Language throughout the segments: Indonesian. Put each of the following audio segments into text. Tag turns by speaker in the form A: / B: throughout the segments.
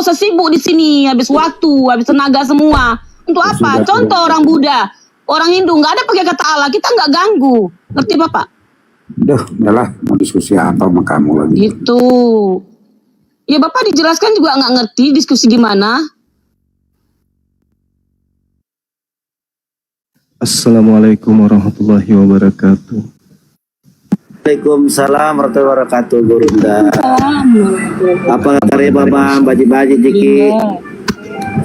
A: usah sibuk di sini, habis waktu, habis tenaga semua. Untuk apa? Contoh orang Buddha, orang Hindu nggak ada pakai kata Allah, kita nggak ganggu. Ngerti Bapak?
B: Udahlah, mau diskusi apa sama kamu lagi?
A: Gitu. Ya Bapak dijelaskan juga nggak ngerti diskusi gimana.
C: Assalamualaikum warahmatullahi wabarakatuh.
D: Waalaikumsalam warahmatullahi wabarakatuh, Gurunda. Apa kabarnya Babang? Baji-baji Jiki.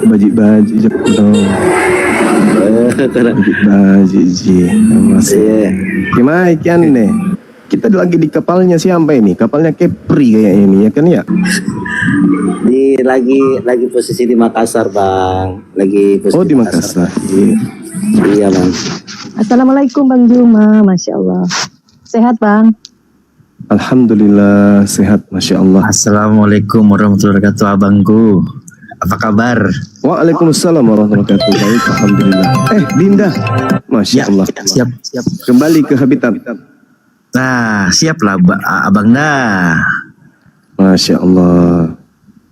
C: Baji-baji dong. Baji ji. Masih. Gimana ikan nih? Kita lagi di kapalnya siapa ini? Kapalnya Kepri kayaknya ini ya kan ya?
D: Lagi posisi di Makassar, Bang. Lagi posisi
C: di Makassar.
D: Iya, Bang.
E: Assalamualaikum Bang Juma, Masya Allah. Sehat Bang?
C: Alhamdulillah sehat, Masya Allah.
D: Assalamualaikum warahmatullahi wabarakatuh, Abangku. Apa kabar?
C: Waalaikumsalam warahmatullahi wabarakatuh. Baik, Alhamdulillah. Dinda, Masya Allah.
D: Siap.
C: Kembali ke habitat.
D: Nah, siaplah Abang dah.
C: Masya Allah.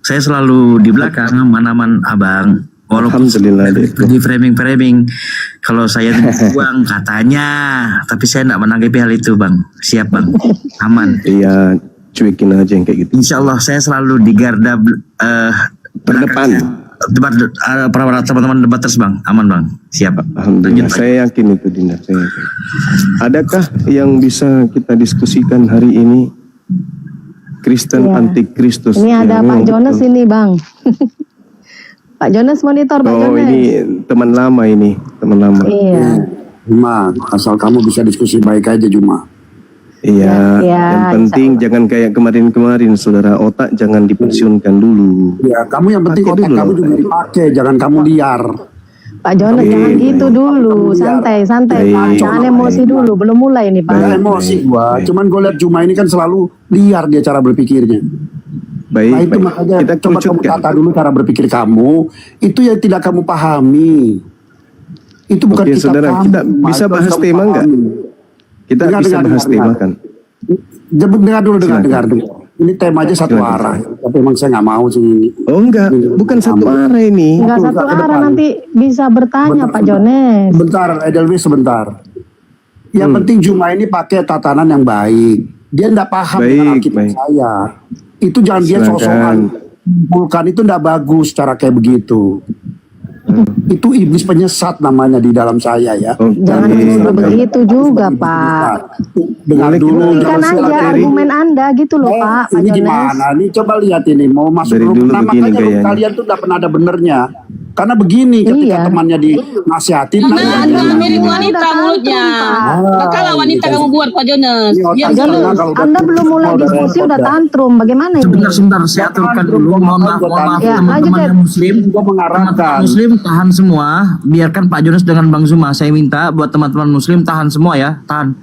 D: Saya selalu di belakang manaman Abang. Walaupun
C: Alhamdulillah
D: di framing kalau saya dibuang katanya, tapi saya tidak menanggapi hal itu, Bang. Siap, Bang. Aman.
C: Iya, cuekin aja yang kayak gitu.
D: Insya Allah saya selalu di garda
C: terdepan.
D: Para teman-teman debaters, Bang. Aman, Bang. Siap.
C: Alhamdulillah. Saya yakin itu, Dinda. Saya yakin. Adakah yang bisa kita diskusikan hari ini? Kristen anti Kristus.
E: Ini ada Pak Jonas ini, Bang. Pak Jonas monitor, Pak Jonas.
C: Ini teman lama ini, teman lama.
E: Iya.
B: Juma, asal kamu bisa diskusi baik aja Juma.
C: Iya, yang penting jangan kayak kemarin-kemarin, saudara, otak jangan dipensiunkan dulu.
B: Ya, kamu yang penting otak kamu juga dipakai, jangan kamu liar.
E: Pak Jonas jangan gitu dulu, santai, Pak. Jangan emosi dulu, belum mulai nih Pak.
B: Jangan emosi gua, cuman gue lihat Juma ini kan selalu liar dia cara berpikirnya. Nah itu makanya
C: kita
B: coba kamu tata dulu cara berpikir kamu. Itu yang tidak kamu pahami. Itu bukan
C: Oke,
B: kitab
C: saudara,
B: kamu.
C: kita bisa bahas tema enggak? Kita bisa bahas tema kan?
B: Dengar dulu. Ini tema aja satu arah. Tapi emang saya nggak mau sih.
C: Oh enggak, bukan satu arah ini.
E: Enggak satu arah, nanti bisa bertanya Pak Jonas.
B: Bentar, Edelwis sebentar. Yang penting Juma ini pakai tatanan yang baik. Dia enggak paham dengan Alkitab saya. Itu jangan dia sosokan. Bukan, itu enggak bagus cara kayak begitu. Itu iblis penyesat namanya di dalam saya ya.
E: Jangan begitu juga Pak.
B: Dengar dulu.
E: Berikan aja argumen Anda gitu loh Pak.
B: Ini gimana? Nih coba lihat ini mau masuk room. Nah, makanya kalian tuh enggak pernah ada benernya. Karena begini ketika temannya dinasihatin.
A: Anda mirip wanita mulutnya. Maka wanita kamu buat Pak Jonas.
E: Anda belum mulai diskusi udah tantrum. Bagaimana ini?
D: Sebentar, saya aturkan dulu. Mohon maaf teman-teman yang Muslim. Teman-teman Muslim tahan semua. Biarkan Pak Jonas dengan Bang Zuma. Saya minta buat teman-teman Muslim tahan semua ya. Tahan.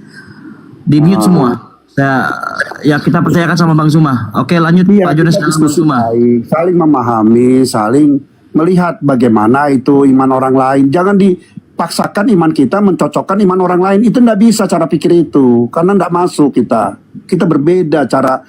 D: Di mute semua. Kita percayakan sama Bang Zuma. Oke, lanjut Pak Jonas dan Bang Zuma.
B: Saling memahami, saling melihat bagaimana itu iman orang lain. Jangan dipaksakan iman kita mencocokkan iman orang lain. Itu enggak bisa cara pikir itu. Karena enggak masuk kita. Kita berbeda cara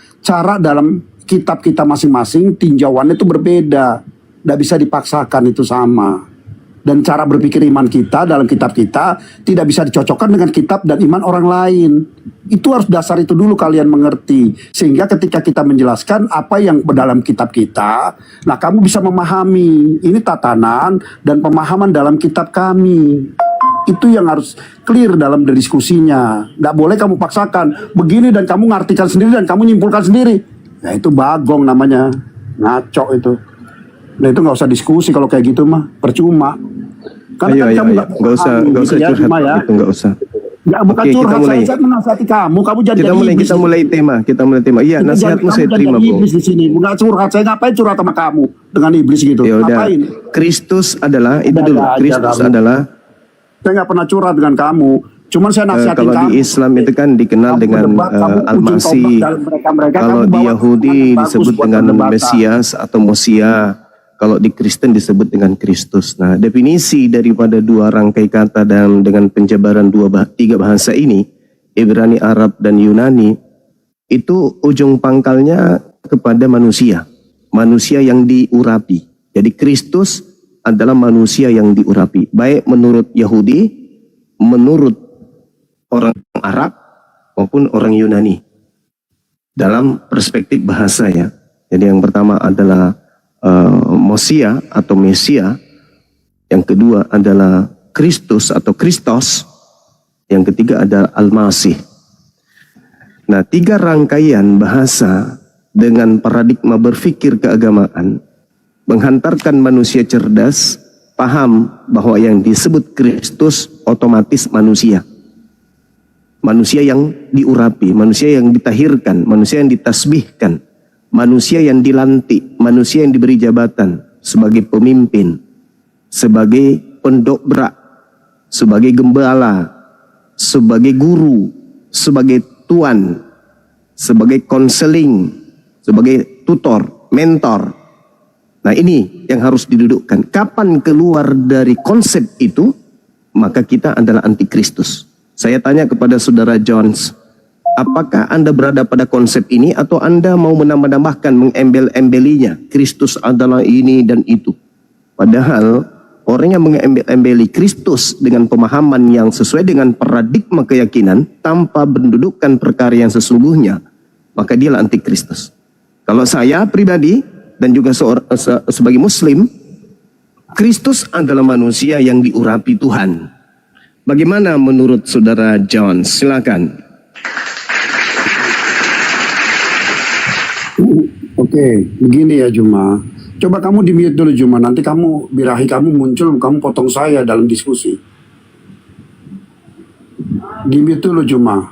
B: dalam kitab kita masing-masing, tinjauannya itu berbeda. Enggak bisa dipaksakan itu sama. Dan cara berpikir iman kita dalam kitab kita tidak bisa dicocokkan dengan kitab dan iman orang lain. Itu harus dasar itu dulu kalian mengerti. Sehingga ketika kita menjelaskan apa yang dalam kitab kita, nah kamu bisa memahami. Ini tatanan dan pemahaman dalam kitab kami. Itu yang harus clear dalam diskusinya. Nggak boleh kamu paksakan. Begini dan kamu ngartikan sendiri dan kamu nyimpulkan sendiri. Nah itu bagong namanya. Ngaco itu. Nah itu nggak usah diskusi kalau kayak gitu mah. Percuma.
C: Karena ayo. Nggak usah curhat ya. Itu nggak usah.
B: Ya bukan curhat, saya menasihati kamu jadi
C: kita mulai tema. Iya, nasihatmu saya terima, Bro.
B: Iblis di sini, bukan curhat. Saya ngapain curhat sama kamu dengan iblis gitu?
C: Ya udah.
B: Ngapain?
C: Kristus adalah itu dulu. Kristus adalah.
B: Saya nggak pernah curhat dengan kamu. Cuman saya nasihati
C: kalau
B: kamu.
C: Di Islam itu kan dikenal dengan Al-Masih. Kalau di Yahudi disebut dengan Mesias atau Mosia. Kalau di Kristen disebut dengan Kristus. Nah, definisi daripada dua rangkai kata dan dengan penjabaran tiga bahasa ini, Ibrani, Arab, dan Yunani, itu ujung pangkalnya kepada manusia. manusia yang diurapi. Jadi Kristus adalah manusia yang diurapi, baik menurut Yahudi, menurut orang Arab maupun orang Yunani. Dalam perspektif bahasa ya. Jadi yang pertama adalah Mosia atau Mesia, yang kedua adalah Kristus atau Kristos, yang ketiga adalah Al-Masih. Nah, 3 rangkaian bahasa dengan paradigma berpikir keagamaan menghantarkan manusia cerdas paham bahwa yang disebut Kristus otomatis manusia. Manusia yang diurapi, manusia yang ditahirkan, manusia yang ditasbihkan, manusia yang dilantik, manusia yang diberi jabatan sebagai pemimpin, sebagai pendobrak, sebagai gembala, sebagai guru, sebagai tuan, sebagai konseling, sebagai tutor, mentor. Nah, ini yang harus didudukkan. Kapan keluar dari konsep itu, maka kita adalah antikristus. Saya tanya kepada saudara Jones, apakah Anda berada pada konsep ini atau Anda mau menambah-nambahkan, mengembel-embelinya? Kristus adalah ini dan itu. Padahal orang yang mengembel-embeli Kristus dengan pemahaman yang sesuai dengan paradigma keyakinan tanpa mendudukkan perkara yang sesungguhnya, maka dialah antikristus. Kalau saya pribadi dan juga sebagai Muslim, Kristus adalah manusia yang diurapi Tuhan. Bagaimana menurut saudara John? Silakan.
B: Oke, begini ya Juma. Coba kamu di-mute dulu Juma, nanti kamu birahi kamu muncul, kamu potong saya dalam diskusi. Di-mute dulu Juma.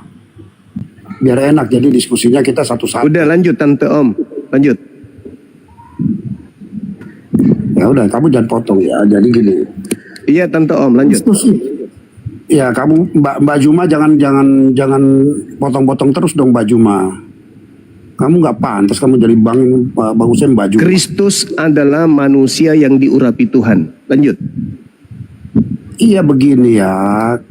B: Biar enak, jadi diskusinya kita satu-satu.
C: Udah lanjut Tante Om, lanjut.
B: Ya udah, kamu jangan potong ya. Jadi gini.
C: Iya Tante Om, lanjut.
B: Ya kamu Mbak Juma jangan potong-potong terus dong Mbak Juma. Kamu nggak pantas kamu jadi Bang Hussein Mbak Juma.
C: Kristus adalah manusia yang diurapi Tuhan. Lanjut.
B: Iya begini ya,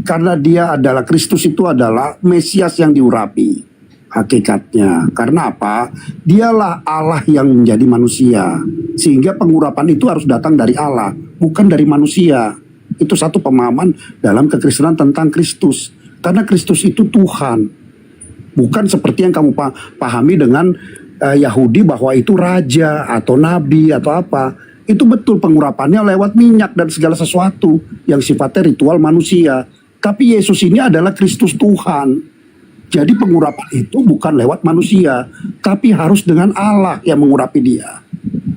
B: karena dia adalah Kristus itu adalah Mesias yang diurapi. Hakikatnya, karena apa? Dialah Allah yang menjadi manusia, sehingga pengurapan itu harus datang dari Allah, bukan dari manusia. Itu satu pemahaman dalam kekristenan tentang Kristus, karena Kristus itu Tuhan, bukan seperti yang kamu pahami dengan Yahudi bahwa itu raja atau nabi atau apa. Itu betul pengurapannya lewat minyak dan segala sesuatu yang sifatnya ritual manusia. Tapi Yesus ini adalah Kristus Tuhan. Jadi pengurapan itu bukan lewat manusia, tapi harus dengan Allah yang mengurapi dia.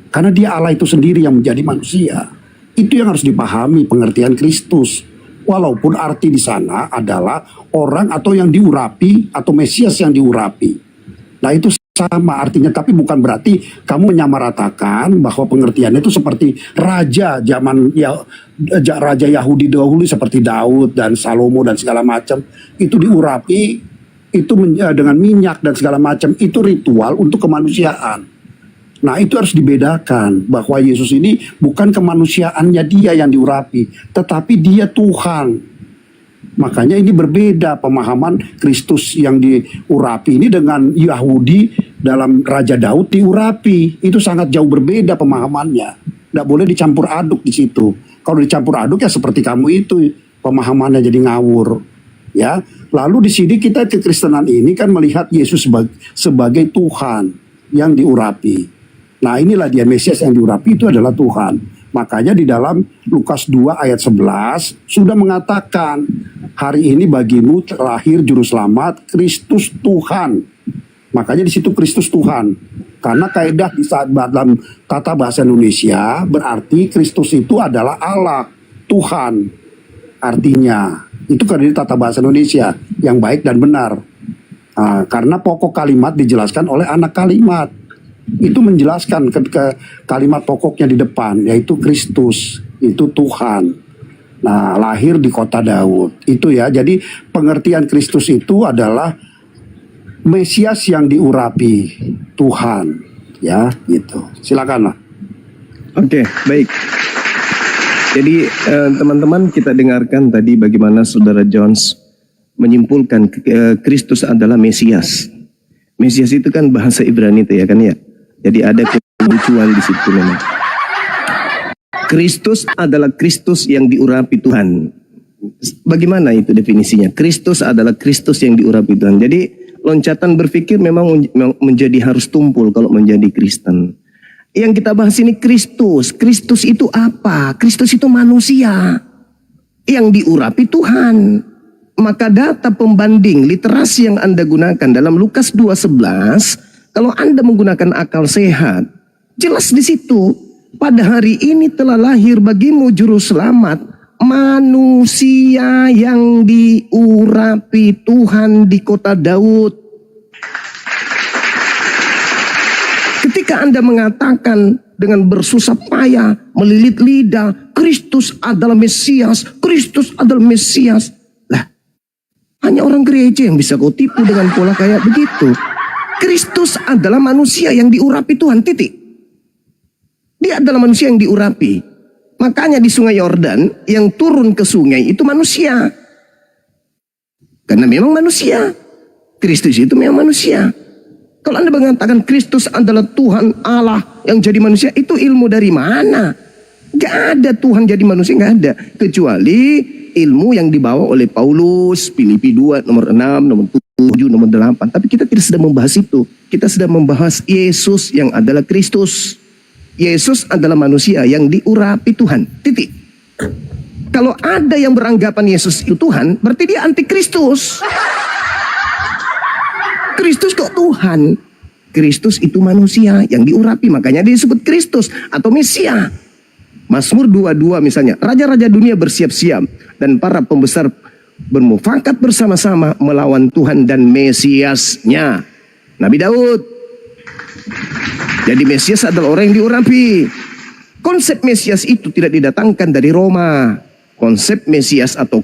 B: Karena dia Allah itu sendiri yang menjadi manusia. Itu yang harus dipahami pengertian Kristus. Walaupun arti di sana adalah orang atau yang diurapi atau Mesias yang diurapi. Nah itu sama artinya, tapi bukan berarti kamu menyamaratakan bahwa pengertiannya itu seperti raja zaman Raja Yahudi dahulu seperti Daud dan Salomo dan segala macam. Itu diurapi, itu dengan minyak dan segala macam, itu ritual untuk kemanusiaan. Nah itu harus dibedakan bahwa Yesus ini bukan kemanusiaannya dia yang diurapi, tetapi dia Tuhan. Makanya ini berbeda pemahaman Kristus yang diurapi ini dengan Yahudi dalam Raja Daud diurapi. Itu sangat jauh berbeda pemahamannya. Tidak boleh dicampur aduk di situ. Kalau dicampur aduk ya seperti kamu itu pemahamannya jadi ngawur. Ya, lalu di sini kita kekristenan ini kan melihat Yesus sebagai Tuhan yang diurapi. Nah inilah dia Mesias yang diurapi itu adalah Tuhan. Makanya di dalam Lukas 2 ayat 11 sudah mengatakan hari ini bagimu terlahir juru selamat Kristus Tuhan. Makanya di situ Kristus Tuhan. Karena kaidah di saat dalam tata bahasa Indonesia berarti Kristus itu adalah Allah, Tuhan. Artinya itu kan di tata bahasa Indonesia yang baik dan benar. Karena pokok kalimat dijelaskan oleh anak kalimat. Itu menjelaskan ketika kalimat pokoknya di depan, yaitu Kristus, itu Tuhan. Nah, lahir di kota Daud. Itu ya, jadi pengertian Kristus itu adalah Mesias yang diurapi Tuhan. Ya, gitu. Silakanlah.
C: Oke, baik. Jadi teman-teman kita dengarkan tadi bagaimana saudara Jones menyimpulkan Kristus adalah Mesias. Mesias itu kan bahasa Ibrani itu ya kan ya. Jadi ada lucuan di situ memang. Kristus adalah Kristus yang diurapi Tuhan. Bagaimana itu definisinya? Kristus adalah Kristus yang diurapi Tuhan. Jadi loncatan berpikir memang menjadi harus tumpul kalau menjadi Kristen. Yang kita bahas ini Kristus. Kristus itu apa? Kristus itu manusia yang diurapi Tuhan. Maka data pembanding literasi yang Anda gunakan dalam Lukas 2:11, kalau Anda menggunakan akal sehat, jelas di situ, pada hari ini telah lahir bagimu juru selamat, manusia yang diurapi Tuhan di kota Daud. Ketika Anda mengatakan dengan bersusah payah, melilit lidah, Kristus adalah Mesias, Kristus adalah Mesias. Lah, hanya orang gereja yang bisa kau tipu dengan pola kayak begitu. Kristus adalah manusia yang diurapi Tuhan, titik. Dia adalah manusia yang diurapi. Makanya di sungai Yordan yang turun ke sungai itu manusia. Karena memang manusia. Kristus itu memang manusia. Kalau Anda mengatakan Kristus adalah Tuhan Allah yang jadi manusia, itu ilmu dari mana? Gak ada Tuhan jadi manusia, gak ada. Kecuali ilmu yang dibawa oleh Paulus, Filipi 2, nomor 6, nomor 7, nomor 8. Tapi kita tidak sedang membahas itu. Kita sedang membahas Yesus yang adalah Kristus. Yesus adalah manusia yang diurapi Tuhan. Titik. Kalau ada yang beranggapan Yesus itu Tuhan, berarti dia anti Kristus. Kristus kok Tuhan? Kristus itu manusia yang diurapi, makanya dia disebut Kristus atau Mesia. Mazmur 22 misalnya, raja-raja dunia bersiap-siap dan para pembesar bermufakat bersama-sama melawan Tuhan dan Mesiasnya, Nabi Daud. Jadi Mesias adalah orang yang diurapi. Konsep Mesias itu tidak didatangkan dari Roma. Konsep Mesias atau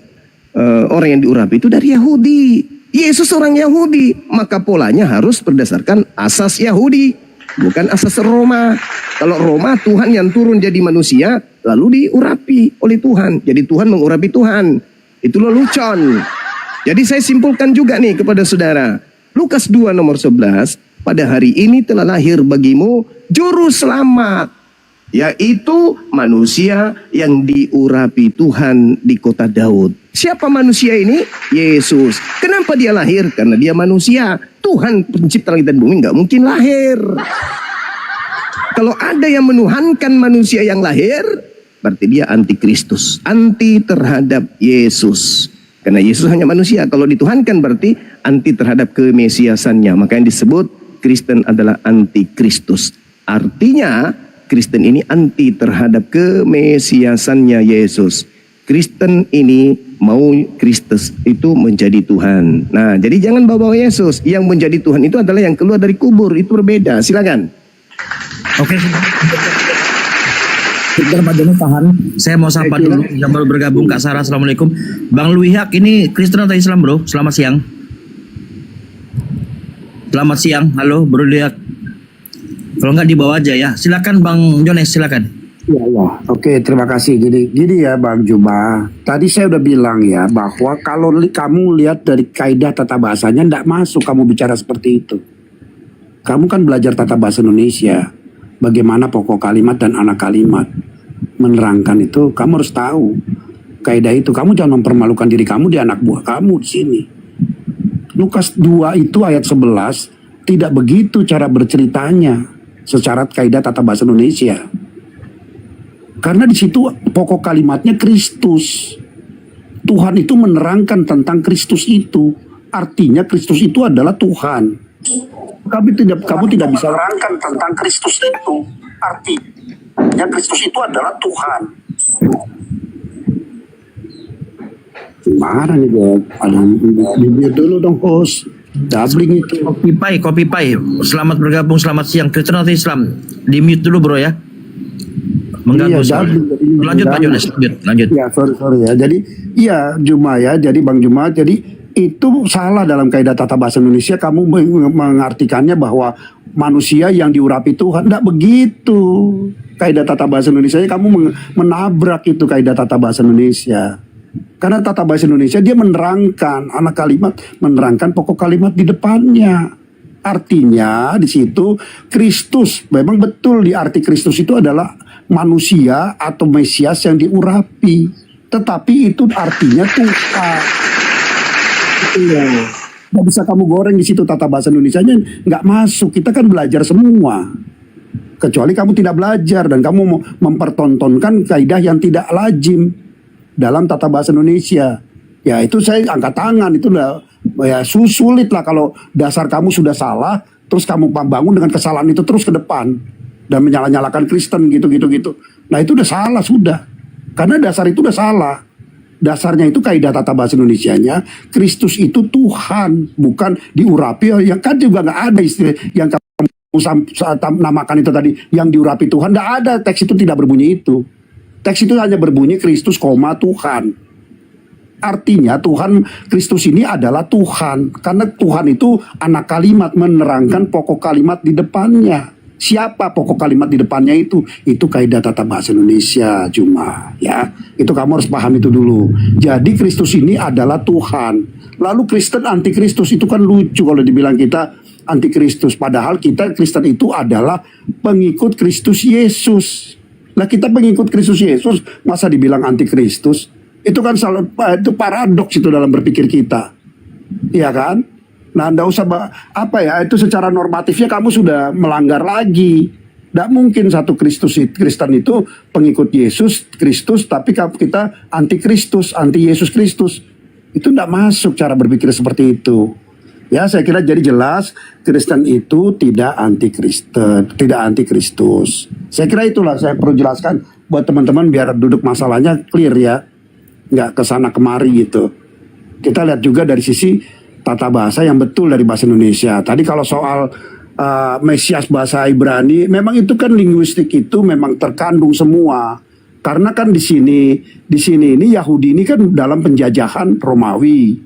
C: orang yang diurapi itu dari Yahudi. Yesus orang Yahudi, maka polanya harus berdasarkan asas Yahudi, bukan asas Roma. Kalau Roma, Tuhan yang turun jadi manusia lalu diurapi oleh Tuhan. Jadi Tuhan mengurapi Tuhan. Itu lelucon. Jadi saya simpulkan juga nih kepada saudara. Lukas 2 nomor 11, pada hari ini telah lahir bagimu juru selamat, yaitu manusia yang diurapi Tuhan di kota Daud. Siapa manusia ini? Yesus. Kenapa dia lahir? Karena dia manusia. Tuhan pencipta langit dan bumi nggak mungkin lahir. Kalau ada yang menuhankan manusia yang lahir, berarti dia anti Kristus, anti terhadap Yesus. Karena Yesus hanya manusia. Kalau dituhankan berarti anti terhadap kemesiasannya. Maka yang disebut Kristen adalah anti Kristus. Artinya Kristen ini anti terhadap kemesiasannya Yesus. Kristen ini mau Kristus itu menjadi Tuhan. Nah, jadi jangan bawa Yesus. Yang menjadi Tuhan itu adalah yang keluar dari kubur. Itu berbeda. Silakan.
D: Oke. Sebentar Pak Jono tahan. Saya mau sapa dulu yang baru bergabung Kak Sarah. Assalamualaikum. Bang Luihak ini Kristen atau Islam bro? Selamat siang. Selamat siang. Halo Bro Luihak. Kalau nggak dibawa aja ya. Silakan Bang Jones, silakan.
B: Ya. Oke, terima kasih. Gini ya Bang Juma. Tadi saya udah bilang ya bahwa kalau kamu lihat dari kaidah tata bahasanya tidak masuk kamu bicara seperti itu. Kamu kan belajar tata bahasa Indonesia. Bagaimana pokok kalimat dan anak kalimat. Menerangkan itu kamu harus tahu. Kaidah itu kamu jangan mempermalukan diri kamu di anak buah kamu di sini. Lukas 2 itu ayat 11 tidak begitu cara berceritanya secara kaidah tata bahasa Indonesia. Karena di situ pokok kalimatnya Kristus. Tuhan itu menerangkan tentang Kristus itu. Artinya Kristus itu adalah Tuhan. Kamu tidak bisa menerangkan tentang Kristus itu. Artinya Kristus itu adalah Tuhan. Gimana nih Bob? Ada bibir dulu dong host. Doubling itu.
D: Kopi pai. Selamat bergabung, selamat siang. Kristen atau Islam? Di mute dulu bro ya. Mengganggu lanjut Pak Jones, lanjut.
B: Ya sorry ya. Jadi iya Juma ya. Jadi Bang Juma. Jadi itu salah dalam kaidah tata bahasa Indonesia. Kamu mengartikannya bahwa manusia yang diurapi Tuhan. Tidak begitu. Kaidah tata bahasa Indonesia kamu menabrak itu kaidah tata bahasa Indonesia. Karena tata bahasa Indonesia dia menerangkan anak kalimat, menerangkan pokok kalimat di depannya. Artinya di situ Kristus, memang betul di arti Kristus itu adalah manusia atau Mesias yang diurapi. Tetapi itu artinya Tuhan. Itu ya. Nggak bisa kamu goreng di situ tata bahasa Indonesianya nggak masuk. Kita kan belajar semua. Kecuali kamu tidak belajar dan kamu mau mempertontonkan kaidah yang tidak lazim dalam tata bahasa Indonesia. Ya itu saya angkat tangan, itu udah ya sulit lah kalau dasar kamu sudah salah, terus kamu bangun dengan kesalahan itu terus ke depan dan menyalah-nyalakan Kristen gitu. Nah itu udah salah sudah, karena dasar itu udah salah. Dasarnya itu kaidah tata bahasa Indonesianya, Kristus itu Tuhan, bukan diurapi. Yang kan juga nggak ada istilah yang kamu namakan itu tadi, yang diurapi Tuhan. Nggak ada, teks itu tidak berbunyi itu. Teks itu hanya berbunyi Kristus, Tuhan. Artinya Tuhan, Kristus ini adalah Tuhan. Karena Tuhan itu anak kalimat, menerangkan pokok kalimat di depannya. Siapa pokok kalimat di depannya itu? Itu kaidah tata bahasa Indonesia cuma ya. Itu kamu harus paham itu dulu. Jadi Kristus ini adalah Tuhan. Lalu Kristen anti Kristus itu kan lucu kalau dibilang kita anti Kristus. Padahal kita Kristen itu adalah pengikut Kristus Yesus. Lah kita pengikut Kristus Yesus, masa dibilang anti Kristus? Itu kan itu paradoks itu dalam berpikir kita, iya kan? Nah, nggak usah itu secara normatifnya kamu sudah melanggar lagi. Nggak mungkin satu Kristen itu pengikut Yesus Kristus, tapi kita anti Kristus, anti Yesus Kristus. Itu nggak masuk cara berpikir seperti itu. Ya, saya kira jadi jelas Kristen itu tidak anti Kristen, tidak anti Kristus. Saya kira itulah saya perlu jelaskan buat teman-teman biar duduk masalahnya clear ya. Nggak kesana kemari gitu. Kita lihat juga dari sisi tata bahasa yang betul dari bahasa Indonesia. Tadi kalau soal Mesias bahasa Ibrani, memang itu kan linguistik itu memang terkandung semua. Karena kan di sini ini Yahudi ini kan dalam penjajahan Romawi.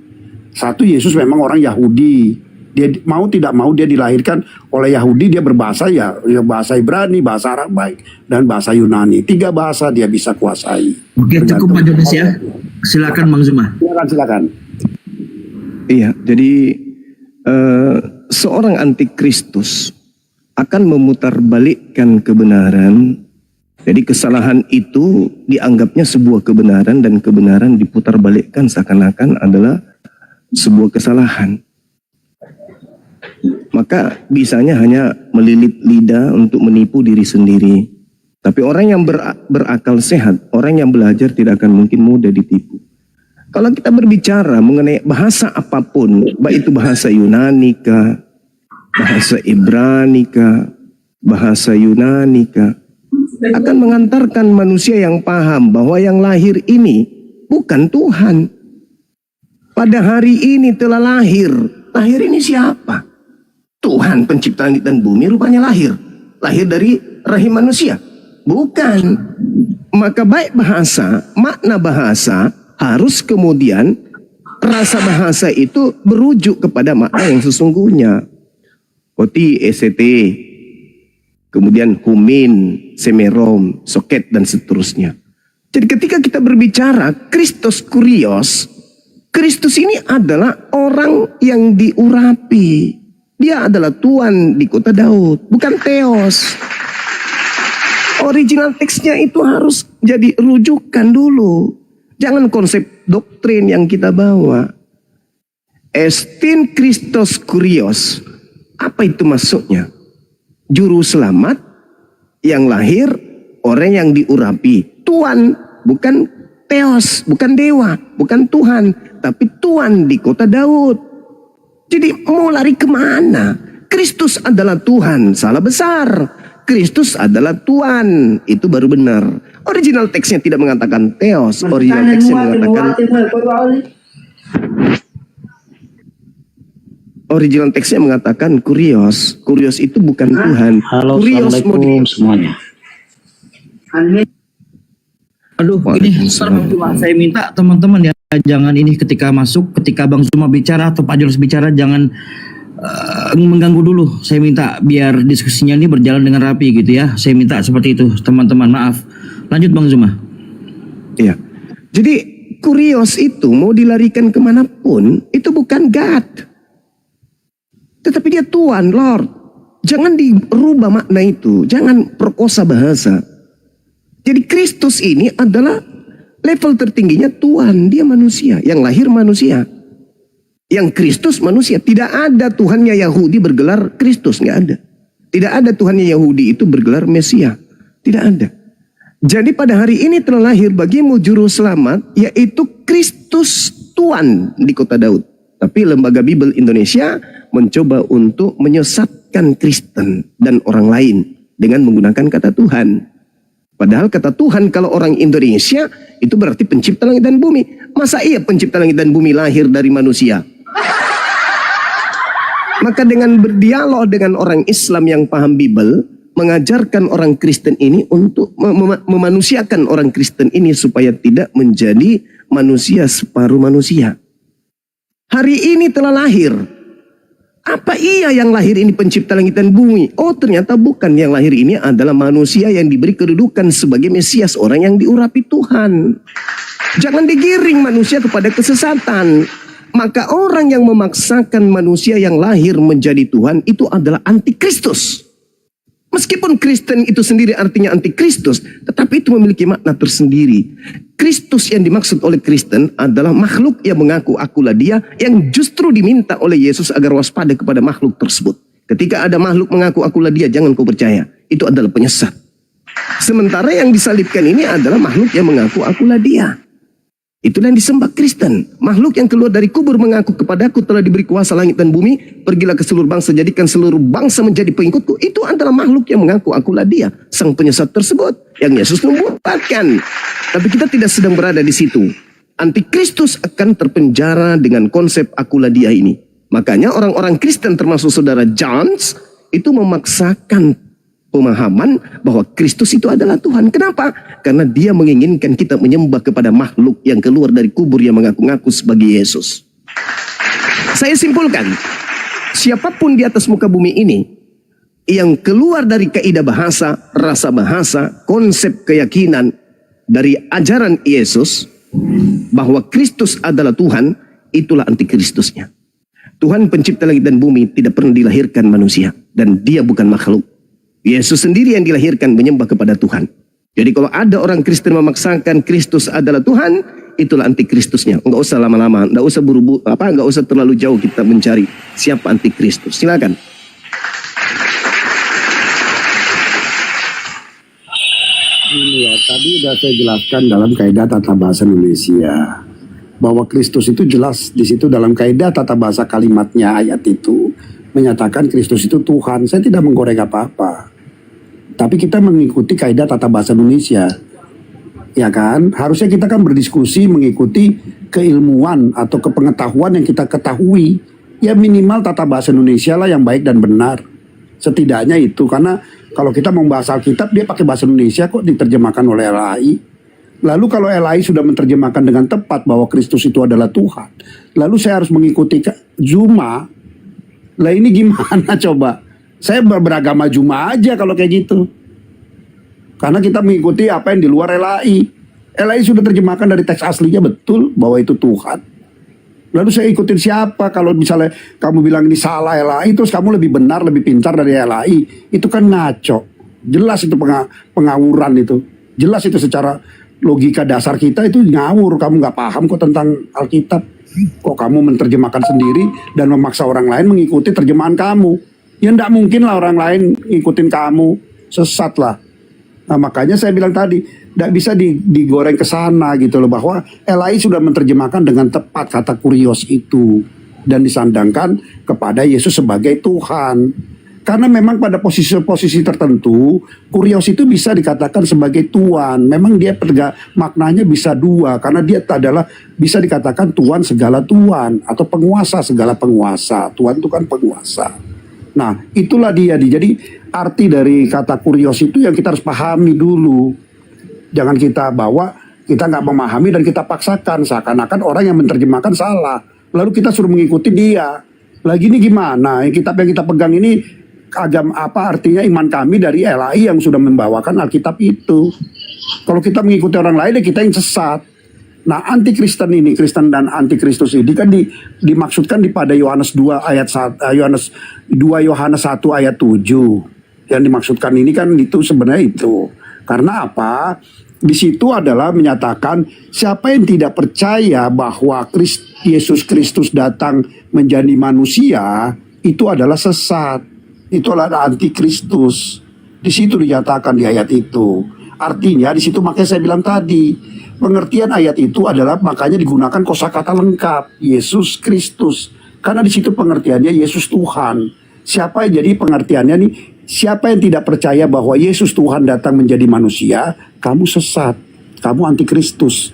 B: Satu, Yesus memang orang Yahudi. Dia mau tidak mau dia dilahirkan oleh Yahudi, dia berbahasa ya bahasa Ibrani, bahasa Aramaik, dan bahasa Yunani. 3 bahasa dia bisa kuasai.
D: Oke, cukup Pak Jonas ya. Silakan Bang Zuma.
B: Silakan.
C: Iya, jadi seorang antikristus akan memutarbalikkan kebenaran. Jadi kesalahan itu dianggapnya sebuah kebenaran dan kebenaran diputarbalikkan seakan-akan adalah sebuah kesalahan. Maka bisanya hanya melilit lidah untuk menipu diri sendiri. Tapi orang yang berakal sehat, orang yang belajar tidak akan mungkin mudah ditipu. Kalau kita berbicara mengenai bahasa apapun, baik itu bahasa Yunani kah, bahasa Ibrani kah, bahasa Yunani kah, akan mengantarkan manusia yang paham bahwa yang lahir ini bukan Tuhan. Pada hari ini telah lahir. Lahir ini siapa? Tuhan pencipta langit dan bumi rupanya lahir. Lahir dari rahim manusia. Bukan. Maka baik bahasa, makna bahasa harus kemudian rasa bahasa itu berujuk kepada makna yang sesungguhnya. Koti, ECT, kemudian humin, semerom, soket, dan seterusnya. Jadi ketika kita berbicara Kristus Kurios, Kristus ini adalah orang yang diurapi. Dia adalah Tuhan di kota Daud, bukan Theos. Original teksnya itu harus jadi rujukan dulu. Jangan konsep doktrin yang kita bawa. Estin Christos Kurios. Apa itu maksudnya? Juru selamat yang lahir, orang yang diurapi. Tuhan, bukan Theos, bukan dewa, bukan Tuhan, tapi Tuhan di kota Daud. Jadi mau lari kemana? Kristus adalah Tuhan, salah besar. Kristus adalah Tuhan, itu baru benar. Original teksnya tidak mengatakan Theos, original teksnya mengatakan Kurios. Kurios itu bukan Tuhan.
F: Halo,
C: Kurios
F: assalamualaikum semuanya.
D: Aduh, ini saya minta teman-teman ya, jangan ini ketika Bang Zuma bicara atau Pak Jonas bicara, jangan mengganggu dulu. Saya minta biar diskusinya ini berjalan dengan rapi gitu ya. Saya minta seperti itu teman-teman, maaf. Lanjut Bang Zuma.
C: Iya. Jadi Kurios itu mau dilarikan kemanapun, itu bukan God. Tetapi dia Tuhan, Lord. Jangan dirubah makna itu. Jangan perkosa bahasa. Jadi Kristus ini adalah level tertingginya Tuhan. Dia manusia. Yang lahir manusia. Yang Kristus manusia. Tidak ada Tuhannya Yahudi bergelar Kristus. Nggak ada. Tidak ada Tuhannya Yahudi itu bergelar Mesia. Tidak ada. Jadi pada hari ini telah lahir bagimu juru selamat. Yaitu Kristus Tuhan di kota Daud. Tapi Lembaga Bible Indonesia mencoba untuk menyesatkan Kristen dan orang lain dengan menggunakan kata Tuhan. Padahal kata Tuhan kalau orang Indonesia itu berarti pencipta langit dan bumi. Masa iya pencipta langit dan bumi lahir dari manusia? Maka dengan berdialog dengan orang Islam yang paham Bible, mengajarkan orang Kristen ini untuk memanusiakan orang Kristen ini supaya tidak menjadi manusia separuh manusia. Hari ini telah lahir. Apa iya yang lahir ini pencipta langit dan bumi? Oh ternyata bukan. Yang lahir ini adalah manusia yang diberi kedudukan sebagai Mesias, orang yang diurapi Tuhan. Jangan digiring manusia kepada kesesatan. Maka orang yang memaksakan manusia yang lahir menjadi Tuhan itu adalah antikristus. Meskipun Kristen itu sendiri artinya antikristus, tetapi itu memiliki makna tersendiri. Kristus yang dimaksud oleh Kristen adalah makhluk yang mengaku akulah dia, yang justru diminta oleh Yesus agar waspada kepada makhluk tersebut. Ketika ada makhluk mengaku akulah dia, jangan kau percaya. Itu adalah penyesat. Sementara yang disalibkan ini adalah makhluk yang mengaku akulah dia. Itulah yang disembah Kristen. Makhluk yang keluar dari kubur mengaku kepadaku telah diberi kuasa langit dan bumi. Pergilah ke seluruh bangsa, jadikan seluruh bangsa menjadi pengikutku. Itu adalah makhluk yang mengaku akulah dia. Sang penyesat tersebut yang Yesus nubuatkan. Tapi kita tidak sedang berada di situ. Antikristus akan terpenjara dengan konsep akulah dia ini. Makanya orang-orang Kristen termasuk saudara Jones itu memaksakan pemahaman bahwa Kristus itu adalah Tuhan. Kenapa? Karena dia menginginkan kita menyembah kepada makhluk yang keluar dari kubur yang mengaku-ngaku sebagai Yesus. Saya simpulkan, siapapun di atas muka bumi ini yang keluar dari kaidah bahasa, rasa bahasa, konsep keyakinan dari ajaran Yesus bahwa Kristus adalah Tuhan, itulah antikristusnya. Tuhan pencipta langit dan bumi tidak pernah dilahirkan manusia dan dia bukan makhluk. Yesus sendiri yang dilahirkan menyembah kepada Tuhan. Jadi kalau ada orang Kristen memaksakan Kristus adalah Tuhan, itulah antikristusnya. Enggak usah lama-lama, enggak usah buru-buru, enggak usah terlalu jauh kita mencari siapa antikristus. Silakan.
B: Ini ya, tadi sudah saya jelaskan dalam kaidah tata bahasa Indonesia bahwa Kristus itu jelas di situ dalam kaidah tata bahasa kalimatnya ayat itu menyatakan Kristus itu Tuhan. Saya tidak menggoreng apa-apa. Tapi kita mengikuti kaidah tata bahasa Indonesia. Ya kan? Harusnya kita kan berdiskusi mengikuti keilmuan atau kepengetahuan yang kita ketahui. Ya minimal tata bahasa Indonesia lah yang baik dan benar. Setidaknya itu. Karena kalau kita membahas Alkitab dia pakai bahasa Indonesia kok diterjemahkan oleh LAI. Lalu kalau LAI sudah menerjemahkan dengan tepat bahwa Kristus itu adalah Tuhan. Lalu saya harus mengikuti Juma. Lah ini gimana coba? Saya beragama Juma aja kalau kayak gitu. Karena kita mengikuti apa yang di luar LAI. LAI sudah terjemahkan dari teks aslinya betul bahwa itu Tuhan. Lalu saya ikutin siapa? Kalau misalnya kamu bilang ini salah LAI, terus kamu lebih benar, lebih pintar dari LAI. Itu kan ngaco. Jelas itu pengawuran itu. Jelas itu secara logika dasar kita itu ngawur. Kamu nggak paham kok tentang Alkitab. Kok kamu menerjemahkan sendiri dan memaksa orang lain mengikuti terjemahan kamu. Ya enggak mungkin lah orang lain ngikutin kamu. Sesat lah. Nah makanya saya bilang tadi, enggak bisa digoreng ke sana gitu loh. Bahwa LAI sudah menerjemahkan dengan tepat kata kurios itu. Dan disandangkan kepada Yesus sebagai Tuhan. Karena memang pada posisi-posisi tertentu, kurios itu bisa dikatakan sebagai Tuhan. Memang dia maknanya bisa dua. Karena dia adalah bisa dikatakan Tuhan segala Tuhan. Atau penguasa segala penguasa. Tuhan itu kan penguasa. Nah itulah dia. Jadi arti dari kata kurios itu yang kita harus pahami dulu. Jangan kita bawa, kita nggak memahami dan kita paksakan. Seakan-akan orang yang menerjemahkan salah. Lalu kita suruh mengikuti dia. Lagi ini gimana? Kitab yang kita pegang ini agama apa artinya iman kami dari LAI yang sudah membawakan Alkitab itu. Kalau kita mengikuti orang lain ya kita yang sesat. Nah, antikristen ini, Kristen dan antikristus ini kan dimaksudkan pada Yohanes 2 ayat 2 Yohanes 1 ayat 7. Yang dimaksudkan ini kan itu sebenarnya itu. Karena apa? Di situ adalah menyatakan siapa yang tidak percaya bahwa Yesus Kristus datang menjadi manusia, itu adalah sesat. Itu adalah antikristus. Di situ dinyatakan di ayat itu. Artinya di situ makanya saya bilang tadi, pengertian ayat itu adalah makanya digunakan kosakata lengkap, Yesus Kristus. Karena di situ pengertiannya Yesus Tuhan. Siapa yang jadi pengertiannya nih? Siapa yang tidak percaya bahwa Yesus Tuhan datang menjadi manusia, kamu sesat, kamu antikristus.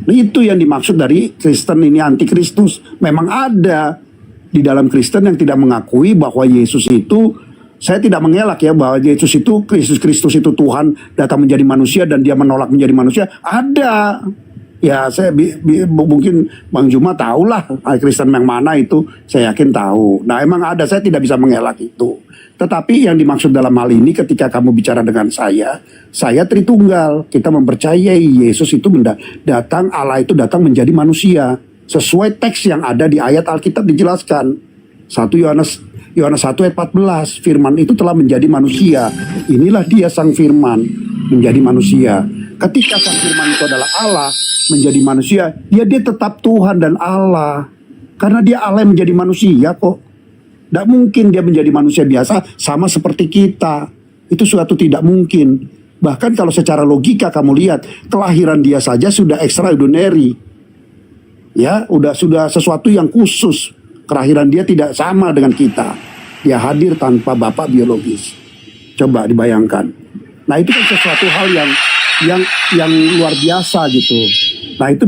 B: Nah, itu yang dimaksud dari Kristen ini antikristus. Memang ada di dalam Kristen yang tidak mengakui bahwa Yesus itu, saya tidak mengelak ya bahwa Yesus itu, Kristus itu Tuhan datang menjadi manusia dan dia menolak menjadi manusia. Ada. Ya saya mungkin Bang Juma tahulah Kristen yang mana itu, saya yakin tahu. Nah emang ada, saya tidak bisa mengelak itu. Tetapi yang dimaksud dalam hal ini ketika kamu bicara dengan saya Tritunggal. Kita mempercayai Yesus itu datang, Allah itu datang menjadi manusia. Sesuai teks yang ada di ayat Alkitab dijelaskan. 1 Yohanes 1 ayat 14, firman itu telah menjadi manusia. Inilah dia sang firman menjadi manusia. Ketika sang firman itu adalah Allah menjadi manusia, dia tetap Tuhan dan Allah. Karena dia Allah yang menjadi manusia kok. Tidak mungkin dia menjadi manusia biasa sama seperti kita. Itu suatu tidak mungkin. Bahkan kalau secara logika kamu lihat, kelahiran dia saja sudah extraordinary. Ya, sudah sesuatu yang khusus. Kelahiran dia tidak sama dengan kita. Dia hadir tanpa bapak biologis. Coba dibayangkan. Nah, itu kan sesuatu hal yang luar biasa gitu. Nah, itu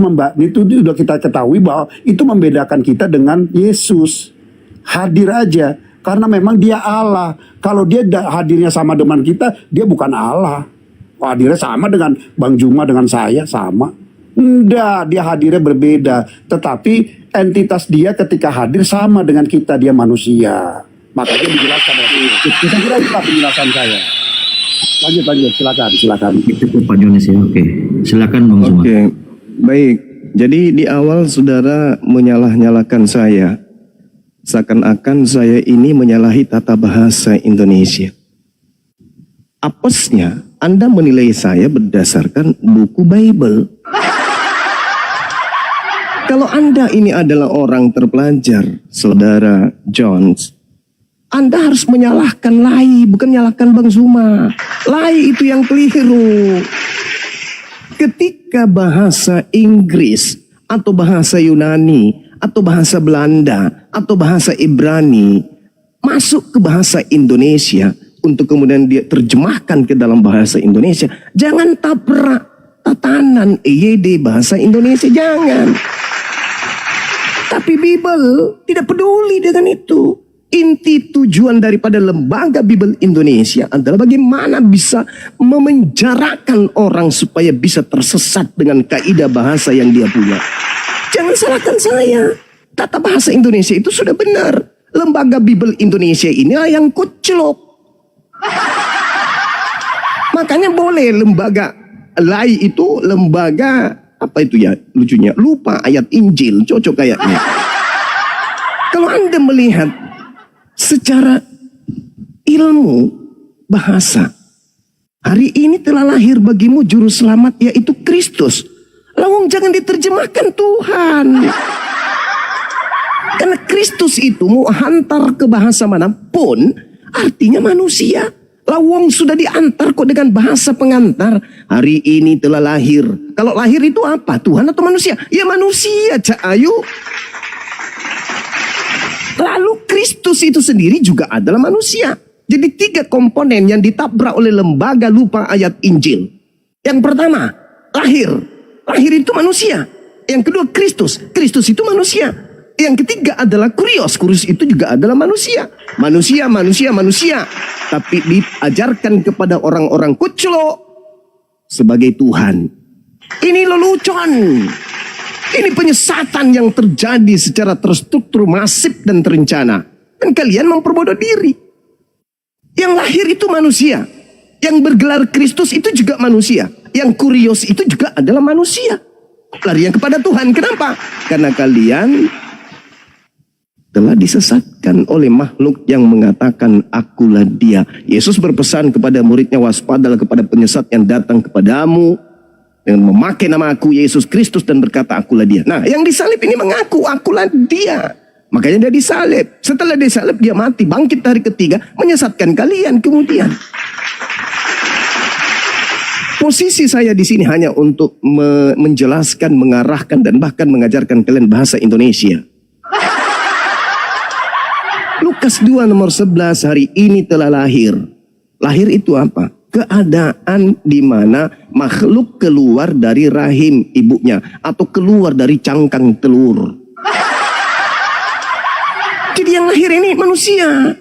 B: sudah kita ketahui bahwa itu membedakan kita dengan Yesus. Hadir aja karena memang dia Allah. Kalau dia hadirnya sama dengan kita, dia bukan Allah. Hadirnya sama dengan Bang Juma, dengan saya sama. Enggak, dia hadirnya berbeda. Tetapi entitas dia ketika hadir sama dengan kita, dia manusia. Makanya dijelaskan oleh itu. Saya kira itu penjelasan saya. Lanjut, silakan.
D: Itu Pak Jones ya, oke. Silakan Bang Juma.
C: Oke, baik. Jadi di awal saudara menyalah-nyalakan saya. Seakan-akan saya ini menyalahi tata bahasa Indonesia. Apesnya, Anda menilai saya berdasarkan buku Bible. Kalau Anda ini adalah orang terpelajar, Saudara Jones, Anda harus menyalahkan Lai, bukan menyalahkan Bang Zuma. Lai itu yang keliru. Ketika bahasa Inggris atau bahasa Yunani atau bahasa Belanda atau bahasa Ibrani masuk ke bahasa Indonesia untuk kemudian dia terjemahkan ke dalam bahasa Indonesia, jangan tabrak tatanan EYD bahasa Indonesia, jangan. Tapi Bible tidak peduli dengan itu. Inti tujuan daripada lembaga Bible Indonesia adalah bagaimana bisa memenjarakan orang supaya bisa tersesat dengan kaidah bahasa yang dia punya. Jangan salahkan saya. Tata bahasa Indonesia itu sudah benar. Lembaga Bible Indonesia inilah yang kuclok. Makanya boleh lembaga Lai itu lembaga apa itu ya lucunya, lupa ayat Injil, cocok kayaknya. Kalau Anda melihat secara ilmu bahasa, hari ini telah lahir bagimu juru selamat yaitu Kristus. Lawang jangan diterjemahkan Tuhan. Karena Kristus itu mau hantar ke bahasa manapun artinya manusia. Lawang sudah diantar kok dengan bahasa pengantar. Hari ini telah lahir. Kalau lahir itu apa? Tuhan atau manusia? Ya manusia, Cak Ayu. Lalu Kristus itu sendiri juga adalah manusia. Jadi 3 komponen yang ditabrak oleh lembaga lupa ayat Injil. Yang pertama, lahir. Lahir itu manusia. Yang kedua, Kristus. Kristus itu manusia. Yang ketiga adalah kurios. Kurios itu juga adalah manusia. Manusia. Tapi diajarkan kepada orang-orang kuclo sebagai Tuhan. Ini lelucon. Ini penyesatan yang terjadi secara terstruktur, masif dan terencana. Dan kalian memperbodoh diri. Yang lahir itu manusia. Yang bergelar Kristus itu juga manusia. Yang kurios itu juga adalah manusia. lari yang kepada Tuhan. Kenapa? Karena kalian telah disesatkan oleh makhluk yang mengatakan akulah dia. Yesus berpesan kepada muridnya, waspadalah kepada penyesat yang datang kepadamu dengan memakai nama aku Yesus Kristus dan berkata akulah dia. Nah, yang disalib ini mengaku akulah dia. Makanya dia disalib. Setelah disalib dia mati, bangkit hari ketiga, menyesatkan kalian kemudian. Posisi saya di sini hanya untuk menjelaskan, mengarahkan dan bahkan mengajarkan kalian bahasa Indonesia. Lukas 2 nomor 11, hari ini telah lahir. Lahir itu apa? Keadaan di mana makhluk keluar dari rahim ibunya atau keluar dari cangkang telur. Jadi yang lahir ini manusia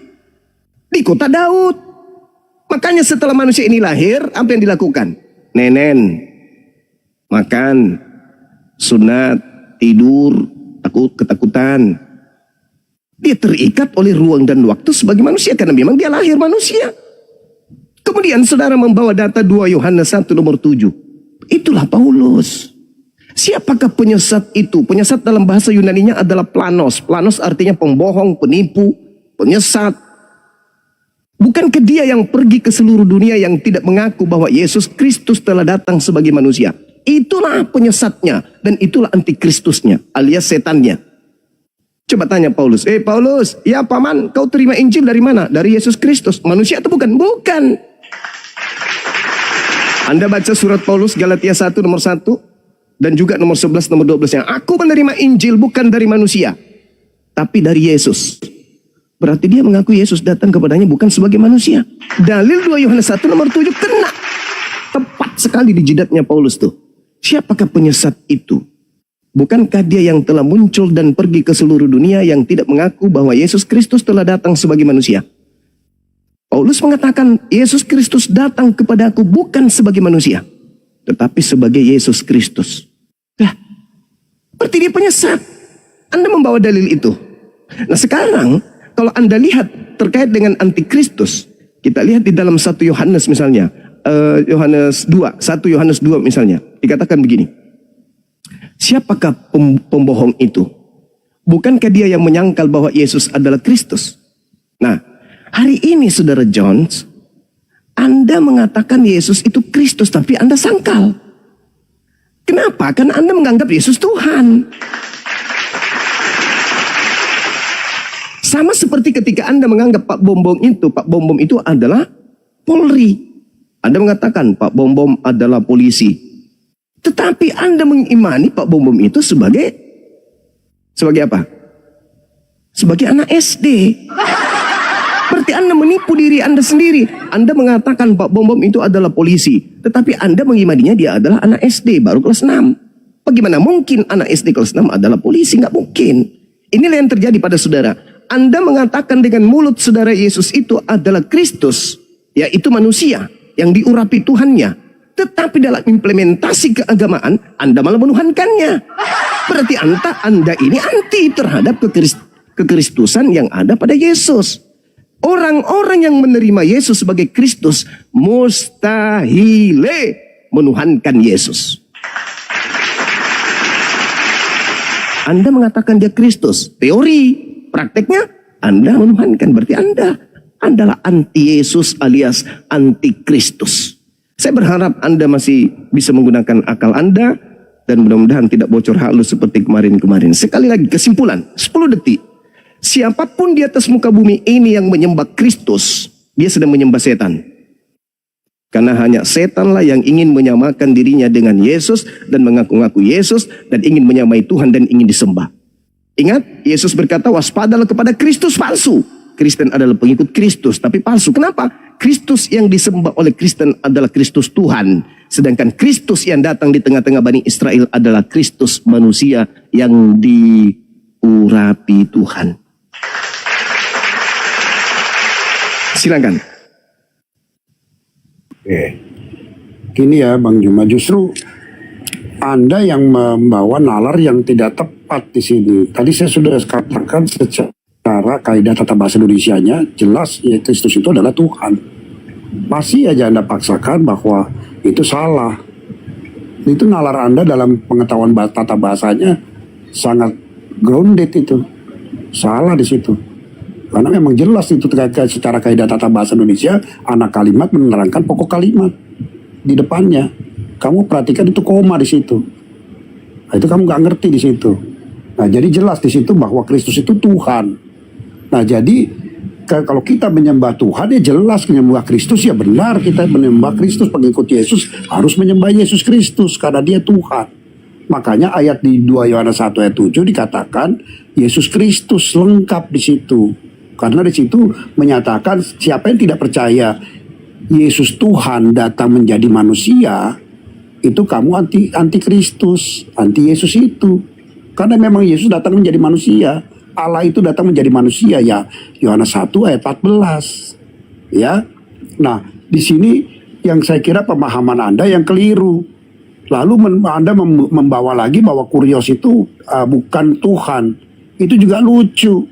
C: di kota Daud. Makanya setelah manusia ini lahir, apa yang dilakukan? Nenen, makan, sunat, tidur, ketakutan. Dia terikat oleh ruang dan waktu sebagai manusia karena memang dia lahir manusia. Kemudian saudara membawa data 2 Yohanes 1 nomor 7. Itulah Paulus. Siapakah penyesat itu? Penyesat dalam bahasa Yunaninya adalah planos. Planos artinya pembohong, penipu, penyesat. Bukankah dia yang pergi ke seluruh dunia yang tidak mengaku bahwa Yesus Kristus telah datang sebagai manusia? Itulah penyesatnya dan itulah antikristusnya alias setannya. Coba tanya Paulus, Paulus, ya paman, kau terima Injil dari mana? Dari Yesus Kristus. Manusia atau bukan? Bukan. Anda baca surat Paulus Galatia 1 nomor 1 dan juga nomor 11 nomor 12 yang aku menerima Injil bukan dari manusia tapi dari Yesus. Berarti dia mengaku Yesus datang kepadanya bukan sebagai manusia. Dalil 2 Yohanes 1 nomor 7 kena tepat sekali di jidatnya Paulus tuh. Siapakah penyesat itu? Bukankah dia yang telah muncul dan pergi ke seluruh dunia yang tidak mengaku bahwa Yesus Kristus telah datang sebagai manusia? Paulus mengatakan Yesus Kristus datang kepadaku bukan sebagai manusia, tetapi sebagai Yesus Kristus. Nah, berarti dia penyesat. Anda membawa dalil itu. Nah sekarang, kalau Anda lihat terkait dengan antikristus, kita lihat di dalam 1 Yohanes misalnya, Yohanes 2, 1 Yohanes 2 misalnya, dikatakan begini. Siapakah pembohong itu? Bukankah dia yang menyangkal bahwa Yesus adalah Kristus? Nah, hari ini saudara Jones, Anda mengatakan Yesus itu Kristus, tapi Anda sangkal. Kenapa? Karena Anda menganggap Yesus Tuhan. Sama seperti ketika Anda menganggap Pak Bom itu adalah Polri. Anda mengatakan Pak Bom adalah polisi. Tetapi Anda mengimani Pak Bom itu sebagai apa? Sebagai anak SD. Berarti Anda menipu diri Anda sendiri. Anda mengatakan Pak Bom itu adalah polisi. Tetapi Anda mengimaninya dia adalah anak SD baru kelas 6. Bagaimana mungkin anak SD kelas 6 adalah polisi? Nggak mungkin. Inilah yang terjadi pada saudara. Anda mengatakan dengan mulut saudara Yesus itu adalah Kristus. Yaitu manusia yang diurapi Tuhannya. Tetapi dalam implementasi keagamaan, Anda malah menuhankannya. Berarti Anda ini anti terhadap kekristusan yang ada pada Yesus. Orang-orang yang menerima Yesus sebagai Kristus, mustahile menuhankan Yesus. Anda mengatakan dia Kristus. Teori, prakteknya Anda menuhankan. Berarti Anda adalah anti Yesus alias anti Kristus. Saya berharap Anda masih bisa menggunakan akal Anda dan mudah-mudahan tidak bocor halus seperti kemarin-kemarin. Sekali lagi kesimpulan, 10 detik. Siapapun di atas muka bumi ini yang menyembah Kristus, dia sedang menyembah setan. Karena hanya setanlah yang ingin menyamakan dirinya dengan Yesus dan mengaku-ngaku Yesus dan ingin menyamai Tuhan dan ingin disembah. Ingat, Yesus berkata waspadalah kepada Kristus palsu. Kristen adalah pengikut Kristus tapi palsu. Kenapa? Kristus yang disembah oleh Kristen adalah Kristus Tuhan. Sedangkan Kristus yang datang di tengah-tengah Bani Israel adalah Kristus manusia yang diurapi Tuhan. Silakan.
B: Gini ya Bang Juma, justru Anda yang membawa nalar yang tidak tepat di sini. Tadi saya sudah katakan secara kaidah tata bahasa Indonesianya jelas ya Kristus itu adalah Tuhan. Masih aja Anda paksakan bahwa itu salah. Itu nalar Anda dalam pengetahuan tata bahasanya sangat grounded itu. Salah di situ. Karena memang jelas itu secara kaidah tata bahasa Indonesia, anak kalimat menerangkan pokok kalimat di depannya. Kamu perhatikan itu koma di situ. Nah, itu kamu nggak ngerti di situ. Nah, jadi jelas di situ bahwa Kristus itu Tuhan. Nah, jadi kalau kita menyembah Tuhan ya jelas menyembah Kristus, ya benar kita menyembah Kristus. Pengikut Yesus harus menyembah Yesus Kristus karena dia Tuhan. Makanya ayat di 2 Yohanes 1 ayat 7 dikatakan Yesus Kristus lengkap di situ. Karena di situ menyatakan siapa yang tidak percaya Yesus Tuhan datang menjadi manusia, itu kamu anti Kristus, anti Yesus itu. Karena memang Yesus datang menjadi manusia. Allah itu datang menjadi manusia, ya. Yohanes 1 ayat 14. Ya. Nah, di sini yang saya kira pemahaman Anda yang keliru. Lalu Anda membawa lagi bahwa Kurios itu bukan Tuhan. Itu juga lucu.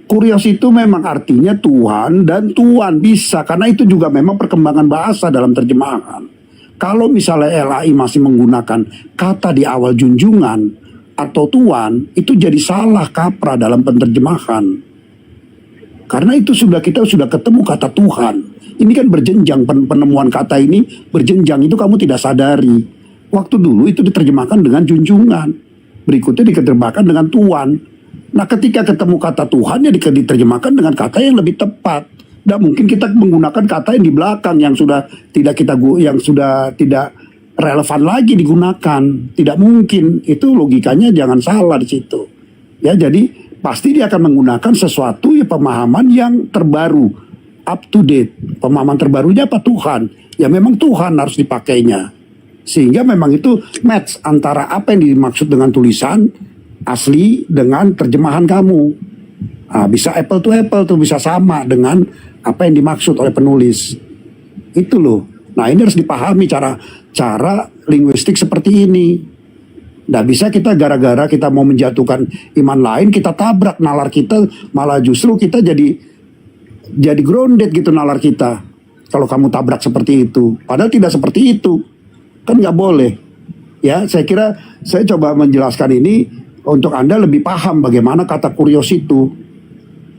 B: Kurios itu memang artinya Tuhan dan Tuan, bisa. Karena itu juga memang perkembangan bahasa dalam terjemahan. Kalau misalnya LAI masih menggunakan kata di awal junjungan atau Tuan, itu jadi salah kaprah dalam penerjemahan. Karena itu kita sudah ketemu kata Tuhan. Ini kan berjenjang, penemuan kata ini berjenjang, itu kamu tidak sadari. Waktu dulu itu diterjemahkan dengan junjungan, berikutnya diterjemahkan dengan Tuan. Nah, ketika ketemu kata Tuhan ya diterjemahkan dengan kata yang lebih tepat. Tidak mungkin kita menggunakan kata yang di belakang yang sudah tidak relevan lagi digunakan. Tidak mungkin. Itu logikanya jangan salah di situ. Ya, jadi pasti dia akan menggunakan sesuatu ya pemahaman yang terbaru, up to date. Pemahaman terbarunya apa? Tuhan. Ya memang Tuhan harus dipakainya. Sehingga memang itu match antara apa yang dimaksud dengan tulisan asli dengan terjemahan kamu. Nah, bisa apple to apple tuh, bisa sama dengan apa yang dimaksud oleh penulis. Itu loh. Nah, ini harus dipahami cara linguistik seperti ini. Nggak bisa kita gara-gara kita mau menjatuhkan iman lain, kita tabrak nalar kita, malah justru kita jadi grounded gitu nalar kita. Kalau kamu tabrak seperti itu. Padahal tidak seperti itu. Kan nggak boleh. Ya, saya kira saya coba menjelaskan ini untuk Anda lebih paham bagaimana kata kurios itu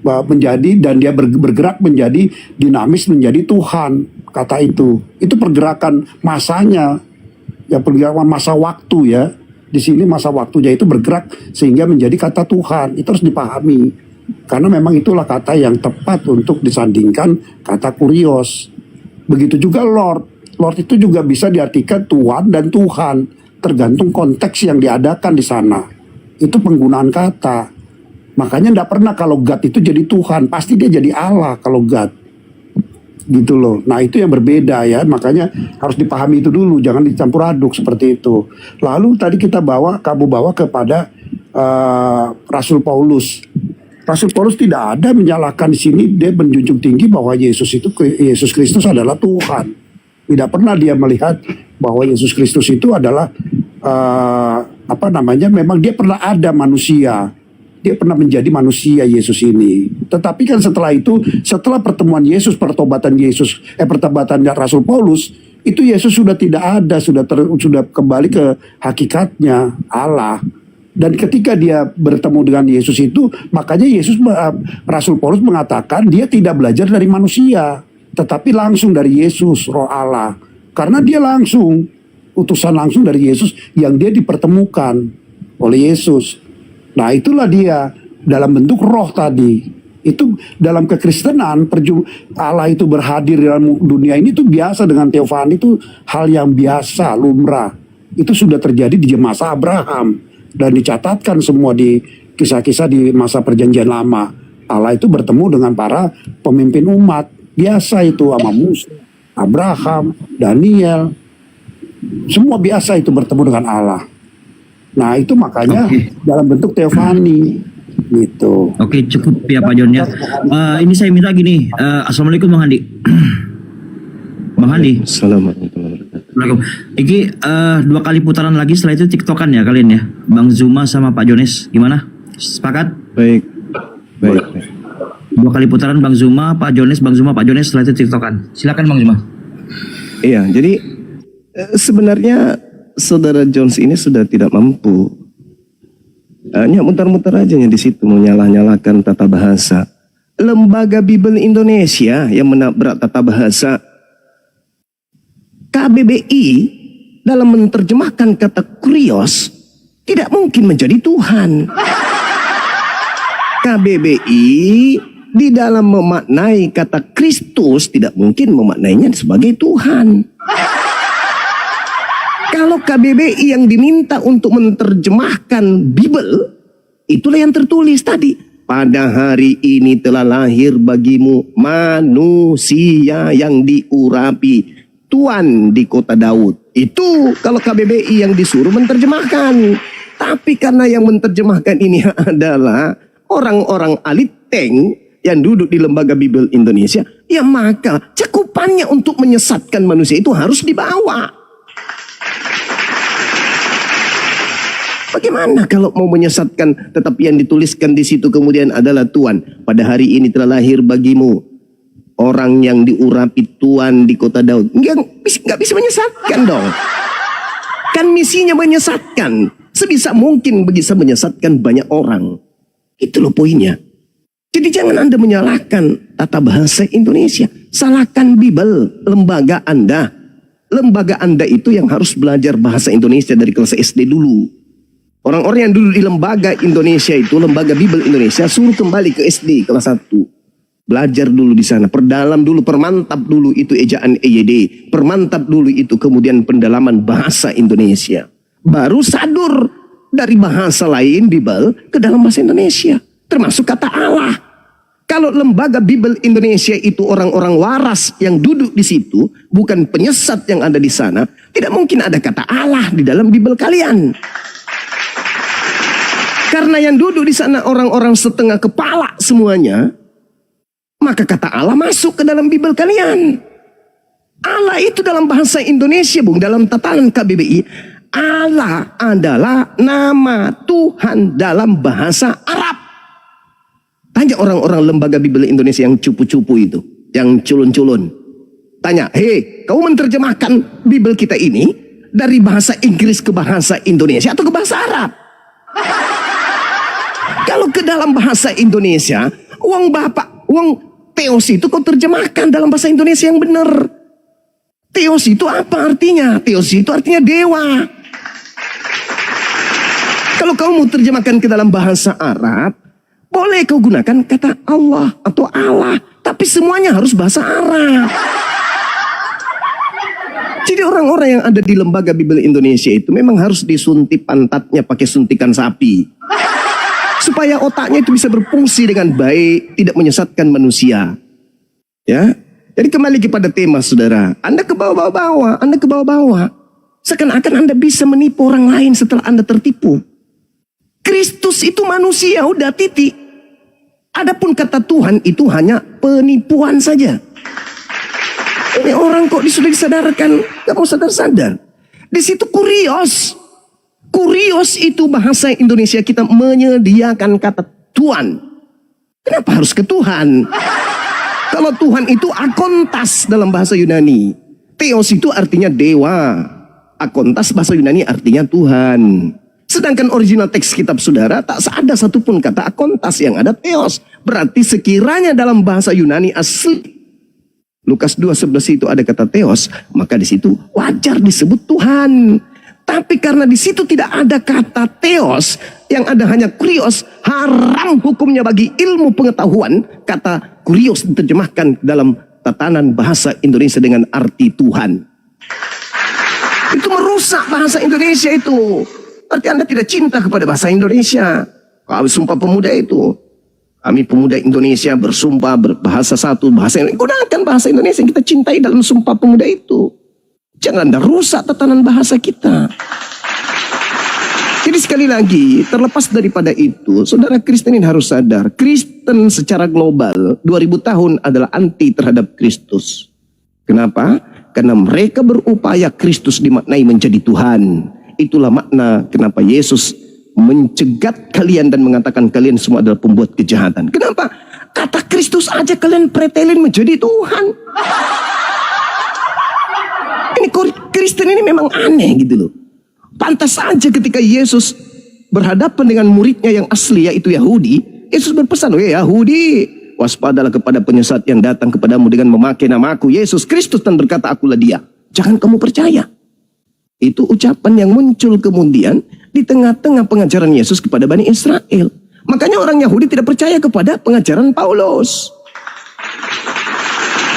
B: menjadi, dan dia bergerak menjadi dinamis menjadi Tuhan. Kata itu pergerakan masanya, ya pergerakan masa waktu ya. Di sini masa waktunya itu bergerak sehingga menjadi kata Tuhan. Itu harus dipahami. Karena memang itulah kata yang tepat untuk disandingkan kata kurios. Begitu juga Lord. Lord itu juga bisa diartikan Tuhan dan Tuhan. Tergantung konteks yang diadakan di sana. Itu penggunaan kata. Makanya tidak pernah kalau God itu jadi Tuhan. Pasti dia jadi Allah kalau God. Gitu loh. Nah, itu yang berbeda ya. Makanya harus dipahami itu dulu. Jangan dicampur aduk seperti itu. Lalu tadi kamu bawa kepada Rasul Paulus. Rasul Paulus tidak ada menyalahkan di sini. Dia menjunjung tinggi bahwa Yesus Kristus adalah Tuhan. Tidak pernah dia melihat bahwa Yesus Kristus itu adalah memang dia pernah ada manusia. Dia pernah menjadi manusia Yesus ini. Tetapi kan setelah itu, setelah pertemuan Yesus, pertobatan Rasul Paulus, itu Yesus sudah tidak ada, sudah kembali ke hakikatnya Allah. Dan ketika dia bertemu dengan Yesus itu, makanya Rasul Paulus mengatakan dia tidak belajar dari manusia, tetapi langsung dari Yesus, Roh Allah. Karena dia langsung, utusan langsung dari Yesus yang dia dipertemukan oleh Yesus. Nah, itulah dia dalam bentuk roh tadi. Itu dalam kekristenan Allah itu berhadir dalam dunia ini itu biasa dengan teofani, itu hal yang biasa, lumrah. Itu sudah terjadi di masa Abraham dan dicatatkan semua di kisah-kisah di masa perjanjian lama. Allah itu bertemu dengan para pemimpin umat. Biasa itu sama Musa, Abraham, Daniel. Semua biasa itu bertemu dengan Allah. Nah, itu makanya dalam bentuk teofani gitu.
D: Oke, cukup ya Pak John ya. Ini saya minta gini. Assalamualaikum Bang Handi. Bang Handi. Assalamualaikum. Ini 2 kali putaran lagi, setelah itu TikTokan ya kalian ya. Bang Zuma sama Pak Jones. Gimana? Sepakat?
C: Baik.
D: 2 kali putaran Bang Zuma, Pak Jones, Bang Zuma, Pak Jones, setelah itu TikTokan. Silakan Bang Zuma.
C: Iya, jadi sebenarnya saudara Jones ini sudah tidak mampu. Hanya muter-muter aja di situ menyalah-nyalakan tata bahasa. Lembaga Bible Indonesia yang menabrak tata bahasa. KBBI dalam menerjemahkan kata kurios tidak mungkin menjadi Tuhan. KBBI di dalam memaknai kata Kristus tidak mungkin memaknainya sebagai Tuhan. Kalau KBBI yang diminta untuk menerjemahkan Bible, itulah yang tertulis tadi. Pada hari ini telah lahir bagimu manusia yang diurapi, Tuan di kota Daud. Itu kalau KBBI yang disuruh menerjemahkan. Tapi karena yang menerjemahkan ini adalah orang-orang aliteng yang duduk di Lembaga Bible Indonesia, ya maka cakupannya untuk menyesatkan manusia itu harus dibawa. Bagaimana kalau mau menyesatkan tetapi yang dituliskan di situ kemudian adalah Tuhan. Pada hari ini telah lahir bagimu orang yang diurapi Tuhan di kota Daud. Nggak bisa menyesatkan dong. Kan misinya menyesatkan. Sebisa mungkin bisa menyesatkan banyak orang. Itu loh poinnya. Jadi jangan Anda menyalahkan tata bahasa Indonesia. Salahkan Bible, lembaga Anda. Lembaga Anda itu yang harus belajar bahasa Indonesia dari kelas SD dulu. Orang-orang yang dulu di lembaga Indonesia itu, lembaga Bible Indonesia, suruh kembali ke SD kelas 1. Belajar dulu di sana, perdalam dulu, permantap dulu itu ejaan EYD. Permantap dulu itu kemudian pendalaman bahasa Indonesia. Baru sadur dari bahasa lain Bible ke dalam bahasa Indonesia. Termasuk kata Allah. Kalau lembaga Bible Indonesia itu orang-orang waras yang duduk di situ, bukan penyesat yang ada di sana, tidak mungkin ada kata Allah di dalam Bible kalian. Karena yang duduk di sana orang-orang setengah kepala semuanya, maka kata Allah masuk ke dalam Bible kalian. Allah itu dalam bahasa Indonesia, Bung, dalam tatanan KBBI, Allah adalah nama Tuhan dalam bahasa Arab. Tanya orang-orang lembaga Bible Indonesia yang cupu-cupu itu, yang culun-culun. Tanya, hei, kau menerjemahkan Bible kita ini dari bahasa Inggris ke bahasa Indonesia atau ke bahasa Arab? Kalau ke dalam bahasa Indonesia, uang Theos itu kau terjemahkan dalam bahasa Indonesia yang benar. Theos itu apa artinya? Theos itu artinya dewa. Kalau kau mau terjemahkan ke dalam bahasa Arab, boleh kau gunakan kata Allah atau Allah. Tapi semuanya harus bahasa Arab. Jadi orang-orang yang ada di lembaga Bible Indonesia itu memang harus disuntik pantatnya pakai suntikan sapi. Supaya otaknya itu bisa berfungsi dengan baik, tidak menyesatkan manusia. Ya, jadi kembali kepada tema saudara. Anda ke bawah-bawah, Anda ke bawah-bawah. Seakan-akan Anda bisa menipu orang lain setelah Anda tertipu. Kristus itu manusia, udah titik. Adapun kata Tuhan itu hanya penipuan saja. Ini orang kok sudah disadarkan, gak mau sadar-sadar. Di situ kurios. Kurios itu bahasa Indonesia kita menyediakan kata Tuhan. Kenapa harus ke Tuhan? Kalau Tuhan itu akontas dalam bahasa Yunani. Theos itu artinya dewa. Akontas bahasa Yunani artinya Tuhan. Sedangkan original teks kitab saudara tak ada satupun kata akontas, yang ada theos. Berarti sekiranya dalam bahasa Yunani asli Lukas 2:11 itu ada kata theos, maka di situ wajar disebut Tuhan. Tapi karena di situ tidak ada kata theos, yang ada hanya kurios, haram hukumnya bagi ilmu pengetahuan kata kurios diterjemahkan dalam tatanan bahasa Indonesia dengan arti Tuhan. Itu merusak bahasa Indonesia itu. Berarti Anda tidak cinta kepada bahasa Indonesia. Kami Sumpah Pemuda itu, kami pemuda Indonesia bersumpah berbahasa satu, bahasa Indonesia. Gunakan bahasa Indonesia yang kita cintai dalam Sumpah Pemuda itu. Jangan Anda rusak tatanan bahasa kita. Jadi sekali lagi, terlepas daripada itu, saudara Kristen ini harus sadar, Kristen secara global 2000 tahun adalah anti terhadap Kristus. Kenapa? Karena mereka berupaya Kristus dimaknai menjadi Tuhan. Itulah makna kenapa Yesus mencegat kalian dan mengatakan kalian semua adalah pembuat kejahatan. Kenapa? Kata Kristus aja kalian pretelin menjadi Tuhan. Ini Kristen ini memang aneh gitu loh. Pantas saja ketika Yesus berhadapan dengan muridnya yang asli yaitu Yahudi, Yesus berpesan, "Weh Yahudi, waspadalah kepada penyesat yang datang kepadamu dengan memakai namaku Yesus Kristus dan berkata akulah dia. Jangan kamu percaya." Itu ucapan yang muncul kemudian di tengah-tengah pengajaran Yesus kepada Bani Israel. Makanya orang Yahudi tidak percaya kepada pengajaran Paulus.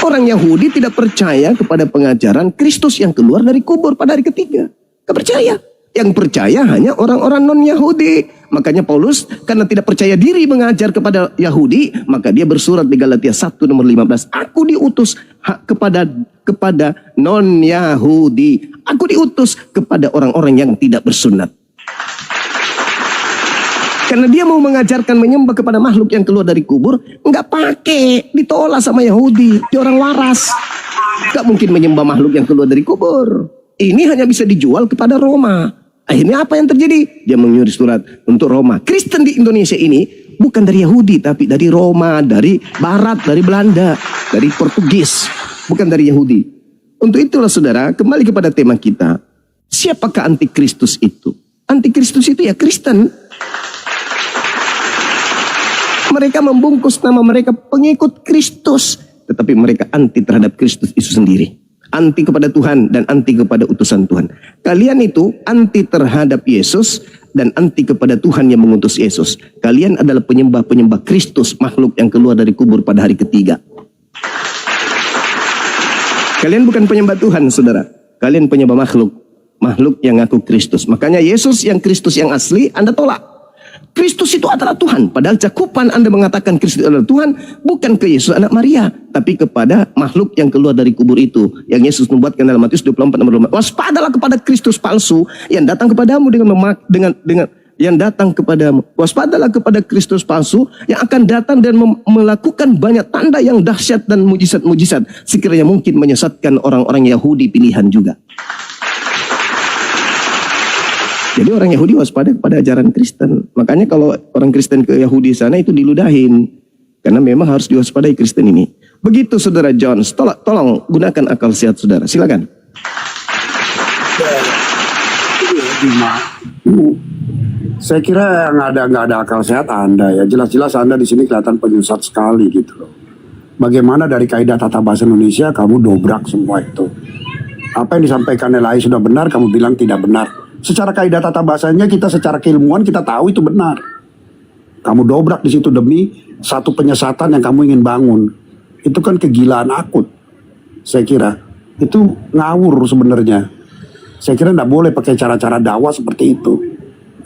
C: Orang Yahudi tidak percaya kepada pengajaran Kristus yang keluar dari kubur pada hari ketiga. Gak percaya. Yang percaya hanya orang-orang non-Yahudi. Makanya Paulus karena tidak percaya diri mengajar kepada Yahudi, maka dia bersurat di Galatia 1 nomor 15. Aku diutus kepada non-Yahudi. Aku diutus kepada orang-orang yang tidak bersunat. Karena dia mau mengajarkan menyembah kepada makhluk yang keluar dari kubur, nggak pakai, ditolak sama Yahudi. Dia orang waras, nggak mungkin menyembah makhluk yang keluar dari kubur. Ini hanya bisa dijual kepada Roma. Akhirnya apa yang terjadi? Dia mengirim surat untuk Roma. Kristen di Indonesia ini bukan dari Yahudi, tapi dari Roma, dari Barat, dari Belanda, dari Portugis, bukan dari Yahudi. Untuk itulah saudara, kembali kepada tema kita. Siapakah antikristus itu? Antikristus itu ya Kristen. Mereka membungkus nama mereka pengikut Kristus, tetapi mereka anti terhadap Kristus itu sendiri. Anti kepada Tuhan dan anti kepada utusan Tuhan. Kalian itu anti terhadap Yesus dan anti kepada Tuhan yang mengutus Yesus. Kalian adalah penyembah-penyembah Kristus, makhluk yang keluar dari kubur pada hari ketiga. Kalian bukan penyembah Tuhan, saudara. Kalian penyembah makhluk. Makhluk yang ngaku Kristus. Makanya Yesus yang Kristus yang asli Anda tolak. Kristus itu adalah Tuhan. Padahal cakupan Anda mengatakan Kristus adalah Tuhan bukan ke Yesus anak Maria, tapi kepada makhluk yang keluar dari kubur itu. Yang Yesus membuatkan dalam Matius 24 nomor 5. Waspadalah kepada Kristus palsu yang datang kepadamu waspadalah kepada Kristus palsu yang akan datang dan melakukan banyak tanda yang dahsyat dan mujizat-mujizat sekiranya mungkin menyesatkan orang-orang Yahudi pilihan juga. Jadi orang Yahudi waspada kepada ajaran Kristen. Makanya kalau orang Kristen ke Yahudi sana itu diludahin. Karena memang harus diwaspadai Kristen ini. Begitu saudara Jones. Tolong gunakan akal sehat saudara. Silakan.
B: Saya kira nggak ada akal sehat Anda ya. Jelas-jelas Anda di sini kelihatan penyesat sekali gitu loh. Bagaimana dari kaidah tata bahasa Indonesia kamu dobrak semua itu. Apa yang disampaikan Elai sudah benar, kamu bilang tidak benar. Secara kaidah tata bahasanya kita secara keilmuan kita tahu itu benar. Kamu dobrak di situ demi satu penyesatan yang kamu ingin bangun. Itu kan kegilaan akut. Saya kira itu ngawur sebenarnya. Saya kira tidak boleh pakai cara-cara dakwah seperti itu.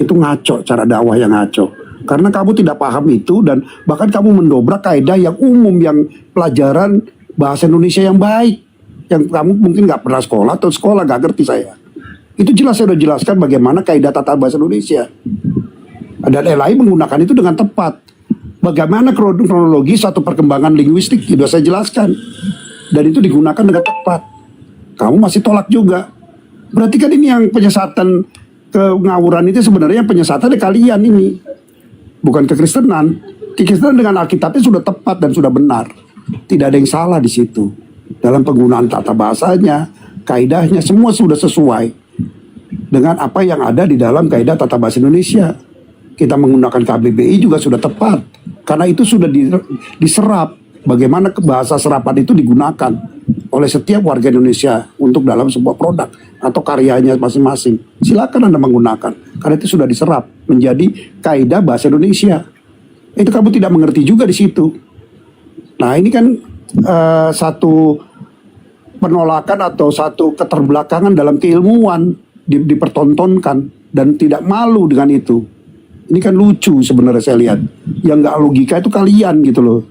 B: Itu ngaco, cara dakwah yang ngaco. Karena kamu tidak paham itu dan bahkan kamu mendobrak kaidah yang umum, yang pelajaran bahasa Indonesia yang baik. Yang kamu mungkin nggak pernah sekolah atau sekolah nggak ngerti saya. Itu jelas saya sudah jelaskan bagaimana kaidah tata bahasa Indonesia. Dan LAI menggunakan itu dengan tepat. Bagaimana kronologi satu perkembangan linguistik sudah saya jelaskan. Dan itu digunakan dengan tepat. Kamu masih tolak juga. Berarti kan ini yang penyesatan kengawuran itu sebenarnya penyesatan di kalian ini. Bukan kekristenan. Kekristenan dengan Alkitabnya sudah tepat dan sudah benar. Tidak ada yang salah di situ. Dalam penggunaan tata bahasanya, kaidahnya semua sudah sesuai dengan apa yang ada di dalam kaidah tata bahasa Indonesia. Kita menggunakan KBBI juga sudah tepat karena itu sudah diserap. Bagaimana bahasa serapan itu digunakan oleh setiap warga Indonesia untuk dalam sebuah produk atau karyanya masing-masing. Silakan Anda menggunakan karena itu sudah diserap menjadi kaidah bahasa Indonesia. Itu kamu tidak mengerti juga di situ. Nah ini kan satu penolakan atau satu keterbelakangan dalam keilmuan dipertontonkan dan tidak malu dengan itu. Ini kan lucu sebenarnya saya lihat. Yang nggak logika itu kalian gitu loh.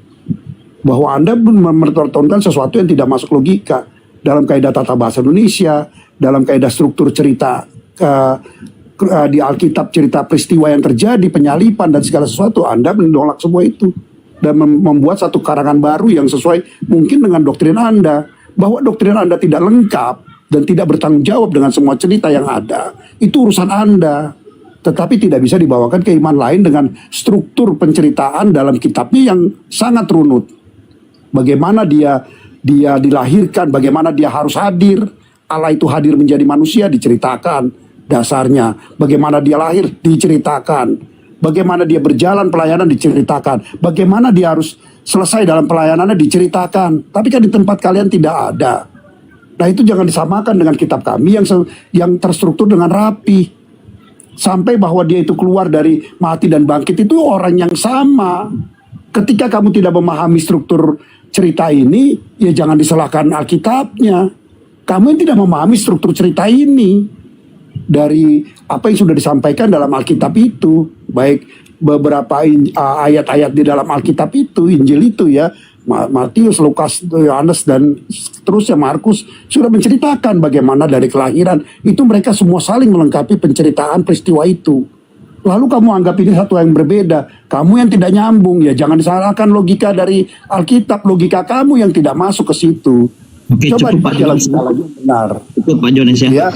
B: Bahwa Anda mempertontonkan sesuatu yang tidak masuk logika dalam kaidah tata bahasa Indonesia, dalam kaidah struktur cerita di Alkitab, cerita peristiwa yang terjadi, penyalipan dan segala sesuatu. Anda menolak semua itu dan membuat satu karangan baru yang sesuai mungkin dengan doktrin Anda. Bahwa doktrin Anda tidak lengkap dan tidak bertanggung jawab dengan semua cerita yang ada, itu urusan Anda. Tetapi tidak bisa dibawakan ke iman lain dengan struktur penceritaan dalam kitabnya yang sangat runut. Bagaimana dia dilahirkan, bagaimana dia harus hadir, Allah itu hadir menjadi manusia diceritakan. dasarnya. Bagaimana dia lahir diceritakan, bagaimana dia berjalan pelayanan diceritakan, bagaimana dia harus selesai dalam pelayanannya diceritakan. Tapi kan di tempat kalian tidak ada. Nah itu jangan disamakan dengan kitab kami yang terstruktur dengan rapi. Sampai bahwa dia itu keluar dari mati dan bangkit itu orang yang sama. Ketika kamu tidak memahami struktur cerita ini, ya jangan disalahkan Alkitabnya. Kamu yang tidak memahami struktur cerita ini dari apa yang sudah disampaikan dalam Alkitab itu, baik beberapa ayat-ayat di dalam Alkitab itu, Injil itu ya, Matius, Lukas, Yohanes dan seterusnya Markus sudah menceritakan bagaimana dari kelahiran itu mereka semua saling melengkapi penceritaan peristiwa itu. Lalu kamu anggap ini satu yang berbeda, kamu yang tidak nyambung, ya jangan disalahkan logika dari Alkitab, logika kamu yang tidak masuk ke situ.
F: Oke,
B: Coba
F: cukup Pak Jones.
B: benar.
F: Cukup Pak Jones ya.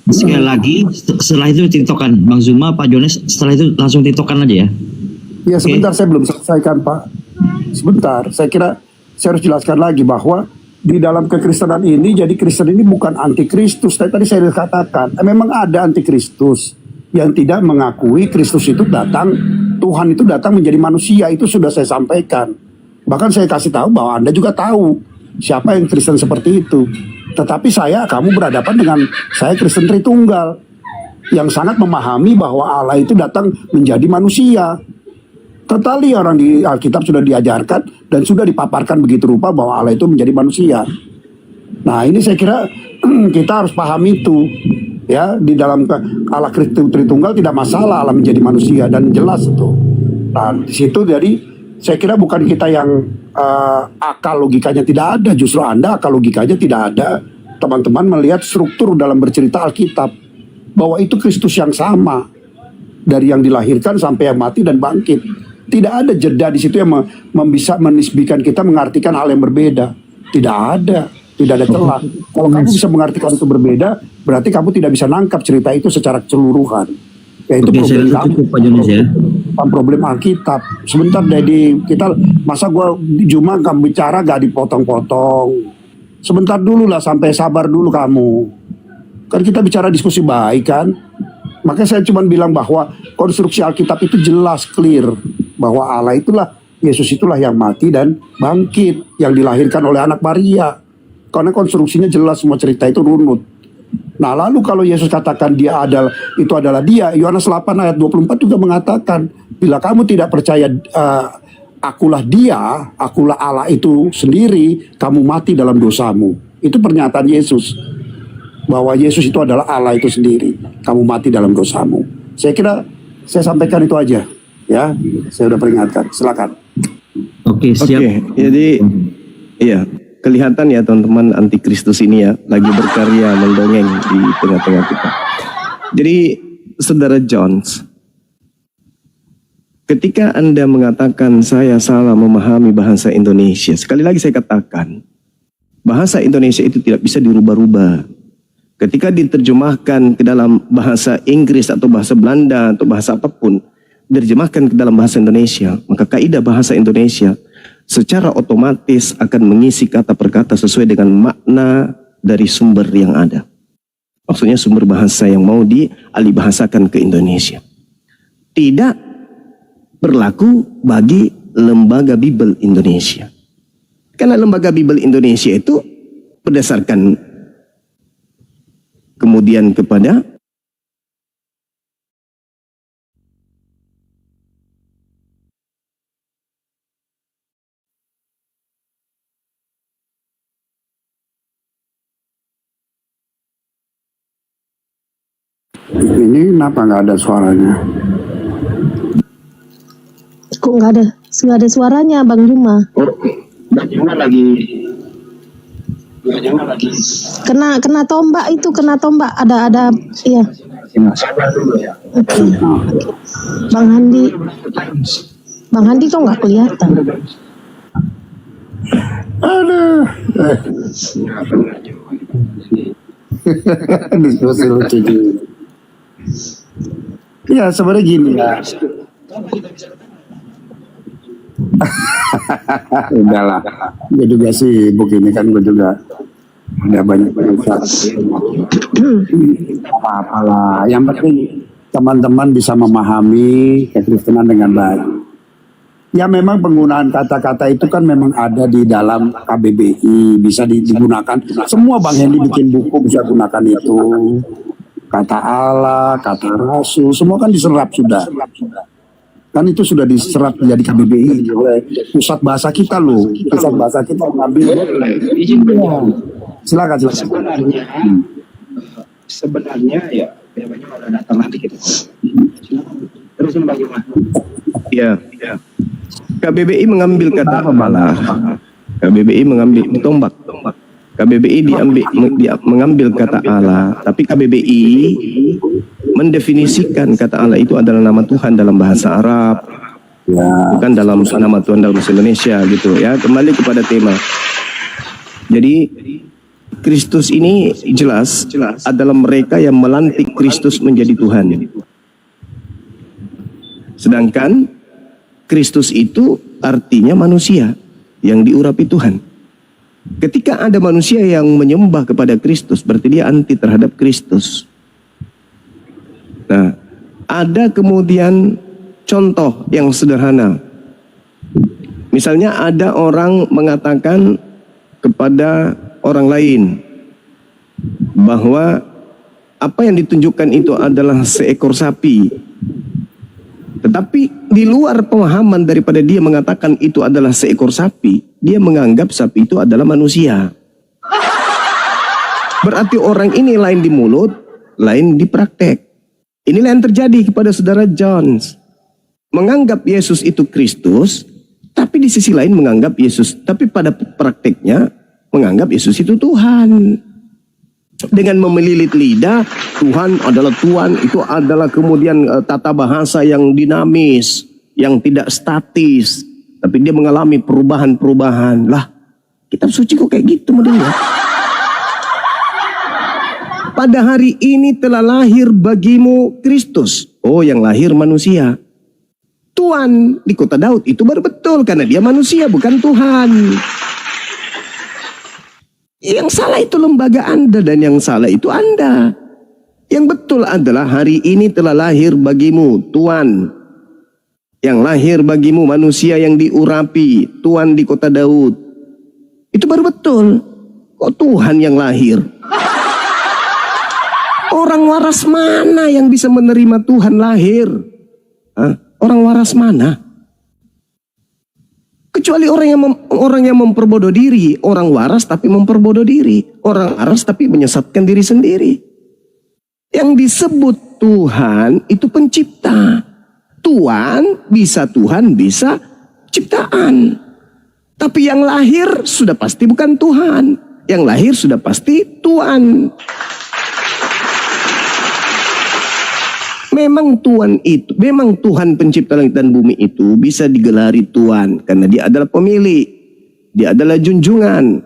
F: Sekali lagi, setelah itu tiktokan Bang Zuma, Pak Jones, setelah itu langsung tiktokan aja ya.
B: Ya sebentar, saya belum selesaikan Pak. Sebentar, saya kira saya harus jelaskan lagi bahwa di dalam kekristenan ini, jadi Kristen ini bukan antikristus. Tadi saya katakan, memang ada antikristus yang tidak mengakui Kristus itu datang, Tuhan itu datang menjadi manusia. Itu sudah saya sampaikan. Bahkan saya kasih tahu bahwa Anda juga tahu siapa yang Kristen seperti itu. Tetapi kamu berhadapan dengan saya Kristen Tritunggal yang sangat memahami bahwa Allah itu datang menjadi manusia. Totali orang di Alkitab sudah diajarkan dan sudah dipaparkan begitu rupa bahwa Allah itu menjadi manusia. Nah ini saya kira kita harus paham itu. Ya, di dalam Allah Kristus Tritunggal tidak masalah Allah menjadi manusia dan jelas itu. Nah di situ jadi saya kira bukan kita yang akal logikanya tidak ada, justru Anda akal logikanya tidak ada. Teman-teman melihat struktur dalam bercerita Alkitab bahwa itu Kristus yang sama dari yang dilahirkan sampai yang mati dan bangkit. Tidak ada jeda di situ yang bisa menisbikan kita mengartikan hal yang berbeda. Tidak ada celah. Kalau kamu bisa mengartikan itu berbeda, berarti kamu tidak bisa nangkap cerita itu secara keseluruhan. Ya itu problem kamu, problem Alkitab. Sebentar jadi kita masa gue cuma kamu bicara gak dipotong-potong. Sebentar dulu lah, sampai sabar dulu kamu. Kan kita bicara diskusi baik kan. Makanya saya cuma bilang bahwa konstruksi Alkitab itu jelas clear bahwa Allah itulah, Yesus itulah yang mati dan bangkit, yang dilahirkan oleh anak Maria. Karena konstruksinya jelas, semua cerita itu runut. Nah lalu kalau Yesus katakan itu adalah dia, Yohanes 8 ayat 24 juga mengatakan, bila kamu tidak percaya akulah dia, akulah Allah itu sendiri, kamu mati dalam dosamu. Itu pernyataan Yesus, bahwa Yesus itu adalah Allah itu sendiri, kamu mati dalam dosamu. Saya kira saya sampaikan itu aja, ya. Saya sudah peringatkan, silakan.
F: Oke, siap.
C: Oke, jadi iya, kelihatan ya teman-teman antikristus ini ya lagi berkarya mendongeng di tengah-tengah kita. Jadi Saudara Jones, ketika Anda mengatakan saya salah memahami bahasa Indonesia, sekali lagi saya katakan, bahasa Indonesia itu tidak bisa dirubah-rubah. Ketika diterjemahkan ke dalam bahasa Inggris atau bahasa Belanda atau bahasa apapun, diterjemahkan ke dalam bahasa Indonesia, maka kaidah bahasa Indonesia secara otomatis akan mengisi kata per kata sesuai dengan makna dari sumber yang ada. Maksudnya sumber bahasa yang mau dialihbahasakan ke Indonesia. Tidak berlaku bagi Lembaga Bible Indonesia. Karena Lembaga Bible Indonesia itu berdasarkan kemudian kepada
B: Ini kenapa nggak ada suaranya?
E: Kok nggak ada suaranya Bang Juma?
B: Bang Juma lagi
E: Kena tombak itu, kena tombak ada iya. Oke. Bang Handi kok nggak kelihatan?
B: Aduh. Diskusi lucu juga. Ya sebenarnya gini ya. Udahlah, gue juga sibuk ini kan, gue juga Ada banyak apa-apalah. Yang penting teman-teman bisa memahami kekristenan dengan baik. Ya memang penggunaan kata-kata itu kan memang ada di dalam KBBI, bisa digunakan. Semua Bang Hendy bikin buku bisa gunakan itu. Kata Allah, kata Rasul, semua kan diserap sudah. Kan itu sudah diserap jadi KBBI oleh pusat bahasa kita loh. Pusat bahasa kita mengambil. Silakan.
G: Sebenarnya ya banyak orang datang nanti kita. Terus bagaimana?
C: Ya. KBBI mengambil kata Allah. KBBI mengambil tombak. KBBI mengambil kata Allah, tapi KBBI mendefinisikan kata Allah itu adalah nama Tuhan dalam bahasa Arab, bukan dalam nama Tuhan dalam bahasa Indonesia gitu ya. Kembali kepada tema. Jadi Kristus ini jelas adalah mereka yang melantik Kristus menjadi Tuhan. Sedangkan Kristus itu artinya manusia yang diurapi Tuhan. Ketika ada manusia yang menyembah kepada Kristus, berarti dia anti terhadap Kristus. Nah, ada kemudian contoh yang sederhana. Misalnya ada orang mengatakan kepada orang lain bahwa apa yang ditunjukkan itu adalah seekor sapi. Tetapi di luar pemahaman daripada dia mengatakan itu adalah seekor sapi, dia menganggap sapi itu adalah manusia. Berarti orang ini lain di mulut, lain di praktek. Inilah yang terjadi kepada saudara Jones. Menganggap Yesus itu Kristus, tapi di sisi lain menganggap Yesus, tapi pada prakteknya menganggap Yesus itu Tuhan. Dengan memelilit lidah, Tuhan adalah Tuhan, itu adalah kemudian tata bahasa yang dinamis, yang tidak statis, tapi dia mengalami perubahan-perubahan. Lah, kitab suci kok kayak gitu modelnya? Pada hari ini telah lahir bagimu Kristus. Oh, yang lahir manusia. Tuhan di kota Daud itu baru betul, karena dia manusia bukan Tuhan. Yang salah itu lembaga Anda dan yang salah itu Anda. Yang betul adalah hari ini telah lahir bagimu Tuhan. Yang lahir bagimu manusia yang diurapi, Tuhan di kota Daud. Itu baru betul. Kok Tuhan yang lahir? Orang waras mana yang bisa menerima Tuhan lahir? Hah? Orang waras mana? Kecuali orang yang memperbodoh diri. Orang waras tapi memperbodoh diri. Orang waras tapi menyesatkan diri sendiri. Yang disebut Tuhan itu pencipta. Tuhan bisa ciptaan. Tapi yang lahir sudah pasti bukan Tuhan. Yang lahir sudah pasti Tuhan. Memang Tuhan pencipta langit dan bumi itu bisa digelari Tuhan karena dia adalah pemilik, dia adalah junjungan.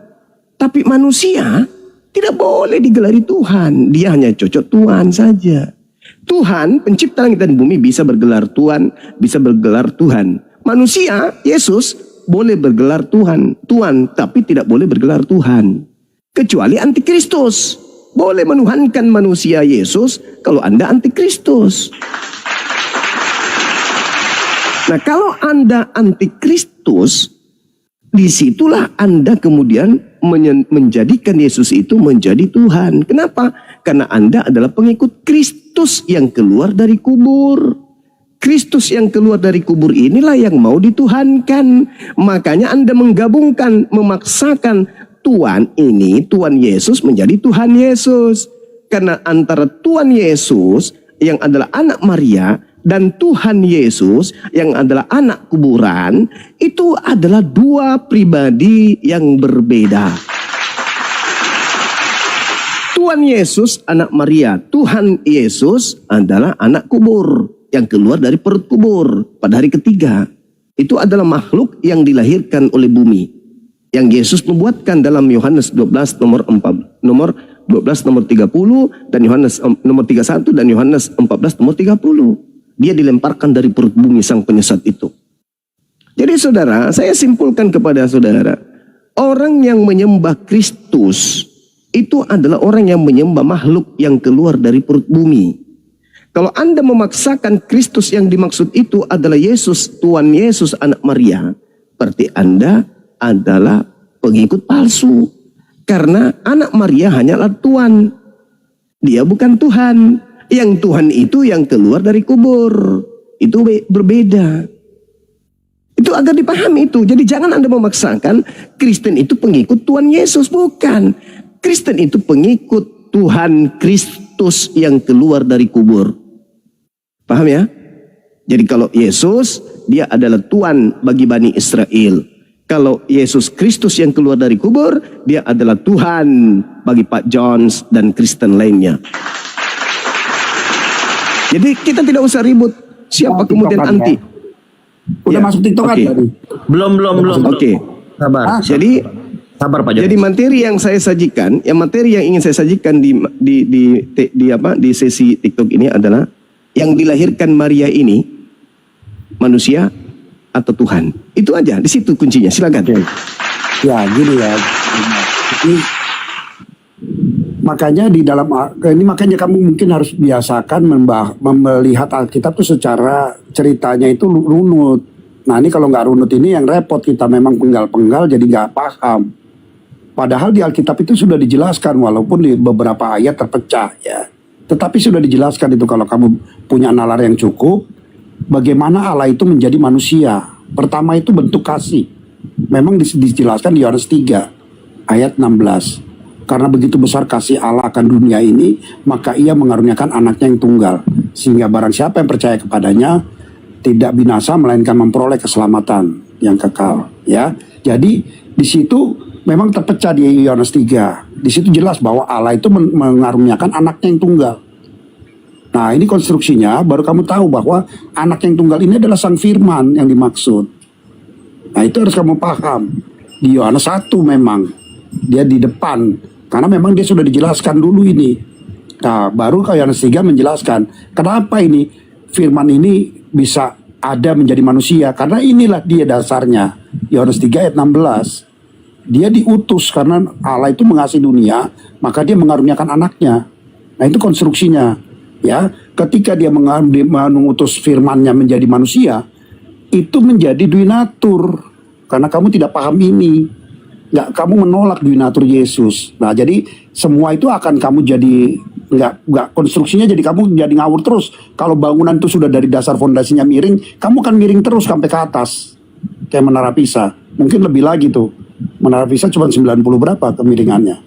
C: Tapi manusia tidak boleh digelari Tuhan, dia hanya cocok Tuhan saja. Tuhan pencipta langit dan bumi bisa bergelar Tuhan, bisa bergelar Tuhan. Manusia, Yesus boleh bergelar Tuhan, tapi tidak boleh bergelar Tuhan. Kecuali antikristus. Boleh menuhankan manusia Yesus kalau Anda antikristus. Nah, kalau Anda antikristus, disitulah Anda kemudian menjadikan Yesus itu menjadi Tuhan. Kenapa? Karena Anda adalah pengikut Kristus yang keluar dari kubur. Kristus yang keluar dari kubur inilah yang mau dituhankan. Makanya Anda menggabungkan, memaksakan Tuhan ini, Tuhan Yesus menjadi Tuhan Yesus. Karena antara Tuhan Yesus yang adalah anak Maria dan Tuhan Yesus yang adalah anak kuburan, itu adalah dua pribadi yang berbeda. Tuhan Yesus anak Maria, Tuhan Yesus adalah anak kubur yang keluar dari perut kubur pada hari ketiga. Itu adalah makhluk yang dilahirkan oleh bumi. Yang Yesus membuatkan dalam Yohanes 12 nomor 12 nomor 30 dan Yohanes nomor 31 dan Yohanes 14 nomor 30. Dia dilemparkan dari perut bumi sang penyesat itu. Jadi saudara, saya simpulkan kepada saudara, orang yang menyembah Kristus itu adalah orang yang menyembah makhluk yang keluar dari perut bumi. Kalau Anda memaksakan Kristus yang dimaksud itu adalah Yesus, Tuhan Yesus anak Maria, berarti Anda adalah pengikut palsu. Karena anak Maria hanyalah Tuhan. Dia bukan Tuhan. Yang Tuhan itu yang keluar dari kubur. Itu berbeda. Itu agar dipahami itu. Jadi jangan Anda memaksakan Kristen itu pengikut Tuhan Yesus. Bukan. Kristen itu pengikut Tuhan Kristus yang keluar dari kubur. Paham ya? Jadi kalau Yesus, dia adalah Tuhan bagi Bani Israel. Kalau Yesus Kristus yang keluar dari kubur, dia adalah Tuhan bagi Pak Jones dan Kristen lainnya. Jadi kita tidak usah ribut siapa kemudian anti.
B: Udah
C: Ya,
B: masuk TikTok kan
C: oke.
B: tadi?
D: Belum.
C: Oke.
D: Sabar.
C: Jadi
D: Sabar Pak Jones.
C: Jadi materi yang saya sajikan, materi yang ingin saya sajikan di sesi TikTok ini adalah yang dilahirkan Maria ini manusia atau Tuhan. Itu aja, di situ kuncinya. Silakan.
B: Oke. Ya gini ya. Jadi, makanya di dalam ini makanya kamu mungkin harus biasakan melihat Alkitab itu secara ceritanya itu runut. Nah ini kalau nggak runut ini yang repot, kita memang penggal-penggal jadi nggak paham. Padahal di Alkitab itu sudah dijelaskan, walaupun di beberapa ayat terpecah ya. Tetapi sudah dijelaskan itu kalau kamu punya nalar yang cukup, bagaimana Allah itu menjadi manusia. Pertama itu bentuk kasih. Memang dijelaskan di Yohanes 3 ayat 16. Karena begitu besar kasih Allah akan dunia ini, maka ia mengaruniakan anaknya yang tunggal. Sehingga barang siapa yang percaya kepadanya, tidak binasa melainkan memperoleh keselamatan yang kekal. Ya, jadi di situ memang terpecah di Yohanes 3. Di situ jelas bahwa Allah itu mengaruniakan anaknya yang tunggal. Nah ini konstruksinya baru kamu tahu bahwa anak yang tunggal ini adalah Sang Firman yang dimaksud. Nah itu harus kamu paham. Di Yohanes 1 memang dia di depan, karena memang dia sudah dijelaskan dulu ini. Nah baru Yohanes 3 menjelaskan kenapa ini Firman ini bisa ada menjadi manusia. Karena inilah dia dasarnya. Yohanes 3 ayat 16. Dia diutus karena Allah itu mengasihi dunia, maka dia mengaruniakan anaknya. Nah itu konstruksinya. Ya, ketika dia mengutus firman-Nya menjadi manusia, itu menjadi duinatur. Karena kamu tidak paham ini, kamu menolak duinatur Yesus. Nah jadi semua itu akan kamu jadi nggak konstruksinya, jadi kamu jadi ngawur terus. Kalau bangunan itu sudah dari dasar fondasinya miring, kamu akan miring terus sampai ke atas, kayak Menara Pisa. Mungkin lebih lagi tuh. Menara Pisa cuma 90 berapa kemiringannya.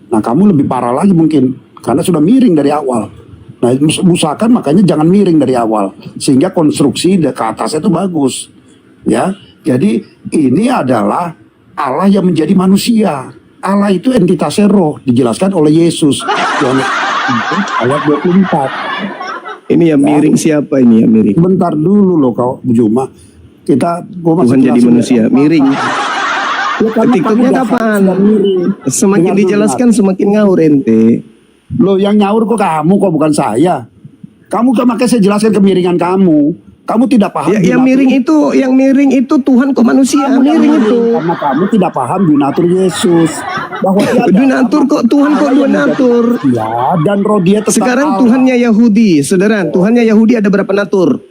B: Nah kamu lebih parah lagi mungkin, karena sudah miring dari awal. Nah usahakan makanya jangan miring dari awal, sehingga konstruksi ke atasnya itu bagus. Ya, jadi ini adalah Allah yang menjadi manusia. Allah itu entitasnya roh, dijelaskan oleh Yesus. Ayat 24.
C: Ini yang miring siapa ini yang miring?
B: Bentar dulu loh kau Juma. Gua masih
C: Tuhan jadi
B: jelasin
C: manusia,
B: ya.
C: miring.
B: Ya, karena
C: TikToknya
B: kamu
C: kapan?
B: dasar miring.
C: Semakin
B: Dengar
C: dijelaskan
B: dulu,
C: semakin ngawur ente.
B: Loh yang nyaur kok kamu, kok bukan saya. Kamu kan makanya saya jelaskan kemiringan kamu. Kamu tidak paham.
C: Ya, yang miring itu Tuhan kok manusia, miring itu.
B: Karena kamu tidak paham dunatur Yesus. Bahwa dia ada
C: Dunatur kok Tuhan kok dunatur.
B: ya, dan roh dia tetap
C: Sekarang
B: Allah.
C: Tuhannya Yahudi, saudara. Tuhannya Yahudi ada berapa natur?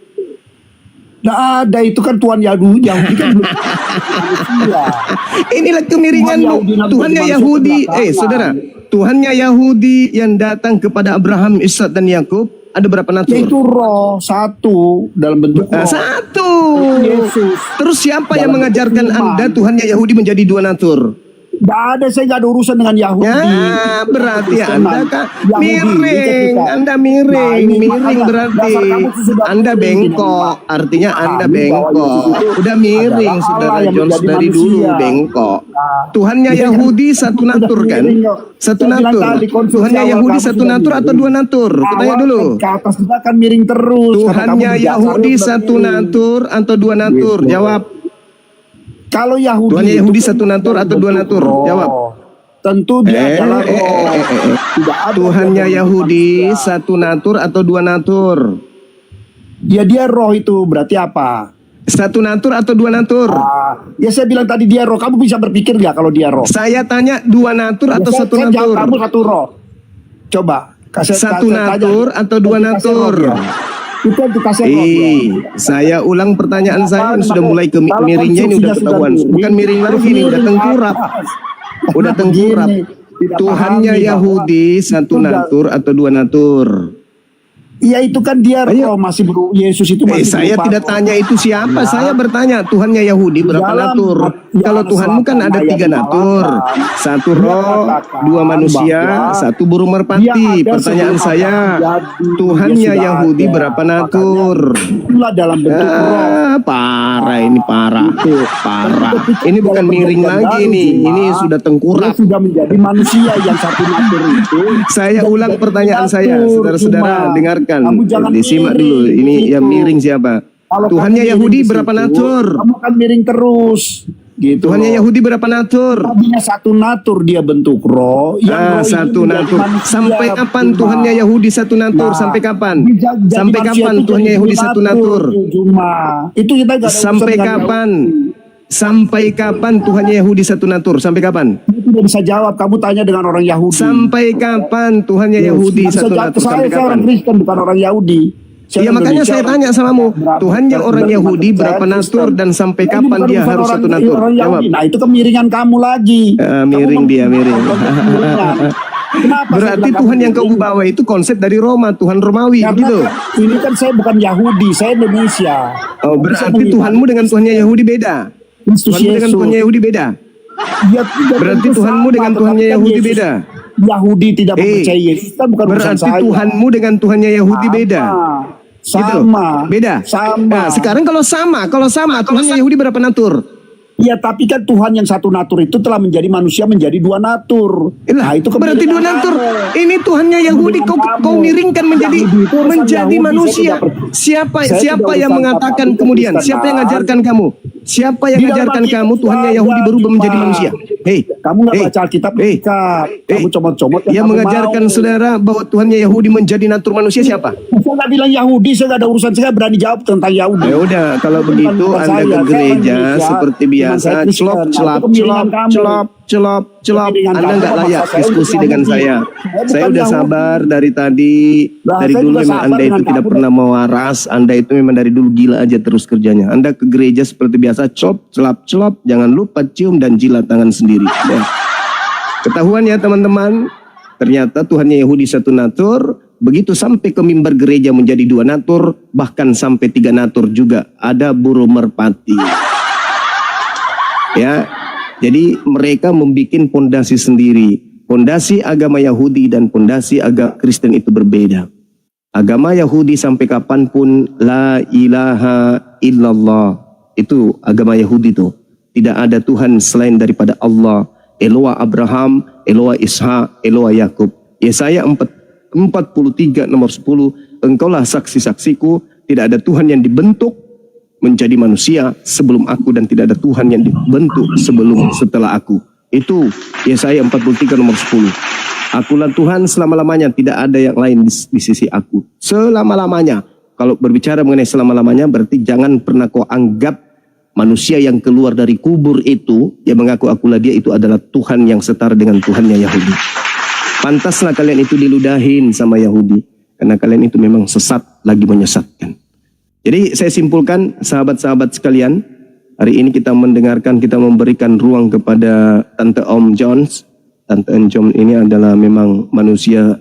B: Nah, ada itu kan Tuhan Yahudi kan belum manusia.
C: Inilah kemiringanmu. Tuhannya Yahudi, saudara. Tuhannya Yahudi yang datang kepada Abraham, Ishak dan Yakub ada berapa natur?
B: Yaitu roh satu dalam bentuk roh.
C: Satu.
B: Yesus.
C: Terus siapa yang
B: Dalam
C: mengajarkan
B: bentuk
C: Anda
B: iman.
C: Tuhannya Yahudi menjadi dua natur?
B: Nggak ada, saya nggak ada urusan dengan Yahudi.
C: Ya, berarti Anda kan
B: Yahudi,
C: miring.
B: kita.
C: Anda
B: Nah,
C: miring,
B: ini
C: miring
B: makanya
C: berarti
B: dasar kamu sudah
C: Anda
B: miring,
C: bengkok.
B: tidak
C: Artinya Anda
B: Pahami bahwa
C: bengkok.
B: Yesus itu
C: Udah miring,
B: adalah
C: saudara
B: Allah yang
C: Jones
B: menjadi
C: dari dulu
B: manusia.
C: bengkok.
B: Nah,
C: Tuhannya
B: dia
C: Yahudi
B: kan
C: satu
B: sudah
C: natur kan?
B: miring, kok.
C: Satu
B: Saya bilang
C: natur.
B: tadi, konstruksi
C: Tuhannya
B: awal
C: Yahudi
B: kamu
C: satu
B: sudah
C: natur atau
B: miring.
C: dua natur? Kutanya
B: Awal
C: dulu.
B: ke atas kita akan miring terus. karena kamu
C: Tuhannya
B: di dasarnya
C: Yahudi
B: sudah
C: satu
B: miring.
C: natur atau dua natur?
B: Gitu.
C: Jawab.
B: Kalau Yahudi
C: Tuhannya
B: itu
C: Yahudi
B: kan
C: satu natur atau dua
B: bentuk
C: natur?
B: roh.
C: Jawab.
B: Tentu dia adalah roh. Tidak ada
C: Tuhannya
B: dia
C: Yahudi
B: manusia.
C: satu natur atau dua natur?
B: Ya dia roh itu berarti apa?
C: Satu natur atau dua natur?
B: Ya saya bilang tadi dia roh. Kamu bisa berpikir nggak kalau dia roh?
C: Saya tanya dua natur atau
B: Ya,
C: satu
B: saya jawab
C: natur?
B: kamu satu roh. Coba.
C: Satu natur atau dua natur?
B: Itu yang dikasih roh dia.
C: Saya ulang pertanyaan saya ini sudah mulai ke miringnya ini udah ketahuan. Bukan miring lagi ini, udah tengkurap. Udah tengkurap. Tuhannya Yahudi satu natur atau dua natur?
B: Iya itu kan dia roh masih Yesus itu masih
C: Saya
B: berupa
C: tidak
B: roh.
C: tanya itu siapa.
B: Ya.
C: Saya bertanya Tuhannya Yahudi berapa
B: Dalam
C: natur? Kalau Tuhanmu kan ada tiga natur, satu roh, dua manusia, satu burung merpati. Pertanyaan saya, Tuhannya Yahudi berapa natur?
B: Itulah dalam bentuk roh.
C: Parah ini parah, parah. Ini bukan miring lagi ini sudah
B: Dia
C: tengkurap.
B: sudah menjadi manusia yang satu natur itu.
C: Saya ulang pertanyaan saya, saudara-saudara, dengarkan.
B: Kamu jangan
C: Disimak
B: miring,
C: dulu. Ini
B: gitu.
C: yang miring siapa?
B: Kalau
C: Tuhannya
B: kamu
C: Yahudi
B: miring di
C: berapa
B: situ,
C: natur?
B: Kamu akan miring terus. Gitu.
C: Tuhannya Yahudi berapa natur?
B: Tadinya satu natur dia bentuk roh. Yang roh itu
C: Satu
B: menjadi
C: natur.
B: manusia.
C: Sampai kapan
B: Cuma.
C: Tuhannya Yahudi satu natur?
B: Nah,
C: Sampai kapan?
B: jadi
C: Sampai
B: manusia
C: kapan
B: itu
C: Tuhannya
B: jadi
C: Yahudi satu natur?
B: Cuma itu kita nggak ada urusan
C: Sampai
B: dengan
C: kapan?
B: Yahudi.
C: Sampai kapan Tuhannya Yahudi satu natur? Sampai kapan?
B: Itu tidak bisa jawab. Kamu tanya dengan orang Yahudi.
C: Sampai kapan Tuhannya Yahudi
B: Nggak bisa
C: satu
B: jawab.
C: natur?
B: Saya
C: Sampai kapan?
B: orang Kristen bukan orang Yahudi.
C: Ya makanya saya tanya samamu, Tuhannya orang Yahudi berapa natur dan sampai kapan dia harus satu natur? Jawab.
B: Nah itu kemiringan kamu lagi.
C: Miring dia, miring.
B: Kenapa saya
C: Berarti
B: bilang
C: Tuhan
B: kamu
C: yang kau
B: miring?
C: bawa itu konsep dari Roma, Tuhan Romawi,
B: Karena
C: gitu.
B: ini kan saya bukan Yahudi, saya Indonesia.
C: Oh,
B: Bisa
C: berarti
B: mengiman.
C: Tuhanmu dengan Tuhannya Yahudi beda.
B: Kristus
C: Tuhanmu dengan
B: Yesus.
C: Tuhannya Yahudi beda.
B: Ya, tidak
C: Berarti
B: tentu
C: Tuhanmu
B: sama,
C: dengan
B: tetapi
C: Tuhannya
B: kan
C: Yahudi
B: Yesus-
C: beda.
B: Yahudi tidak mempercayai Yesus kan bukan urusan
C: Berarti
B: saya.
C: Tuhanmu dengan Tuhannya Yahudi beda. Gitu.
B: Sama.
C: Beda.
B: Sama.
C: Nah, sekarang kalau sama, Tuhannya Yahudi berapa natur?
B: Ya tapi kan Tuhan yang satu natur itu telah menjadi manusia menjadi dua natur.
C: Lah,
B: Nah itu
C: berarti dua
B: kemiringan
C: natur.
B: kamu.
C: Ini Tuhannya Yahudi
B: Kemiringan
C: kau
B: kamu.
C: miringkan menjadi
B: Yahudi itu urusan
C: menjadi
B: Yahudi,
C: manusia.
B: saya tidak
C: Siapa
B: saya
C: siapa
B: tidak
C: yang
B: urusan
C: mengatakan
B: apa-apa,
C: kemudian?
B: itu
C: Siapa yang
B: Kristen.
C: ngajarkan kamu? Siapa yang
B: Di dalam
C: ngajarkan
B: Alkitab
C: kamu Tuhannya
B: ada,
C: Yahudi berubah menjadi
B: cuma.
C: manusia? Hei,
B: Kamu nggak
C: hei,
B: baca Alkitab
C: hei,
B: dekat. Kamu
C: hei.
B: comot-comot
C: Yang
B: kamu
C: mengajarkan
B: mau.
C: saudara bahwa Tuhannya Yahudi menjadi natur manusia siapa?
B: Saya nggak bilang Yahudi, saya nggak ada urusan, saya nggak berani jawab tentang Yahudi.
C: Ya udah, kalau begitu
B: bukan
C: Anda
B: saya,
C: ke
B: saya
C: gereja
B: Indonesia,
C: seperti
B: cuman
C: biasa,
B: saya Kristen.
C: celop,
B: Nah, itu
C: celap,
B: kemiringan
C: celop,
B: kamu.
C: celop, celop, celop.
B: Kemiringan
C: Anda
B: kamu
C: nggak
B: memaksa
C: layak
B: saya
C: diskusi
B: untuk
C: dengan
B: Yahudi.
C: saya.
B: Saya
C: Saya
B: bukan
C: udah
B: Yahudi.
C: sabar dari tadi.
B: Nah,
C: Dari
B: saya
C: dulu
B: juga
C: memang
B: sabar
C: Anda itu
B: dengan
C: tidak
B: kamu.
C: pernah mau waras. Anda itu memang dari dulu gila aja terus kerjanya. Anda ke gereja seperti biasa, celop, celap, celop. Jangan lupa cium dan jilat tangan sendiri. Ya. Ketahuan ya teman-teman, ternyata Tuhannya Yahudi satu natur, begitu sampai ke mimbar gereja menjadi dua natur, bahkan sampai tiga natur juga. Ada burung merpati. Ya, jadi mereka membuat pondasi sendiri. Pondasi agama Yahudi dan pondasi agama Kristen itu berbeda. Agama Yahudi sampai kapanpun la ilaha illallah. Itu agama Yahudi itu. Tidak ada Tuhan selain daripada Allah. Eloa Abraham, Eloa Ishak, Eloa Yakub. Yesaya 43 nomor 10. Engkaulah saksi-saksiku, tidak ada Tuhan yang dibentuk menjadi manusia sebelum aku dan tidak ada Tuhan yang dibentuk setelah aku. Itu Yesaya 43 nomor 10. Akulah Tuhan selama-lamanya, tidak ada yang lain di sisi aku. Selama-lamanya. Kalau berbicara mengenai selama-lamanya berarti jangan pernah kau anggap manusia yang keluar dari kubur itu, yang mengaku akulah dia, itu adalah Tuhan yang setara dengan Tuhannya Yahudi. Pantaslah kalian itu diludahin sama Yahudi. Karena kalian itu memang sesat lagi menyesatkan. Jadi saya simpulkan sahabat-sahabat sekalian. Hari ini kita mendengarkan, kita memberikan ruang kepada Tante Om Jones. Tante Om Jones ini adalah memang manusia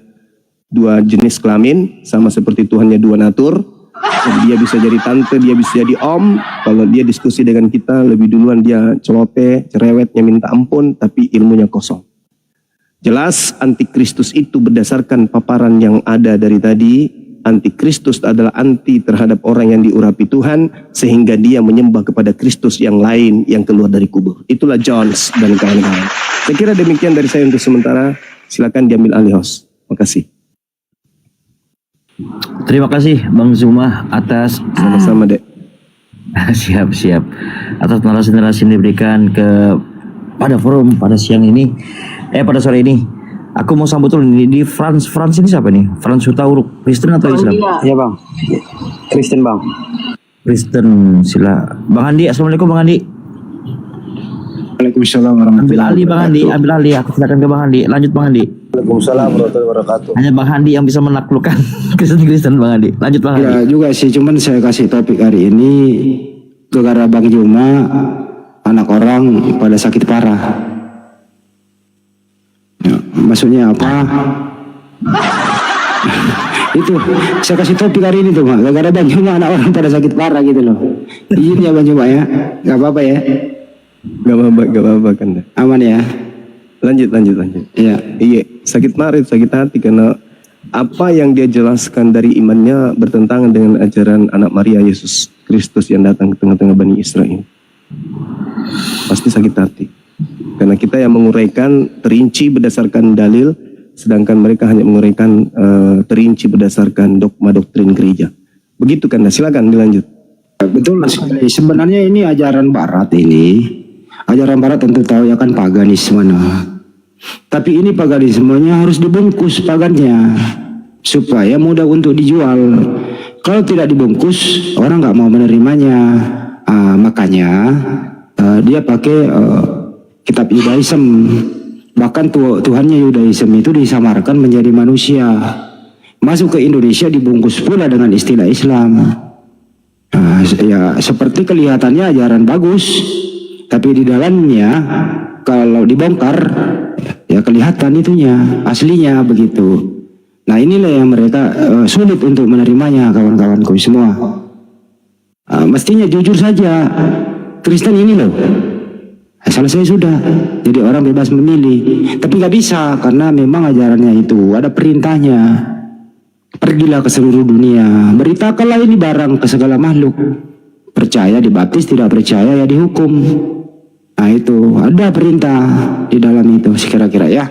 C: dua jenis kelamin. Sama seperti Tuhannya dua natur. Jadi dia bisa jadi tante, dia bisa jadi om. Kalau dia diskusi dengan kita, lebih duluan dia celote, cerewetnya minta ampun, tapi ilmunya kosong. Jelas antikristus itu berdasarkan paparan yang ada dari tadi. Antikristus adalah anti terhadap orang yang diurapi Tuhan, sehingga dia menyembah kepada Kristus yang lain yang keluar dari kubur. Itulah Jones dan kawan-kawan. Saya kira demikian dari saya untuk sementara. Silakan diambil alih host. Makasih.
F: Terima kasih Bang Zuma atas
C: Sama-sama, Dek.
F: siap atas narasi-narasi yang diberikan pada forum pada siang ini, pada sore ini. Aku mau sambut dulu di France ini siapa nih? France Hutauruk, Kristen atau Islam?
G: Iya bang, Kristen bang.
F: Kristen. Sila Bang Andi. Assalamualaikum Bang Andi.
G: Waalaikumsalam
F: Ambil
G: warahmatullahi
F: alih Bang Andi,
G: wabarakatuh.
F: ambil alih. Aku silakan ke Bang Andi. Lanjut Bang Andi.
B: Waalaikumsalam warahmatullahi wabarakatuh.
F: Hanya Bang Andi yang bisa menaklukkan Kristen Bang Andi. Lanjut Bang Andi.
G: Ya juga sih, cuman saya kasih topik hari ini gara-gara Bang Juma, anak orang pada sakit parah. Ya, maksudnya apa? Itu saya kasih topik hari ini tuh, Mak. Gara-gara Bang Juma anak orang pada sakit parah gitu loh. Izin ya Bang Juma ya, nggak apa-apa ya,
C: Gak apa-apa kan.
G: aman ya.
C: Lanjut.
G: Iya.
C: Iya, sakit marah, sakit hati karena apa yang dia jelaskan dari imannya bertentangan dengan ajaran anak Maria Yesus Kristus yang datang ke tengah-tengah Bani Israel. Pasti sakit hati. Karena kita yang menguraikan terinci berdasarkan dalil, sedangkan mereka hanya menguraikan terinci berdasarkan dogma doktrin gereja. Begitu kan? Silakan dilanjut.
G: Betul sekali. Sebenarnya ini ajaran Barat ini. Ajaran Barat tentu tahu ya kan paganisme. Nah. Tapi ini paganismenya harus dibungkus pagannya supaya mudah untuk dijual. Kalau tidak dibungkus orang nggak mau menerimanya. Makanya dia pakai kitab Yudaism. Bahkan Tuhannya Yudaism itu disamarkan menjadi manusia. Masuk ke Indonesia dibungkus pula dengan istilah Islam. Ya seperti kelihatannya ajaran bagus, tapi di dalamnya kalau dibongkar ya kelihatan itunya aslinya begitu. Nah inilah yang mereka sulit untuk menerimanya kawan-kawanku semua. Mestinya jujur saja, Kristen ini loh, selesai sudah, jadi orang bebas memilih. Tapi nggak bisa karena memang ajarannya itu ada perintahnya. Pergilah ke seluruh dunia, beritakanlah ini barang ke segala makhluk. Percaya dibaptis, tidak percaya ya dihukum. Nah itu ada perintah di dalam itu kira-kira ya.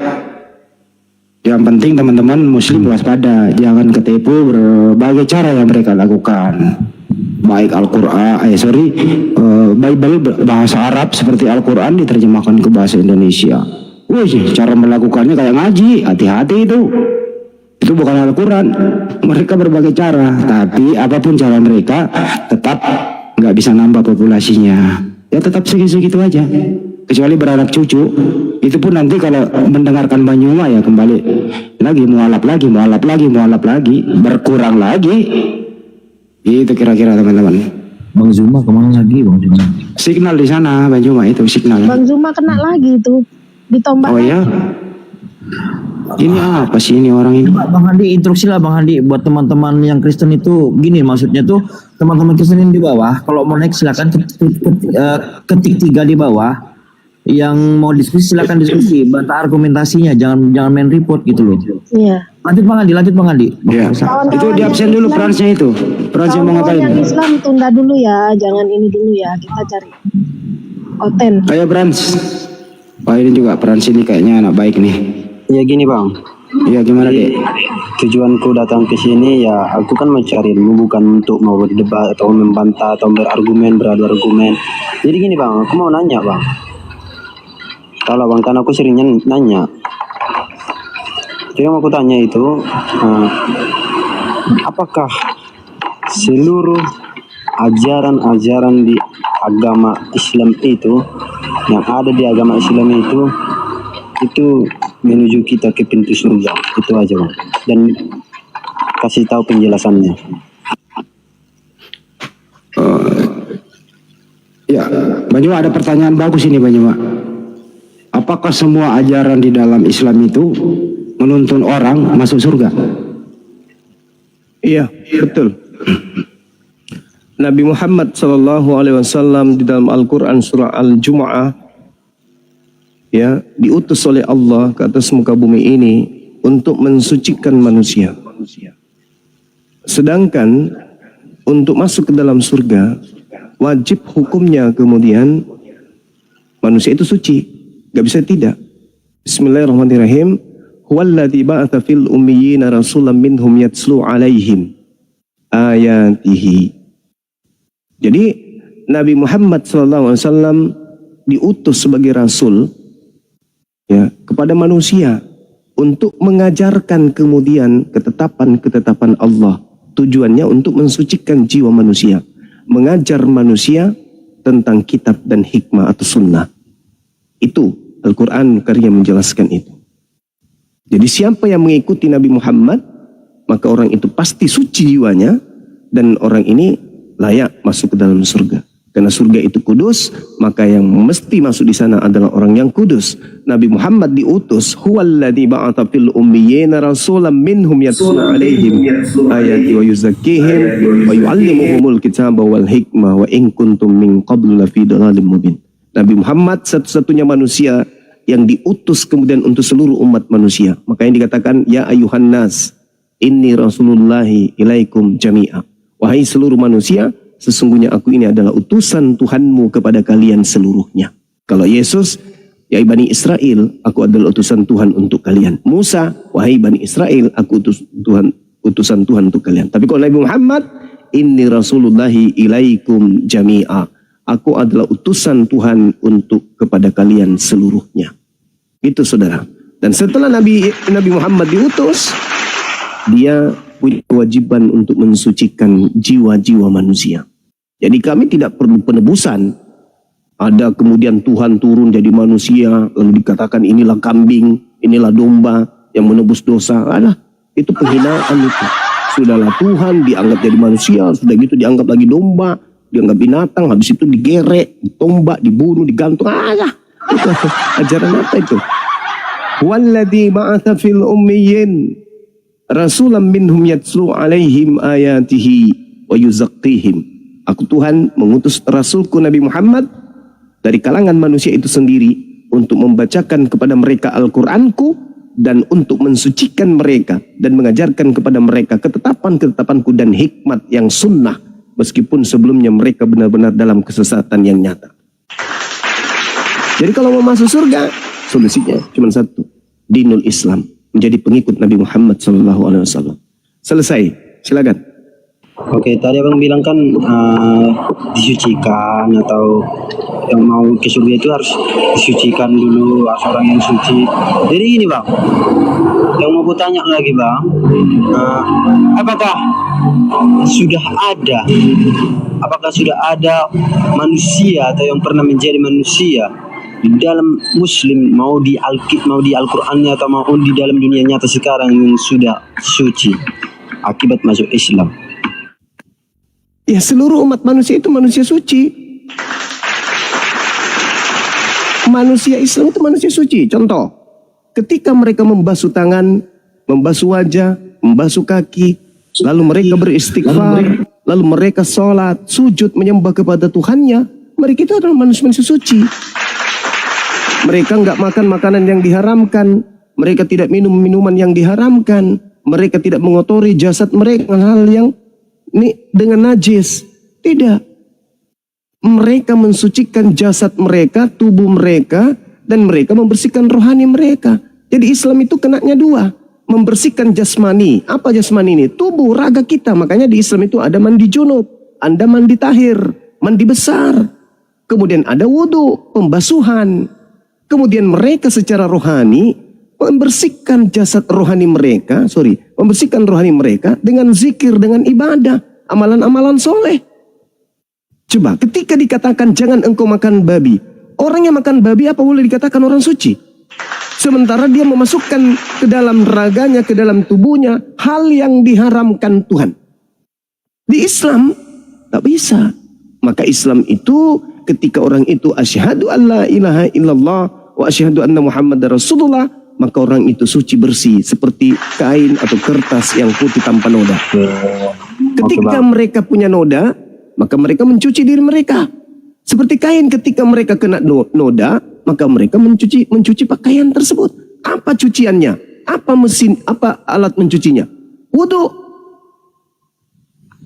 G: Yang penting teman-teman muslim waspada, jangan ketipu berbagai cara yang mereka lakukan. Baik Al-Quran, Bible bahasa Arab seperti Al-Quran diterjemahkan ke bahasa Indonesia. Wih, cara melakukannya kayak ngaji, hati-hati itu. Itu bukan Al-Quran. Mereka berbagai cara, tapi apapun cara mereka tetap nggak bisa nambah populasinya. Ya tetap segitu-segitu aja. Kecuali beranak cucu, itu pun nanti kalau mendengarkan Banyuma ya kembali lagi mualaf lagi, berkurang lagi. Itu kira-kira teman-teman.
F: Bang Zuma kemana lagi Bang Zuma?
G: Signal di sana Banyuma itu signal.
E: Bang Zuma kena lagi itu ditombak.
G: Oh ya. Ini apa sih ini orang ini?
F: Bang Handi, instruksi lah Bang Handi buat teman-teman yang Kristen itu gini, maksudnya tuh teman-teman Kristen yang di bawah kalau mau naik silakan ketik 3 di bawah. Yang mau diskusi silakan diskusi, bantah argumentasinya, jangan main report gitu loh.
E: Iya.
F: Lanjut Bang Handi.
G: Ya. Itu di absen dulu Fransnya itu. Frans yang mau ngapain?
E: Yang Islam tunda dulu ya, jangan ini dulu ya, kita cari Oten.
G: Ayo Frans. Wah ini juga Frans ini kayaknya anak baik nih.
H: Ya gini Bang,
G: Iya gimana dek?
H: tujuanku datang ke sini ya aku kan mencari ilmu bukan untuk mau berdebat atau membantah atau beradu argumen. Jadi gini Bang, aku mau nanya Bang. Kalau Bang kan aku seringnya nanya. Jadi yang aku tanya itu, apakah seluruh ajaran-ajaran di agama Islam itu, yang ada di agama Islam itu menuju kita ke pintu surga? Itu aja Bang. Dan kasih tahu penjelasannya.
G: Ya, Banyuma ada pertanyaan bagus ini Banyuma. Apakah semua ajaran di dalam Islam itu menuntun orang masuk surga?
C: Iya, betul. Nabi Muhammad SAW di dalam Al-Quran surah Al-Jumu'ah ya diutus oleh Allah ke atas muka bumi ini untuk mensucikan manusia. Sedangkan untuk masuk ke dalam surga wajib hukumnya kemudian manusia itu suci. Gak bisa tidak. Bismillahirrahmanirrahim. Huwallazi ba'atha fil ummiyina rasulan minhum yatslu alaihim ayatihi. Jadi Nabi Muhammad SAW diutus sebagai rasul ya kepada manusia untuk mengajarkan kemudian ketetapan-ketetapan Allah. Tujuannya untuk mensucikan jiwa manusia. mengajar manusia tentang kitab dan hikmah atau sunnah. Itu Al-Quran Karim menjelaskan itu. Jadi siapa yang mengikuti Nabi Muhammad, maka orang itu pasti suci jiwanya, dan orang ini layak masuk ke dalam surga. Karena surga itu kudus, maka yang mesti masuk di sana adalah orang yang kudus. Nabi Muhammad diutus, huwallazi ba'atha fil ummiyina rasulan minhum yatlu 'alaihim ayati wa yuzakkihim wa yu'allimuhumul kitaba wal hikmah wa in kuntum min qablu lafi dhalalin mubin. Nabi Muhammad satu-satunya manusia yang diutus kemudian untuk seluruh umat manusia. Makanya dikatakan, ya ayuhan nas, inni rasulullahi ilaikum jami'a. Wahai seluruh manusia, sesungguhnya aku ini adalah utusan Tuhanmu kepada kalian seluruhnya. Kalau Yesus, ya Bani Israel, aku adalah utusan Tuhan untuk kalian. Musa, wahai Bani Israel, aku utusan Tuhan untuk kalian. Tapi kalau Nabi Muhammad, inni rasulullahi ilaikum jami'a. Aku adalah utusan Tuhan untuk kepada kalian seluruhnya. Itu saudara. Dan setelah Nabi Muhammad diutus, dia punya kewajiban untuk mensucikan jiwa-jiwa manusia. Jadi kami tidak perlu penebusan. Ada kemudian Tuhan turun jadi manusia, lalu dikatakan inilah kambing, inilah domba yang menebus dosa. Alah, itu penghinaan itu. Sudahlah Tuhan dianggap jadi manusia, sudah gitu dianggap lagi domba, dianggap binatang, habis itu digerek, ditombak, dibunuh, digantung. Alah, itu ajaran apa itu? Walladzi ba'atha fil ummiyin rasulan minhum yatlu 'alaihim ayatihi wa yuzakkihim. Aku Tuhan mengutus rasulku Nabi Muhammad dari kalangan manusia itu sendiri untuk membacakan kepada mereka Al-Qur'anku dan untuk mensucikan mereka dan mengajarkan kepada mereka ketetapan-ketetapanku dan hikmat yang sunnah, meskipun sebelumnya mereka benar-benar dalam kesesatan yang nyata. Jadi kalau mau masuk surga, solusinya cuma satu, dinul Islam, menjadi pengikut Nabi Muhammad SAW. Selesai, silakan.
H: Oke, tadi abang bilang kan disucikan atau yang mau ke surga itu harus disucikan dulu, harus orang yang suci. Jadi gini bang, yang mau tanya lagi bang, apakah sudah ada manusia atau yang pernah menjadi manusia di dalam Muslim, mau di Al-Qur'annya atau mau di dalam dunia nyata sekarang yang sudah suci akibat masuk Islam?
C: Ya, seluruh umat manusia itu manusia suci. Manusia Islam itu manusia suci. Contoh, ketika mereka membasuh tangan, membasuh wajah, membasuh kaki, lalu mereka beristighfar, lalu mereka sholat, sujud, menyembah kepada Tuhannya, mereka itu adalah manusia suci. Mereka nggak makan makanan yang diharamkan, mereka tidak minum minuman yang diharamkan, mereka tidak mengotori jasad mereka dengan hal yang dengan najis. Tidak. Mereka mensucikan jasad mereka, tubuh mereka, dan mereka membersihkan rohani mereka. Jadi Islam itu kenanya dua, membersihkan jasmani. Apa jasmani ini? Tubuh, raga kita. Makanya di Islam itu ada mandi junub, Anda mandi tahir, mandi besar. Kemudian ada wudu, pembasuhan. Kemudian mereka secara rohani membersihkan membersihkan rohani mereka dengan zikir, dengan ibadah, amalan-amalan soleh. Coba, ketika dikatakan jangan engkau makan babi, orang yang makan babi apa boleh dikatakan orang suci? Sementara dia memasukkan ke dalam raganya, ke dalam tubuhnya hal yang diharamkan Tuhan. Di Islam tak bisa. Maka Islam itu ketika orang itu asyhadu alla ilaha illallah wa asyhadu anna Muhammadar Rasulullah, maka orang itu suci bersih seperti kain atau kertas yang putih tanpa noda. Ketika mereka punya noda, maka mereka mencuci diri mereka. Seperti kain ketika mereka kena noda, maka mereka mencuci pakaian tersebut. Apa cuciannya? Apa mesin? Apa alat mencucinya? Wudu.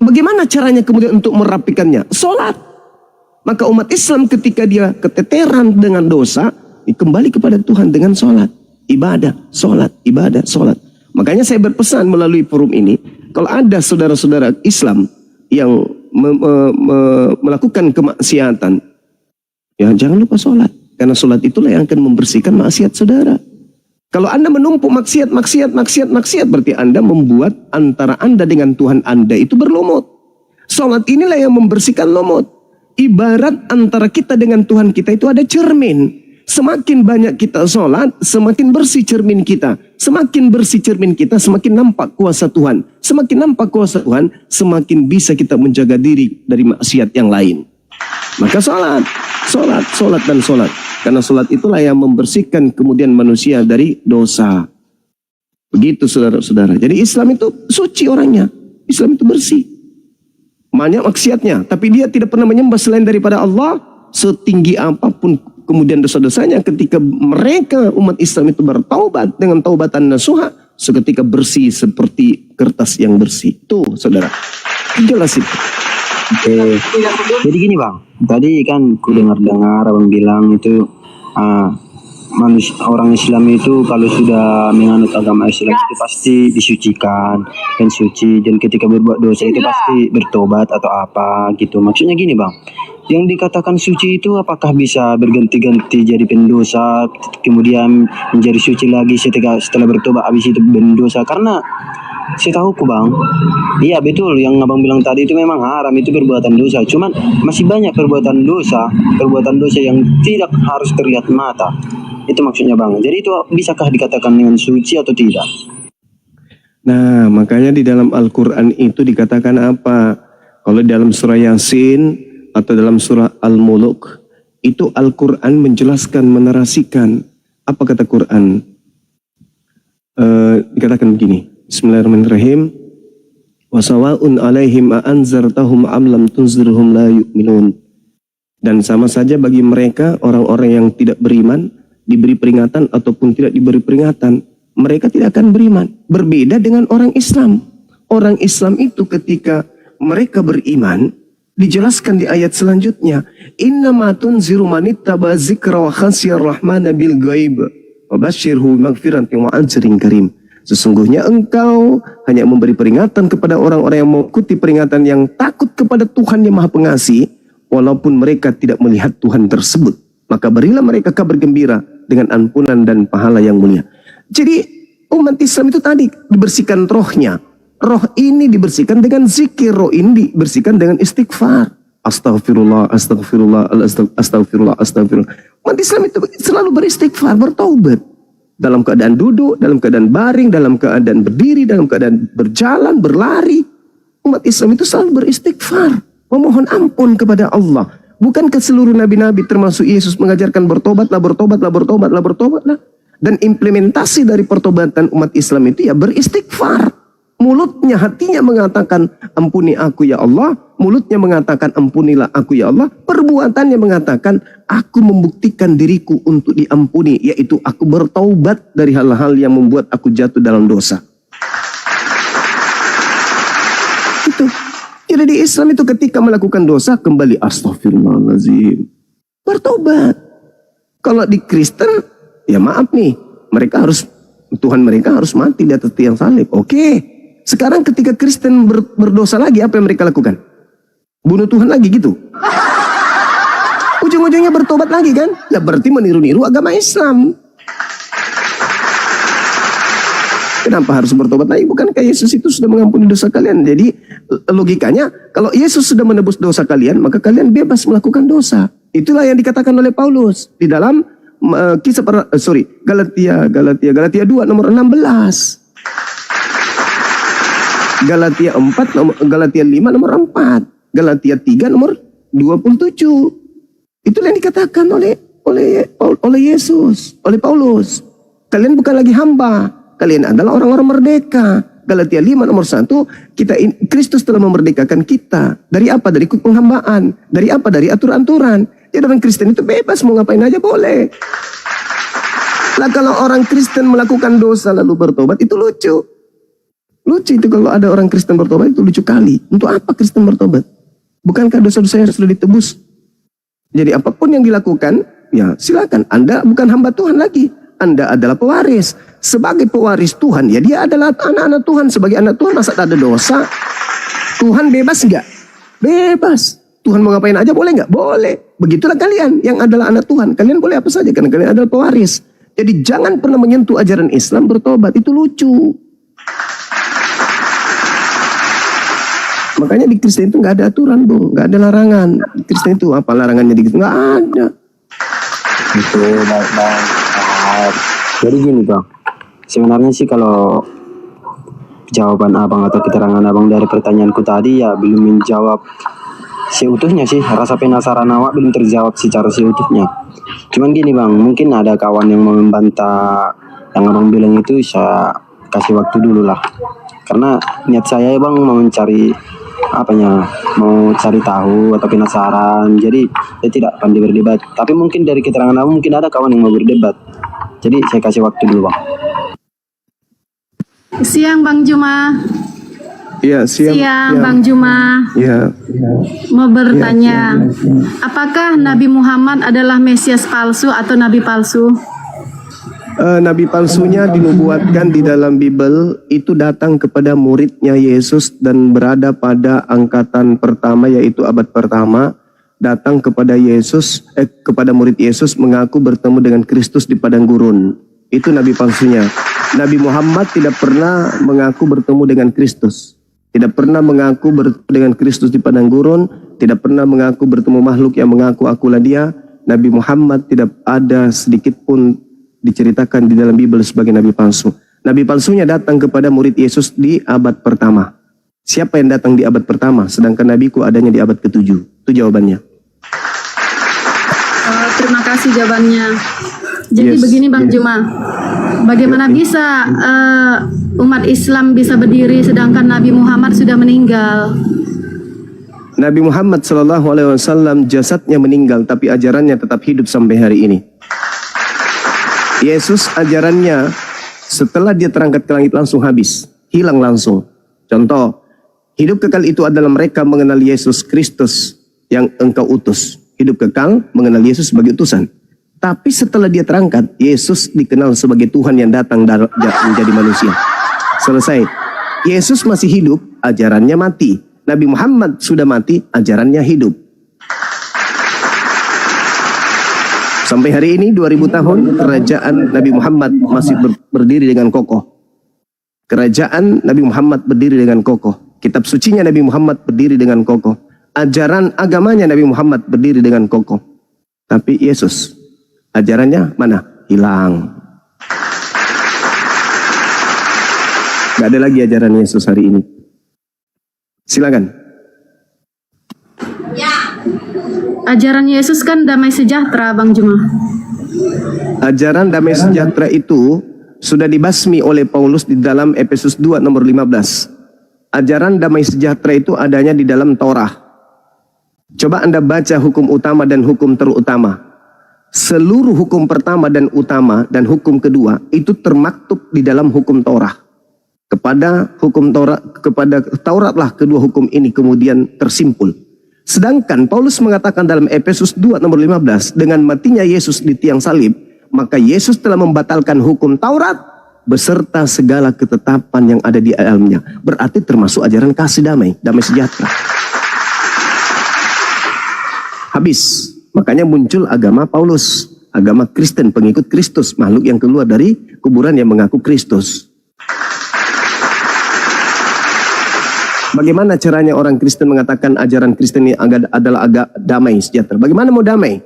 C: Bagaimana caranya kemudian untuk merapikannya? Sholat. Maka umat Islam ketika dia keteteran dengan dosa, kembali kepada Tuhan dengan sholat. Ibadah, sholat, ibadah, sholat. Makanya saya berpesan melalui forum ini, kalau ada saudara-saudara Islam yang melakukan kemaksiatan, ya jangan lupa sholat. Karena sholat itulah yang akan membersihkan maksiat saudara. Kalau Anda menumpuk maksiat, berarti Anda membuat antara Anda dengan Tuhan Anda itu berlumut. Sholat inilah yang membersihkan lumut. Ibarat antara kita dengan Tuhan kita itu ada cermin. Semakin banyak kita sholat, semakin bersih cermin kita. Semakin bersih cermin kita, semakin nampak kuasa Tuhan. Semakin nampak kuasa Tuhan, semakin bisa kita menjaga diri dari maksiat yang lain. Maka sholat. Karena sholat itulah yang membersihkan kemudian manusia dari dosa. Begitu saudara-saudara. Jadi Islam itu suci orangnya. Islam itu bersih. Banyak maksiatnya, tapi dia tidak pernah menyembah selain daripada Allah. Setinggi apapun kemudian dosa-dosanya, ketika mereka umat Islam itu bertaubat dengan taubatan nasuha, seketika bersih seperti kertas yang bersih. Tuh saudara, jelas itu.
H: Oke. Jadi gini bang, tadi kan ku dengar abang bilang itu manusia, orang Islam itu kalau sudah menganut agama Islam itu pasti disucikan dan suci, dan ketika berbuat dosa itu pasti bertobat atau apa gitu. Maksudnya gini bang, yang dikatakan suci itu apakah bisa berganti-ganti jadi pendosa kemudian menjadi suci lagi setelah bertobat habis itu pendosa? Karena setahuku bang, iya betul yang abang bilang tadi itu memang haram, itu perbuatan dosa. Cuman masih banyak perbuatan dosa yang tidak harus terlihat mata. Itu maksudnya bang. Jadi itu bisakah dikatakan dengan suci atau tidak?
C: Nah, makanya di dalam Al-Quran itu dikatakan apa? Kalau dalam surah Yasin atau dalam surah Al-Muluk, itu Al-Quran menjelaskan, menerasikan. Apa kata Quran? Dikatakan begini. Bismillahirrahmanirrahim. Wasawa'un alaihim a'anzartahum am lam tunzirhum la yu'minun. Dan sama saja bagi mereka, orang-orang yang tidak beriman, diberi peringatan ataupun tidak diberi peringatan, mereka tidak akan beriman. Berbeda dengan orang Islam. Orang Islam itu ketika mereka beriman, dijelaskan di ayat selanjutnya, innama tunziru manittaba dzikra wa khasiyar rahmana bil ghaib wa basyirhu maghfiratin wa ajrin karim. Sesungguhnya engkau hanya memberi peringatan kepada orang-orang yang mengikuti peringatan, yang takut kepada Tuhan yang Maha Pengasih, walaupun mereka tidak melihat Tuhan tersebut. Maka berilah mereka kabar gembira dengan ampunan dan pahala yang mulia. Jadi umat Islam itu tadi dibersihkan rohnya. Roh ini dibersihkan dengan zikir, roh ini dibersihkan dengan istighfar. Astaghfirullah, astaghfirullah, astaghfirullah, astaghfirullah. Umat Islam itu selalu beristighfar, bertaubat. Dalam keadaan duduk, dalam keadaan baring, dalam keadaan berdiri, dalam keadaan berjalan, berlari. Umat Islam itu selalu beristighfar, memohon ampun kepada Allah. Bukankah seluruh nabi-nabi termasuk Yesus mengajarkan bertobatlah. Dan implementasi dari pertobatan umat Islam itu ya beristighfar. Mulutnya, hatinya mengatakan ampuni aku ya Allah. Mulutnya mengatakan ampunilah aku ya Allah. Perbuatannya mengatakan aku membuktikan diriku untuk diampuni. Yaitu aku bertaubat dari hal-hal yang membuat aku jatuh dalam dosa. Itu. Jadi di Islam itu ketika melakukan dosa kembali astaghfirullahaladzim, bertobat. Kalau di Kristen ya maaf nih, Tuhan mereka harus mati di atas tiang salib. Oke. Sekarang ketika Kristen berdosa lagi, apa yang mereka lakukan? Bunuh Tuhan lagi gitu. Ujung-ujungnya bertobat lagi kan? Ya berarti meniru-niru agama Islam. Kenapa harus bertobat lagi? Bukankah Yesus itu sudah mengampuni dosa kalian? Jadi logikanya kalau Yesus sudah menebus dosa kalian, maka kalian bebas melakukan dosa. Itulah yang dikatakan oleh Paulus di dalam Galatia 2 nomor 16. Galatia 5 nomor 4. Galatia 3 nomor 27. Itulah yang dikatakan oleh Yesus, oleh Paulus. Kalian bukan lagi hamba. Kalian adalah orang-orang merdeka. Galatia 5 nomor 1, Kristus telah memerdekakan kita. Dari apa? Dari penghambaan. Dari apa? Dari aturan-aturan. Jadi orang Kristen itu bebas, mau ngapain aja boleh. Lah kalau orang Kristen melakukan dosa lalu bertobat, itu lucu. Lucu itu kalau ada orang Kristen bertobat, itu lucu kali. Untuk apa Kristen bertobat? Bukankah dosa-dosanya sudah ditebus? Jadi apapun yang dilakukan, ya silakan. Anda bukan hamba Tuhan lagi. Anda adalah pewaris. Sebagai pewaris Tuhan, ya dia adalah anak-anak Tuhan. Sebagai anak Tuhan, masa ada dosa? Tuhan bebas enggak? Bebas. Tuhan mau ngapain aja boleh enggak? Boleh. Begitulah kalian yang adalah anak Tuhan. Kalian boleh apa saja karena kalian adalah pewaris. Jadi jangan pernah menyentuh ajaran Islam bertobat. Itu lucu. Makanya di Kristen itu nggak ada aturan, Bung, nggak ada larangan. Di Kristen itu apa larangannya di Kristen? Nggak ada.
H: Itu baik. Jadi gini Bang, sebenarnya sih kalau jawaban abang atau keterangan abang dari pertanyaanku tadi ya belum menjawab seutuhnya sih. Rasa penasaran awak belum terjawab secara seutuhnya. Cuman gini Bang, mungkin ada kawan yang mau membantah yang abang bilang itu, saya kasih waktu dulu lah. Karena niat saya Bang mau mencari mau cari tahu atau penasaran. Jadi saya tidak pandai berdebat. Tapi mungkin dari keterangan abang mungkin ada kawan yang mau berdebat. Jadi saya kasih waktu dulu Bang.
I: Siang Bang Juma.
C: Iya, siang
I: Bang Juma.
C: Iya.
I: Mau bertanya, apakah Nabi Muhammad adalah Mesias palsu atau Nabi palsu?
C: Nabi palsunya dinubuatkan di dalam Bible itu datang kepada muridnya Yesus dan berada pada angkatan pertama, yaitu abad pertama. Datang kepada kepada murid Yesus, mengaku bertemu dengan Kristus di padang gurun. Itu nabi palsunya. Nabi Muhammad tidak pernah mengaku bertemu dengan Kristus. Tidak pernah mengaku bertemu dengan Kristus di padang gurun. Tidak pernah mengaku bertemu makhluk yang mengaku akulah dia. Nabi Muhammad tidak ada sedikit pun diceritakan di dalam Bible sebagai nabi palsu. Nabi palsunya datang kepada murid Yesus di abad pertama. Siapa yang datang di abad pertama? Sedangkan nabiku adanya di abad ke-7. Itu jawabannya.
I: Terima kasih jawabannya. Jadi begini Bang Juma, bagaimana bisa umat Islam bisa berdiri sedangkan Nabi Muhammad sudah meninggal?
C: Nabi Muhammad SAW jasadnya meninggal, tapi ajarannya tetap hidup sampai hari ini. Yesus ajarannya setelah dia terangkat ke langit langsung habis, hilang langsung. Contoh, hidup kekal itu adalah mereka mengenal Yesus Kristus yang engkau utus. Hidup kekal mengenal Yesus sebagai utusan. Tapi setelah dia terangkat, Yesus dikenal sebagai Tuhan yang datang menjadi manusia. Selesai. Yesus masih hidup, ajarannya mati. Nabi Muhammad sudah mati, ajarannya hidup. Sampai hari ini 2000 tahun kerajaan Nabi Muhammad masih berdiri dengan kokoh. Kerajaan Nabi Muhammad berdiri dengan kokoh. Kitab sucinya Nabi Muhammad berdiri dengan kokoh. Ajaran agamanya Nabi Muhammad berdiri dengan kokoh. Tapi Yesus, ajarannya mana? Hilang. Gak ada lagi ajaran Yesus hari ini. Silakan.
I: Ajaran Yesus kan damai sejahtera Bang Juma.
C: Ajaran damai sejahtera itu sudah dibasmi oleh Paulus di dalam Efesus 2 nomor 15. Ajaran damai sejahtera itu adanya di dalam Torah. Coba Anda baca hukum utama dan hukum terutama. Seluruh hukum pertama dan utama dan hukum kedua itu termaktub di dalam hukum Torah. Kepada hukum Torah, kepada Tauratlah kedua hukum ini kemudian tersimpul. Sedangkan Paulus mengatakan dalam Efesus 2 nomor 15, dengan matinya Yesus di tiang salib, maka Yesus telah membatalkan hukum Taurat beserta segala ketetapan yang ada di dalamnya. Berarti termasuk ajaran kasih damai sejahtera. Habis. Makanya muncul agama Paulus, agama Kristen, pengikut Kristus, makhluk yang keluar dari kuburan yang mengaku Kristus. Bagaimana caranya orang Kristen mengatakan ajaran Kristen ini adalah damai sejahtera? Bagaimana mau damai?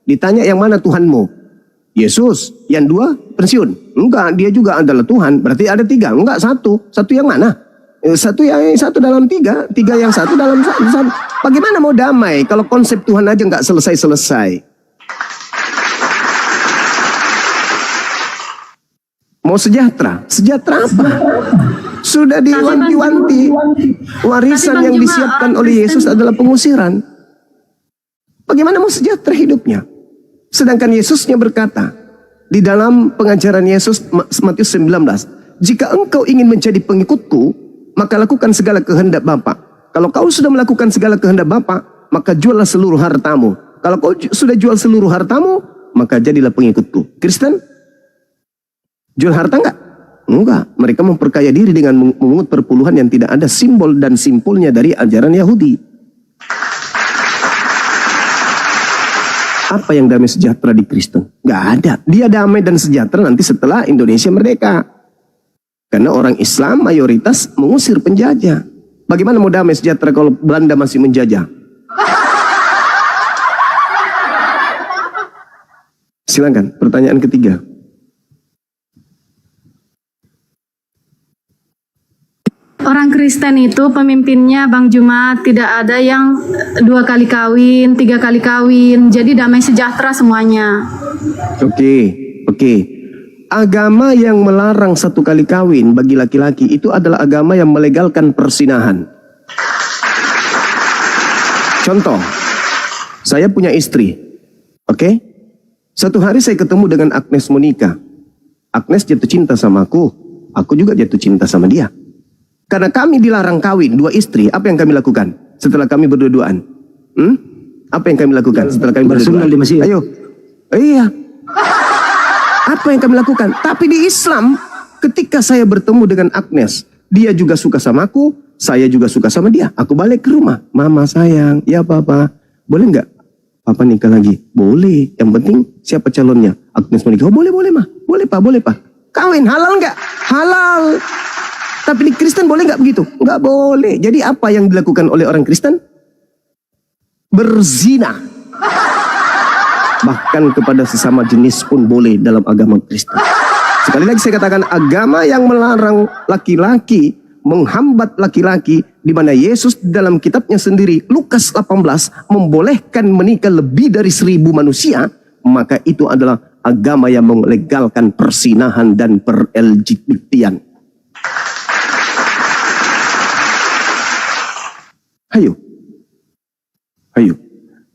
C: Ditanya yang mana Tuhanmu? Yesus. Yang dua pensiun? Enggak, dia juga adalah Tuhan. Berarti ada tiga? Enggak, satu. Satu yang mana? Satu dalam tiga yang satu dalam satu. Bagaimana mau damai kalau konsep Tuhan aja nggak selesai-selesai? Mau sejahtera apa? Sudah diwanti-wanti. Warisan yang disiapkan oleh Yesus adalah pengusiran. Bagaimana mau sejahtera hidupnya? Sedangkan Yesusnya berkata di dalam pengajaran Yesus Matius 19, jika engkau ingin menjadi pengikutku, maka lakukan segala kehendak Bapa. Kalau kau sudah melakukan segala kehendak Bapa, maka juallah seluruh hartamu. Kalau kau sudah jual seluruh hartamu, maka jadilah pengikutku. Kristen? Jual harta enggak? Enggak. Mereka memperkaya diri dengan memungut perpuluhan yang tidak ada simbol dan simpulnya dari ajaran Yahudi. Apa yang damai sejahtera di Kristen? Enggak ada. Dia damai dan sejahtera nanti setelah Indonesia merdeka. Karena orang Islam mayoritas mengusir penjajah. Bagaimana mau damai sejahtera kalau Belanda masih menjajah? Silakan, pertanyaan ketiga.
I: Orang Kristen itu pemimpinnya Bang Juma tidak ada yang 2 kali kawin, 3 kali kawin, jadi damai sejahtera semuanya.
C: Oke. Agama yang melarang 1 kali kawin bagi laki-laki itu adalah agama yang melegalkan persinahan. Contoh, saya punya istri, oke? Suatu hari saya ketemu dengan Agnes Monica. Agnes jatuh cinta sama aku juga jatuh cinta sama dia. Karena kami dilarang kawin 2 istri, apa yang kami lakukan setelah kami berdua-duaan? Apa yang kami lakukan setelah kami berdua-duaan? Ayo, iya. Apa yang kami lakukan? Tapi di Islam, ketika saya bertemu dengan Agnes, dia juga suka sama aku, saya juga suka sama dia. Aku balik ke rumah, mama sayang, ya papa, boleh nggak papa nikah lagi? Boleh. Yang penting siapa calonnya? Agnes menikah. Oh, boleh mah, boleh pak. Kawin halal nggak? Halal. Tapi di Kristen boleh nggak begitu? Nggak boleh. Jadi apa yang dilakukan oleh orang Kristen? Berzina. Bahkan kepada sesama jenis pun boleh dalam agama Kristen. Sekali lagi saya katakan, agama yang melarang laki-laki, menghambat laki-laki, di mana Yesus dalam kitabnya sendiri, Lukas 18, membolehkan menikah lebih dari 1000 manusia, maka itu adalah agama yang melegalkan persinahan dan per-LGBT-an. Hayo.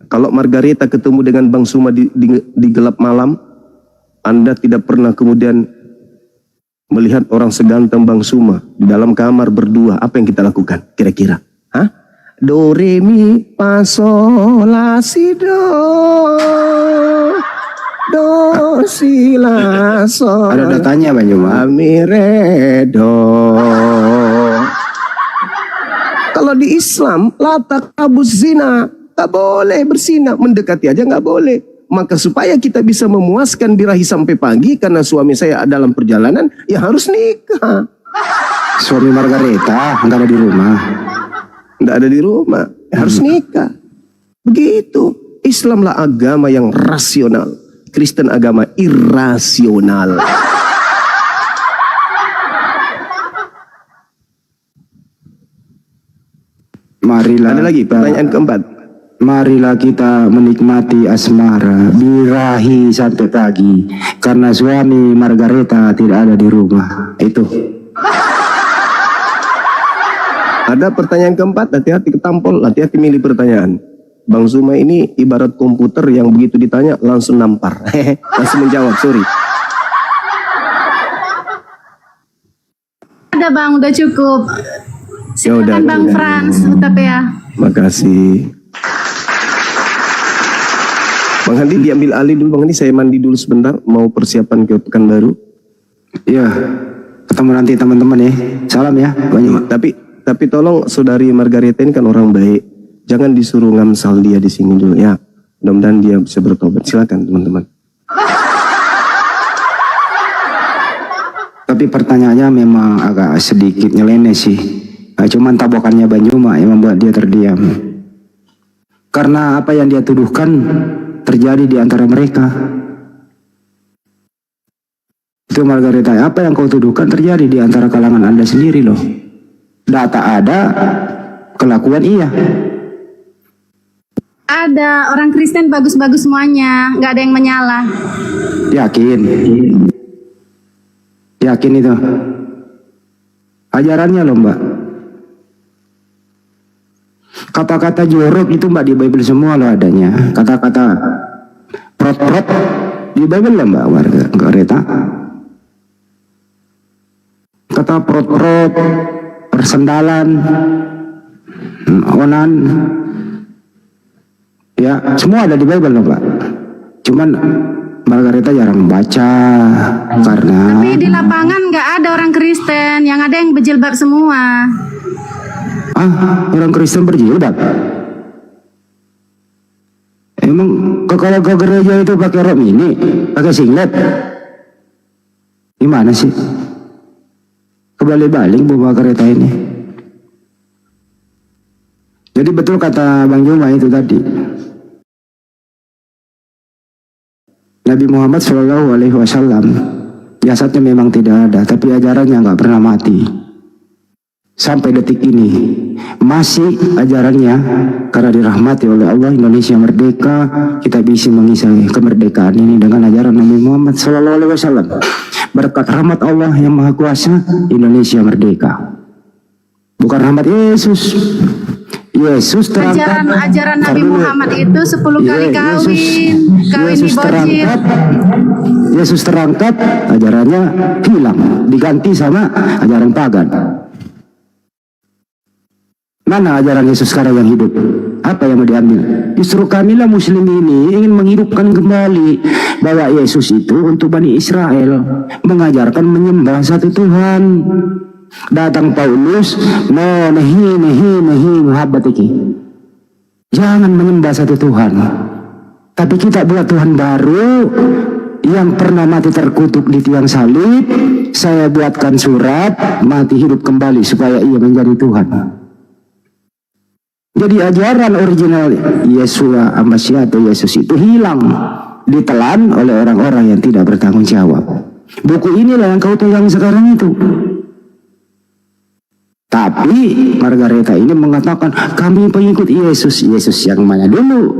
C: Kalau Margareta ketemu dengan Bang Suma di gelap malam, Anda tidak pernah kemudian melihat orang seganteng Bang Suma di dalam kamar berdua, apa yang kita lakukan kira-kira? Hah? Do, re, mi, fa, sol, la, si, do. Do, si, la, sol.
G: Ada datanya Bang Juma.
C: Mi, re, do. Kalau di Islam, la taqrabuz zina, tak boleh berzina, mendekati aja nggak boleh. Maka supaya kita bisa memuaskan birahi sampai pagi, karena suami saya dalam perjalanan, ya harus nikah.
G: Suami Margareta nggak ada di rumah.
C: Nggak ada di rumah, ya harus nikah. Begitu. Islamlah agama yang rasional, Kristen agama irasional.
G: Marilah.
C: Ada lagi pertanyaan keempat.
G: Marilah kita menikmati asmara birahi sampai pagi, karena suami Margareta tidak ada di rumah. Itu.
C: Ada pertanyaan keempat, hati-hati ketampol, hati-hati milih pertanyaan. Bang Zuma ini ibarat komputer yang begitu ditanya langsung nampar. Langsung menjawab, sorry.
I: Ada Bang, udah cukup. Silakan Bang Frans, Utapea.
C: Makasih. Bang Handi diambil alih dulu, Bang Handi, saya mandi dulu sebentar, mau persiapan ke Pekanbaru.
G: Ya, ketemu nanti teman-teman ya. Salam ya. Banyak.
C: Tapi tolong saudari Margareta ini kan orang baik, jangan disuruh ngamsal dia di sini dulu ya. Mudah-mudahan dia bisa bertobat. Silakan teman-teman.
G: Tapi pertanyaannya memang agak sedikit nyeleneh sih. Cuman tabokannya Bang Juma yang membuat dia terdiam. Karena apa yang dia tuduhkan terjadi di antara mereka. Itu Margareta, apa yang kau tuduhkan terjadi di antara kalangan Anda sendiri loh. Data ada, kelakuan iya.
I: Ada orang Kristen bagus-bagus semuanya, nggak ada yang menyalah.
G: Yakin? Yakin itu? Ajarannya loh Mbak. Kata-kata jorok itu Mbak di Bible semua loh adanya. Kata-kata prot-prot di Bible loh Mbak Margareta. Kata prot-prot, persendalan, onan, ya semua ada di Bible loh Mbak. Cuman Margareta jarang baca karena.
I: Tapi di lapangan nggak ada orang Kristen, yang ada yang berjilbab semua.
G: Orang Kristen berjilbab? Emang kalau ke gereja itu pakai rok mini, pakai singlet? Gimana sih? Kebalik-balik Bu Margareta ini. Jadi betul kata Bang Juma itu tadi. Nabi Muhammad SAW jasadnya memang tidak ada, tapi ajarannya nggak pernah mati. Sampai detik ini masih ajarannya, karena dirahmati oleh Allah Indonesia merdeka. Kita bisa mengisi kemerdekaan ini dengan ajaran Nabi Muhammad SAW. Berkat rahmat Allah yang Maha Kuasa, Indonesia merdeka. Bukan rahmat Yesus. Yesus terangkat.
I: Ajaran Nabi Muhammad itu 10 kali kawin
G: Yesus
I: di
G: terangkat. Yesus terangkat, ajarannya hilang, diganti sama ajaran pagan. Mana ajaran Yesus sekarang yang hidup? Apa yang mau diambil? Justru kamilah muslim ini ingin menghidupkan kembali bahwa Yesus itu untuk Bani Israel, mengajarkan menyembah satu Tuhan. Datang Paulus, nehi muhabbatiki. Jangan menyembah satu Tuhan. Tapi kita buat Tuhan baru yang pernah mati terkutuk di tiang salib. Saya buatkan surat, mati hidup kembali supaya ia menjadi Tuhan. Jadi ajaran original Yesua Amasia atau Yesus itu hilang, ditelan oleh orang-orang yang tidak bertanggung jawab. Buku inilah yang kau pegang sekarang itu. Tapi Margareta ini mengatakan kami pengikut Yesus. Yesus yang mana dulu?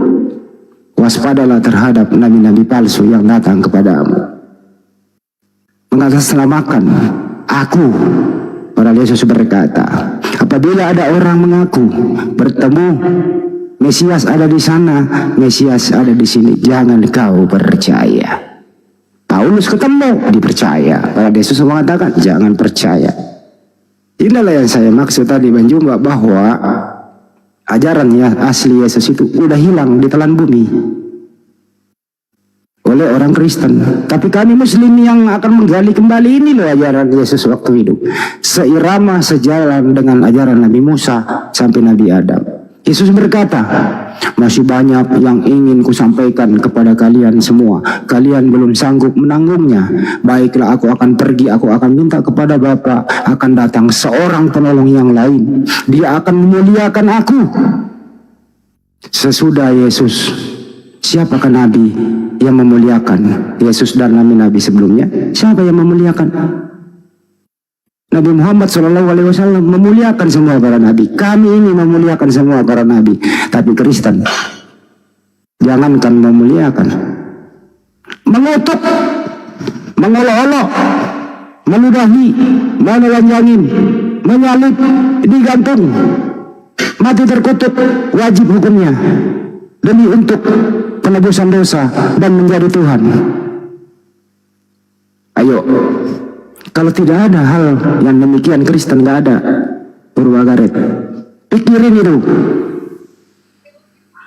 G: Waspadalah terhadap nabi-nabi palsu yang datang kepadamu, mengatasnamakan aku. Padahal Yesus berkata, apabila ada orang mengaku bertemu Mesias ada di sana, Mesias ada di sini, jangan kau percaya. Paulus ketemu, dipercaya. Padahal Yesus mengatakan jangan percaya. Inilah yang saya maksud tadi Bang Jumba, bahwa ajarannya asli Yesus itu udah hilang, ditelan bumi oleh orang Kristen. Tapi kami muslim yang akan menggali kembali ini loh ajaran Yesus waktu hidup, seirama sejalan dengan ajaran Nabi Musa sampai Nabi Adam. Yesus berkata, masih banyak yang ingin kusampaikan kepada kalian semua, kalian belum sanggup menanggungnya. Baiklah, aku akan pergi, aku akan minta kepada Bapa, akan datang seorang penolong yang lain, dia akan memuliakan aku. Sesudah Yesus, siapakah nabi yang memuliakan Yesus dan nabi-nabi sebelumnya? Siapa yang memuliakan? Nabi Muhammad SAW memuliakan semua para nabi. Kami ini memuliakan semua para nabi. Tapi Kristen, jangankan memuliakan, mengutuk, mengolok-olok, meludahi, menelanjangin, menyalib, digantung, mati terkutuk, wajib hukumnya demi untuk penebusan dosa dan menjadi Tuhan. Ayo, kalau tidak ada hal yang demikian, Kristen nggak ada. Purwagaret, pikirin itu.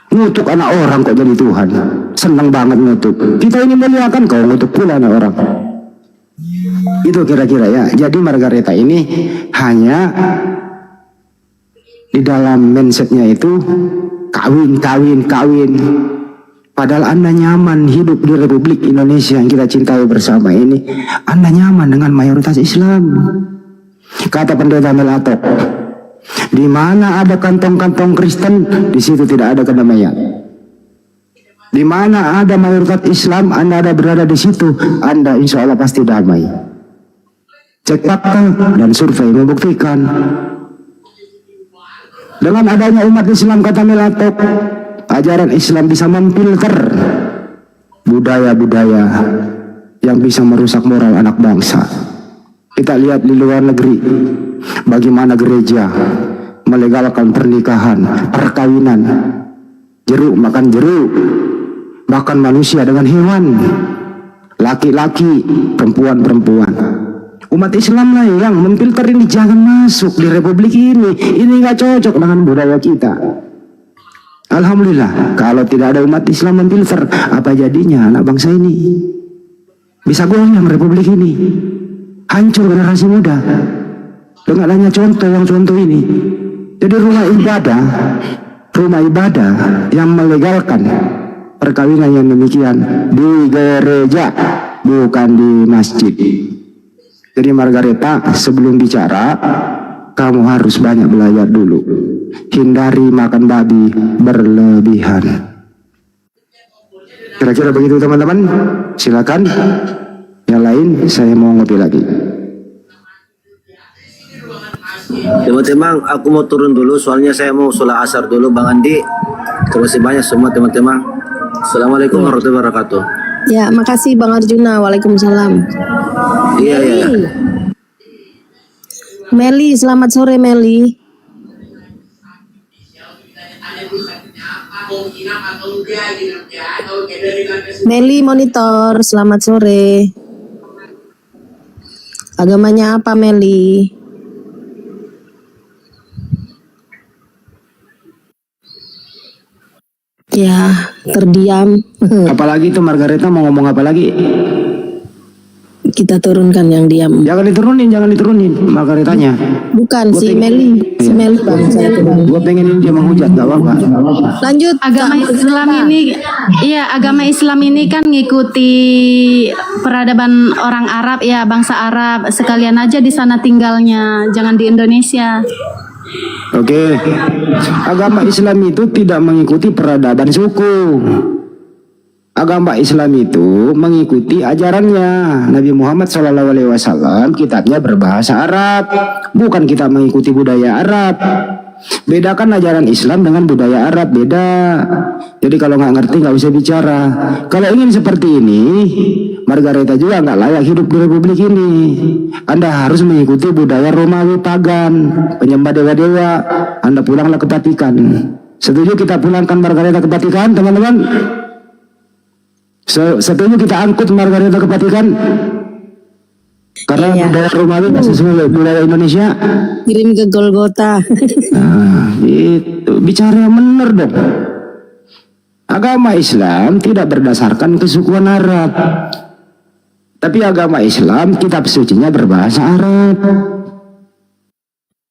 G: Ngutuk anak orang kok jadi Tuhan. Senang banget ngutuk. Kita ini muliakan, kau ngutuk pula anak orang. Itu kira-kira ya. Jadi Margareta ini hanya di dalam mindsetnya itu kawin. Padahal Anda nyaman hidup di Republik Indonesia yang kita cintai bersama ini. Anda nyaman dengan mayoritas Islam. Kata pendeta Melatok, di mana ada kantong-kantong Kristen, di situ tidak ada kedamaian. Di mana ada mayoritas Islam, Anda ada berada di situ, Anda insya Allah pasti damai. Cek fakta dan survei membuktikan. Dengan adanya umat Islam, kata Melatok, ajaran Islam bisa memfilter budaya-budaya yang bisa merusak moral anak bangsa. Kita lihat di luar negeri, bagaimana gereja melegalkan pernikahan, perkawinan, jeruk makan jeruk, bahkan manusia dengan hewan, laki-laki, perempuan-perempuan. Umat Islam lah yang memfilter ini, jangan masuk di Republik ini nggak cocok dengan budaya kita. Alhamdulillah, kalau tidak ada umat Islam memfilter, apa jadinya anak bangsa ini? Bisa goyang Republik ini, hancur generasi muda dengan hanya contoh ini. Jadi rumah ibadah yang melegalkan perkawinan yang demikian di gereja, bukan di masjid. Jadi Margareta sebelum bicara, kamu harus banyak belajar dulu. Hindari makan babi berlebihan. Kira-kira begitu teman-teman. Silakan. Yang lain saya mau ngopi lagi.
D: Teman-teman, aku mau turun dulu soalnya saya mau sholat asar dulu. Bang Andi, terima kasih banyak semua teman-teman. Assalamualaikum warahmatullahi wabarakatuh.
E: Ya, makasih Bang Arjuna. Waalaikumsalam.
D: Iya, iya.
E: Meli, selamat sore Meli. Meli monitor, selamat sore. Agamanya apa Meli? Ya, terdiam.
G: Apalagi itu Margareta mau ngomong apa lagi?
E: Kita turunkan yang diam.
G: Jangan diturunin Margaretanya.
E: Bukan si Meli, si Meli Bang. Saya turun.
G: Gue pengen dia menghujat, gak apa-apa.
E: Lanjut.
I: Agama Islam ini, iya agama Islam ini kan ngikuti peradaban orang Arab ya, bangsa Arab. Sekalian aja di sana tinggalnya, jangan di Indonesia.
G: Oke. Agama Islam itu tidak mengikuti peradaban suku. Agama Islam itu mengikuti ajarannya Nabi Muhammad SAW. Kitabnya berbahasa Arab, bukan kita mengikuti budaya Arab. Bedakan ajaran Islam dengan budaya Arab, beda. Jadi kalau nggak ngerti nggak usah bicara. Kalau ingin seperti ini, Margareta juga nggak layak hidup di Republik ini. Anda harus mengikuti budaya Romawi pagan, penyembah dewa-dewa. Anda pulanglah ke Vatikan. Setuju kita pulangkan Margareta ke Vatikan, teman-teman? Setuju kita angkut Margareta ke Vatikan? Karena budaya Romawi nggak sesuai budaya Indonesia.
E: Kirim ke Golgota.
G: Nah, itu bicara yang benar dong. Agama Islam tidak berdasarkan kesukuan Arab, tapi agama Islam kitab sucinya berbahasa Arab.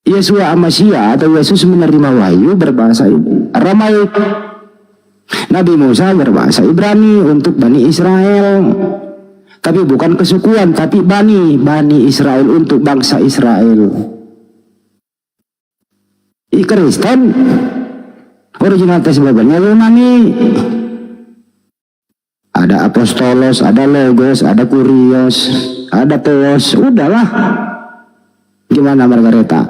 G: Yesua Amasya atau Yesus menerima wahyu berbahasa Aramaik. Nabi Musa berbahasa Ibrani untuk Bani Israel. Tapi bukan kesukuan, tapi Bani Israel untuk bangsa Israel. Kristen original tes Bible-nya Yunani. Ada apostolos, ada logos, ada kurios, ada teos. Udahlah. Gimana Margareta?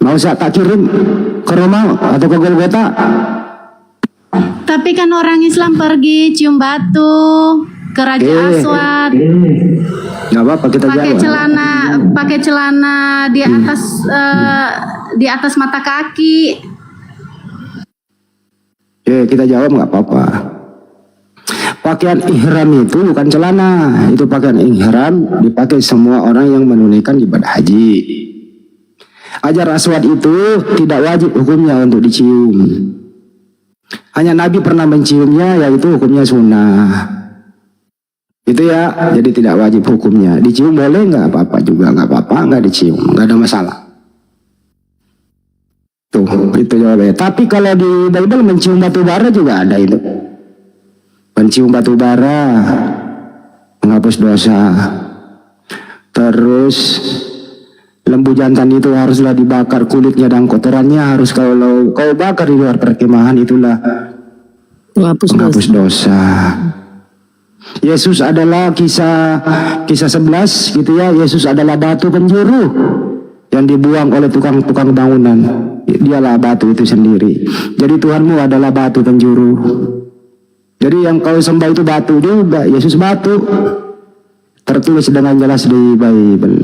G: Mau saya tak kirim ke Roma atau ke Golgota?
I: Tapi kan orang Islam pergi cium batu ke Raja Aswad.
G: Nggak apa-apa kita
I: pakai celana di atas mata kaki.
G: Kita jawab nggak apa-apa. Pakaian ihram itu bukan celana, itu pakaian ihram dipakai semua orang yang menunaikan ibadah haji. Hajar Aswad itu tidak wajib hukumnya untuk dicium. Hanya Nabi pernah menciumnya, yaitu hukumnya sunnah. Itu ya, jadi tidak wajib hukumnya. Dicium boleh nggak apa-apa juga, nggak apa-apa, nggak dicium, nggak ada masalah. Tuh, itu jawabannya. Tapi kalau di Bible mencium batu bara juga ada itu. Mencium batu bara, menghapus dosa. Terus lembu jantan itu haruslah dibakar kulitnya dan kotorannya harus kalau kau bakar di luar perkemahan itulah menghapus dosa. Yesus adalah kisah 11 gitu ya. Yesus adalah batu penjuru yang dibuang oleh tukang bangunan. Dialah batu itu sendiri. Jadi Tuhanmu adalah batu penjuru. Jadi yang kau sembah itu batu juga. Yesus batu. Tertulis dengan jelas di Bible.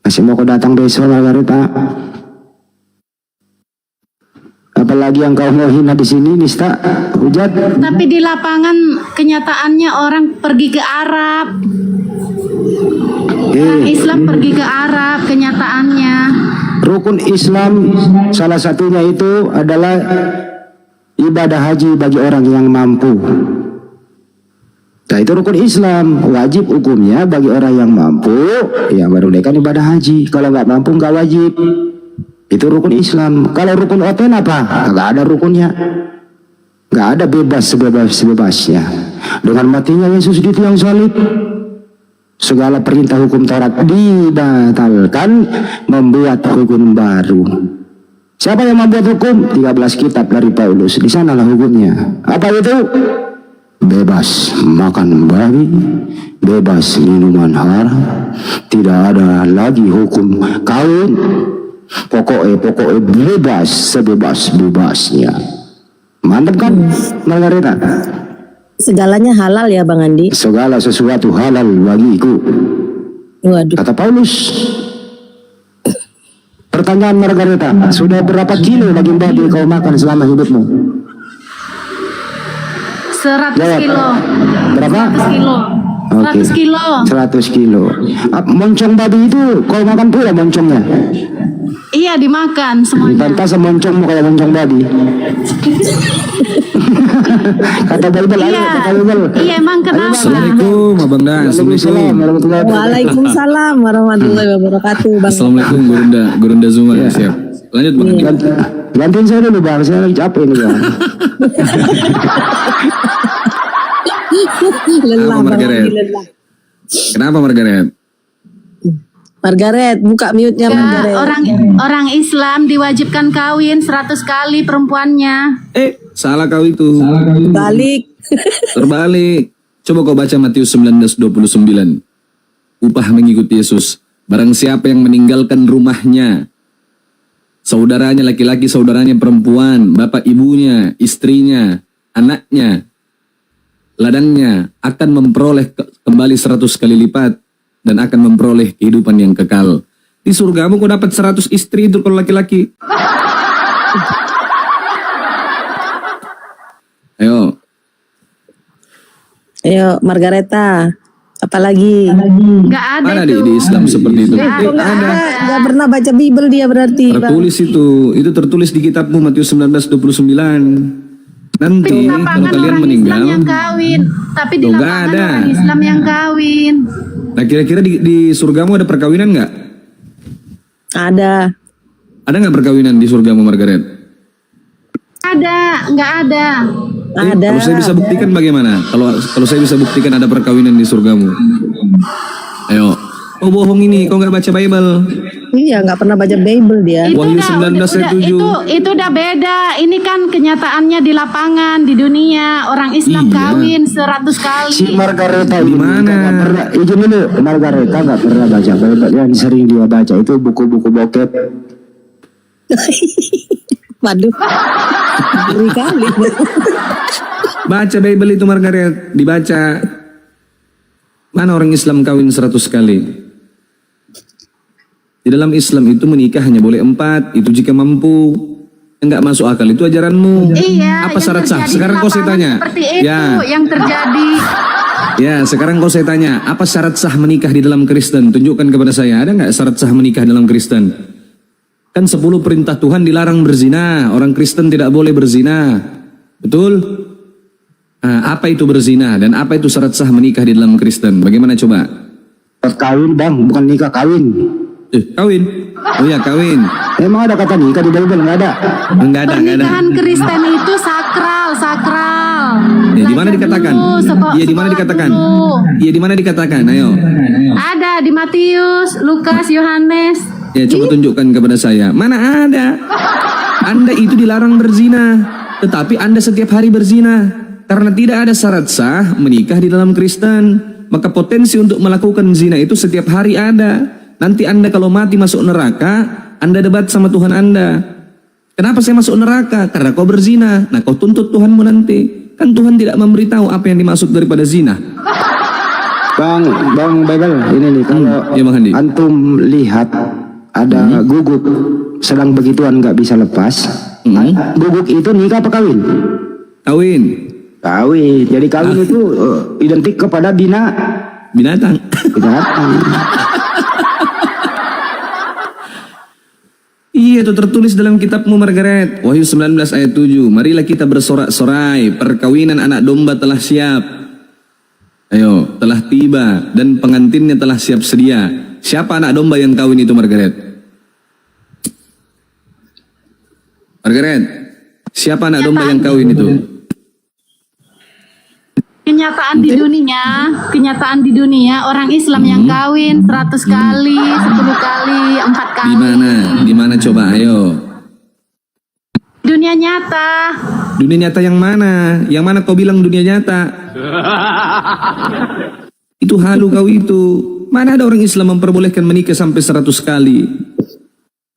G: Masih mau kau datang besok Margareta? Apalagi yang kau mau hina di sini, Nista, hujat.
I: Tapi di lapangan kenyataannya orang pergi ke Arab. Orang Islam pergi ke Arab kenyataannya.
G: Rukun Islam salah satunya itu adalah ibadah haji bagi orang yang mampu. Nah itu rukun Islam, wajib hukumnya bagi orang yang mampu yang menunaikan ibadah haji. Kalau nggak mampu nggak wajib. Itu rukun Islam. Kalau rukun oten apa? Nggak ada rukunnya. Nggak ada bebas sebebasnya. Dengan matinya Yesus di tiang salib, Segala perintah hukum Taurat dibatalkan, membuat hukum baru. Siapa yang membuat hukum? 13 kitab dari Paulus. Di sanalah hukumnya. Apa itu? Bebas makan babi, bebas minuman haram, tidak ada lagi hukum kawin. Pokoknya bebas sebebas-bebasnya. Mantap kan, Margareta?
E: Segalanya halal ya Bang Andi.
G: Segala sesuatu halal bagiku,
E: Waduh.
G: kata Paulus. Pertanyaan Margareta, sudah berapa kilo daging babi kau makan selama hidupmu?
I: 100
G: Jawab.
I: kilo.
G: Berapa?
I: 100 kilo.
G: Oke.
I: 100 kilo.
G: 100 kilo. Moncong babi itu kau makan pula moncongnya?
I: Iya, dimakan semuanya.
G: Pantas moncongmu kayak moncong babi. Kata Bible, ayo,
I: Iya.
G: kata Bible.
I: Iya, emang kenapa?
D: Assalamualaikum Abang Dan.
G: Waalaikumsalam warahmatullahi wabarakatuh.
E: Waalaikumsalam warahmatullahi wabarakatuh Bang.
D: Assalamualaikum Gurunda Zuma. Siap. Lanjut Bang Andi.
G: Gantiin saya dulu bang, saya lagi capek ini bang.
E: Lelah
D: Apa,
E: Bang Andi,
D: Margaret?
E: lelah.
D: Kenapa Margaret?
E: Margaret, buka mute-nya
I: Ya,
E: Margaret.
I: orang Islam diwajibkan kawin 100 kali perempuannya.
D: Salah kau itu.
E: Balik.
D: Terbalik. Coba kau baca Matius 19:29. Upah mengikuti Yesus. Barang siapa yang meninggalkan rumahnya, saudaranya laki-laki, saudaranya perempuan, bapak ibunya, istrinya, anaknya, ladangnya, akan memperoleh kembali 100 kali lipat dan akan memperoleh kehidupan yang kekal. Di surgamu kau dapat 100 istri itu kalau laki-laki. Ayo.
E: Ayo Margareta. Apalagi?
I: Nggak ada
D: Mana
I: itu.
D: di Islam seperti itu?
E: Ada. Gak pernah baca Bible dia berarti. Bang.
D: Tertulis itu tertulis di kitabmu Matius 19:29. Nanti
I: Di
D: kalau
I: lapangan
D: kalian
I: orang
D: meninggal,
I: Islam yang kawin. Tapi di
D: Loh, nggak
I: lapangan
D: ada.
I: orang Islam yang kawin.
D: nah kira-kira di surgamu ada perkawinan nggak?
E: Ada.
D: Ada nggak perkawinan di surgamu Margaret?
I: Nggak ada.
E: Ada.
D: Kalau saya bisa buktikan bagaimana? Kalau saya bisa buktikan ada perkawinan di surgamu. Ayo. Oh bohong ini, kau nggak baca Bible?
E: Iya, nggak pernah baca Bible dia.
D: Wahyu 19 ayat 7.
I: Itu udah beda. Ini kan kenyataannya di lapangan, di dunia. Orang Islam
D: Iya.
I: kawin 100 kali.
G: Si Margareta
D: Di mana?
G: nggak pernah, izin dulu, Margareta nggak pernah baca Bible. Yang sering dia baca itu buku-buku bokep.
E: Waduh. Ngeri kali.
D: Baca Bible itu Margaret, dibaca. Mana orang Islam kawin 100 kali? Di dalam Islam itu menikah hanya boleh 4, itu jika mampu. Enggak masuk akal itu ajaranmu.
I: Iya.
D: Apa
I: yang
D: syarat sah?
I: terjadi di
D: Sekarang kau saya
I: lapangan
D: tanya.
I: Seperti itu
D: Ya,
I: yang terjadi.
D: ya. Sekarang kau saya tanya. Apa syarat sah menikah di dalam Kristen? Tunjukkan kepada saya. Ada nggak syarat sah menikah dalam Kristen? Kan 10 perintah Tuhan dilarang berzina. Orang Kristen tidak boleh berzina. Betul? Nah, apa itu berzina dan apa itu syarat sah menikah di dalam Kristen? Bagaimana coba?
G: Kawin bang, bukan nikah, kawin.
D: Kawin. Oh ya, kawin.
G: Emang ada kata nikah di Bible? Nggak ada.
D: Enggak ada.
I: Pernikahan Kristen itu sakral.
D: Ya, di mana
I: Belajar
D: dikatakan?
I: dulu,
D: Iya, di mana
I: sekolah
D: dikatakan?
I: dulu.
D: Iya, di mana dikatakan? Ayo.
I: Ada di Matius, Lukas, Yohanes.
D: Ya, coba tunjukkan kepada saya. Mana ada? Anda itu dilarang berzina, tetapi Anda setiap hari berzina. Karena tidak ada syarat sah menikah di dalam Kristen, maka potensi untuk melakukan zina itu setiap hari ada. Nanti Anda kalau mati masuk neraka, Anda debat sama Tuhan Anda. Kenapa saya masuk neraka? Karena kau berzina. Nah, kau tuntut Tuhanmu nanti. Kan Tuhan tidak memberitahu apa yang dimaksud daripada zina.
G: Bang Bible, ini nih kalau
D: Ya, Bang Handi.
G: antum lihat ada guguk sedang begituan nggak bisa lepas. Guguk itu nikah apa kawin?
D: Kawin.
G: Kawin. Jadi kawin itu identik kepada
D: Binatang.
G: binatang.
D: Iya, itu tertulis dalam kitabmu Margaret. Wahyu 19 ayat 7. Marilah kita bersorak-sorai, perkawinan anak domba telah siap. Ayo, telah tiba dan pengantinnya telah siap sedia. Siapa anak domba yang kawin itu Margaret? Margaret, siapa anak domba yang kawin itu?
I: kenyataan di dunia orang Islam yang kawin 100 kali, 10 kali, 4 kali.
J: Di mana coba, ayo.
I: Dunia nyata.
J: Dunia nyata yang mana? Yang mana kau bilang dunia nyata? Itu halu kau itu. Mana ada orang Islam memperbolehkan menikah sampai 100 kali?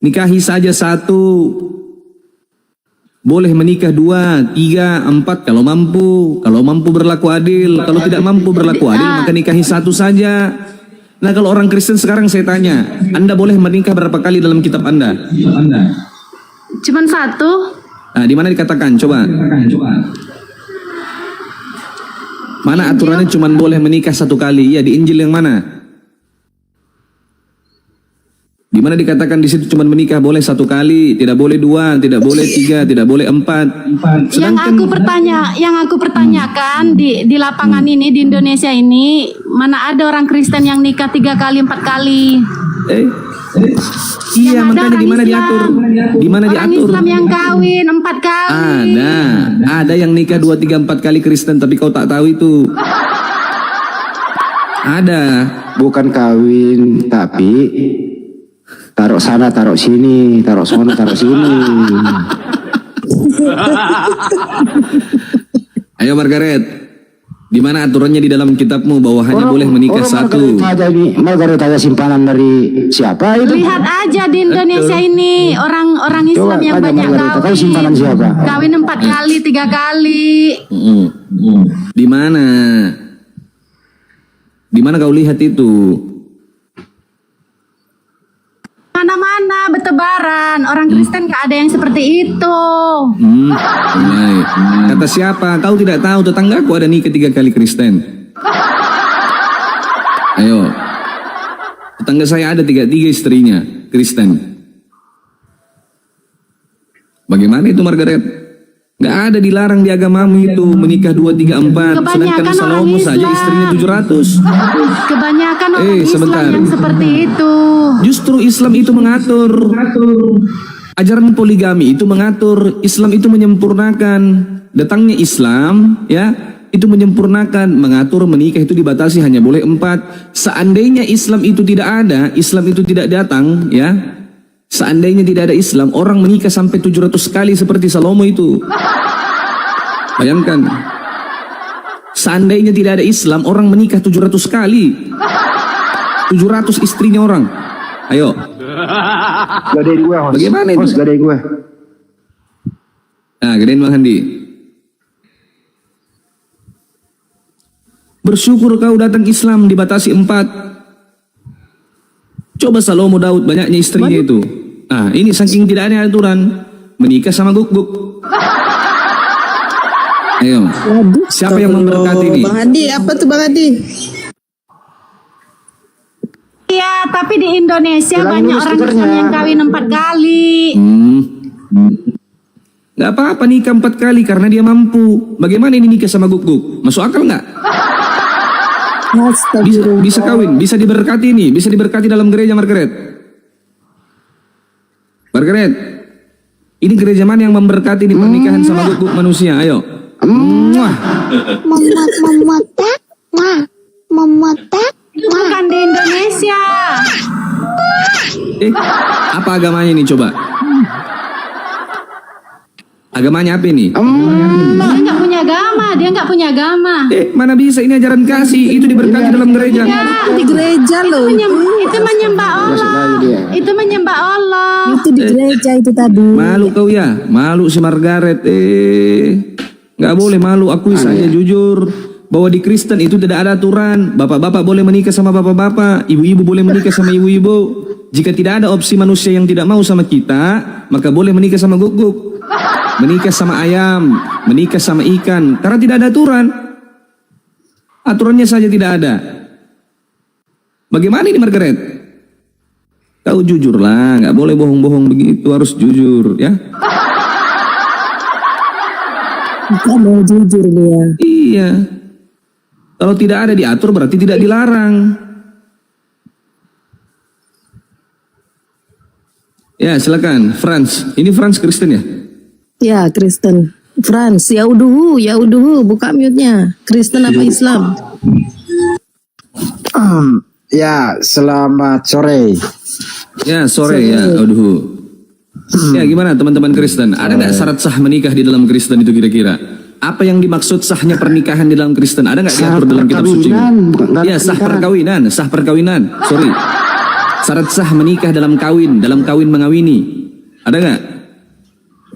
J: Nikahi saja 1. Boleh menikah 2, 3, 4 kalau mampu. Kalau mampu berlaku adil. Kalau tidak mampu berlaku adil, maka nikahi 1 saja. Nah, kalau orang Kristen sekarang saya tanya, Anda boleh menikah berapa kali dalam kitab Anda?
I: Cuman 1.
J: Nah, di mana dikatakan? Coba. Mana aturannya cuman boleh menikah 1 kali? Ya, di Injil yang mana? Di mana dikatakan di situ cuman menikah boleh 1 kali, tidak boleh 2, tidak boleh 3, tidak boleh 4.
I: Yang aku pertanyakan di lapangan ini di Indonesia ini, mana ada orang Kristen yang nikah 3 kali, 4 kali?
J: Iya, makanya di mana diatur? Di mana
I: Orang
J: diatur?
I: Islam yang kawin 4 kali.
J: Ada yang nikah 2, 3, 4 kali Kristen, tapi kau tak tahu itu. Ada.
G: Bukan kawin, tapi taruh sana, taruh sini, taruh sana, taruh sini.
J: Ayo Margaret, di mana aturannya di dalam kitabmu bahwa hanya boleh menikah 1?
G: Margaret aja simpanan dari siapa itu?
I: Lihat aja di Indonesia ini orang Islam yang banyak
G: Kau simpanan siapa?
I: kawin 4 kali, 3 kali.
J: Di mana? Di mana kau lihat itu?
I: Mana-mana bertebaran. Orang Kristen gak ada yang seperti itu.
J: Baik. Kata siapa? Kau tidak tahu tetanggaku ada nikah 3 kali Kristen. Ayo. Tetangga saya ada 3 istrinya Kristen. Bagaimana itu Margaret? Gak ada dilarang di agamamu itu menikah 2, 3, 4. Sedangkan Salomo saja istrinya 700.
I: Kebanyakan orang Islam yang seperti itu.
J: Justru Islam itu mengatur. Ajaran poligami itu mengatur. Islam itu menyempurnakan. Datangnya Islam, ya, itu menyempurnakan, mengatur menikah itu dibatasi hanya boleh 4. Seandainya Islam itu tidak ada, Islam itu tidak datang, ya. Seandainya tidak ada Islam, orang menikah sampai 700 kali seperti Salomo itu. Bayangkan. Seandainya tidak ada Islam, orang menikah 700 kali. 700 istrinya orang. Ayo.
G: Gadein gue, host.
J: Bagaimana itu?
G: Host, gadein gue.
J: Nah, gadein Bang Handi. Bersyukur kau datang Islam dibatasi 4. Coba Salomo Daud banyaknya istrinya itu. Nah, ini saking tidak ada aturan. Menikah sama guk-guk. Ayo. Siapa yang memberkati ini?
K: Bang Hadi, apa tuh Bang Hadi?
I: Iya, tapi di Indonesia banyak orang Islam yang kawin 4 kali.
J: Gak apa-apa nikah 4 kali karena dia mampu. Bagaimana ini nikah sama guk-guk? Masuk akal nggak? Bisa kawin, bisa diberkati ini, bisa diberkati dalam gereja Margaret. Margaret, ini gereja mana yang memberkati di pernikahan sama guk-guk manusia? Ayo.
I: Bukan di Indonesia.
J: Apa agamanya ini coba? Agamanya apa ini?
I: Dia nggak punya agama, dia nggak punya agama.
J: Mana bisa, ini ajaran kasih, itu diberkati dalam gereja.
K: Ya, di gereja loh.
I: Itu menyembah Allah. Itu menyembah Allah.
K: Itu di gereja itu tadi.
J: Malu kau ya? Malu si Margaret. Nggak boleh malu, akui saja jujur bahwa di Kristen itu tidak ada aturan. Bapak-bapak boleh menikah sama bapak-bapak, ibu-ibu boleh menikah sama ibu-ibu. Jika tidak ada opsi manusia yang tidak mau sama kita, maka boleh menikah sama guk-guk, menikah sama ayam, menikah sama ikan, karena tidak ada aturan. Aturannya saja tidak ada. Bagaimana ini Margaret? Kau jujurlah, nggak boleh bohong-bohong begitu, harus jujur ya.
K: Kita mau jujur dia.
J: Iya. Kalau tidak ada diatur berarti tidak dilarang. Ya silakan, Franz. Ini Franz Kristen ya?
K: Ya, Kristen. Frans, ya uduhu, buka mute-nya. Kristen apa Islam?
G: Ya, selamat sore.
J: Ya, sore ya, aduh. Ya, gimana teman-teman Kristen? Ada nggak syarat sah menikah di dalam Kristen itu kira-kira? Apa yang dimaksud sahnya pernikahan di dalam Kristen? Ada nggak diatur dalam kitab suci? Ya, sah perkawinan. Sorry. Syarat sah menikah dalam kawin mengawini. Ada nggak?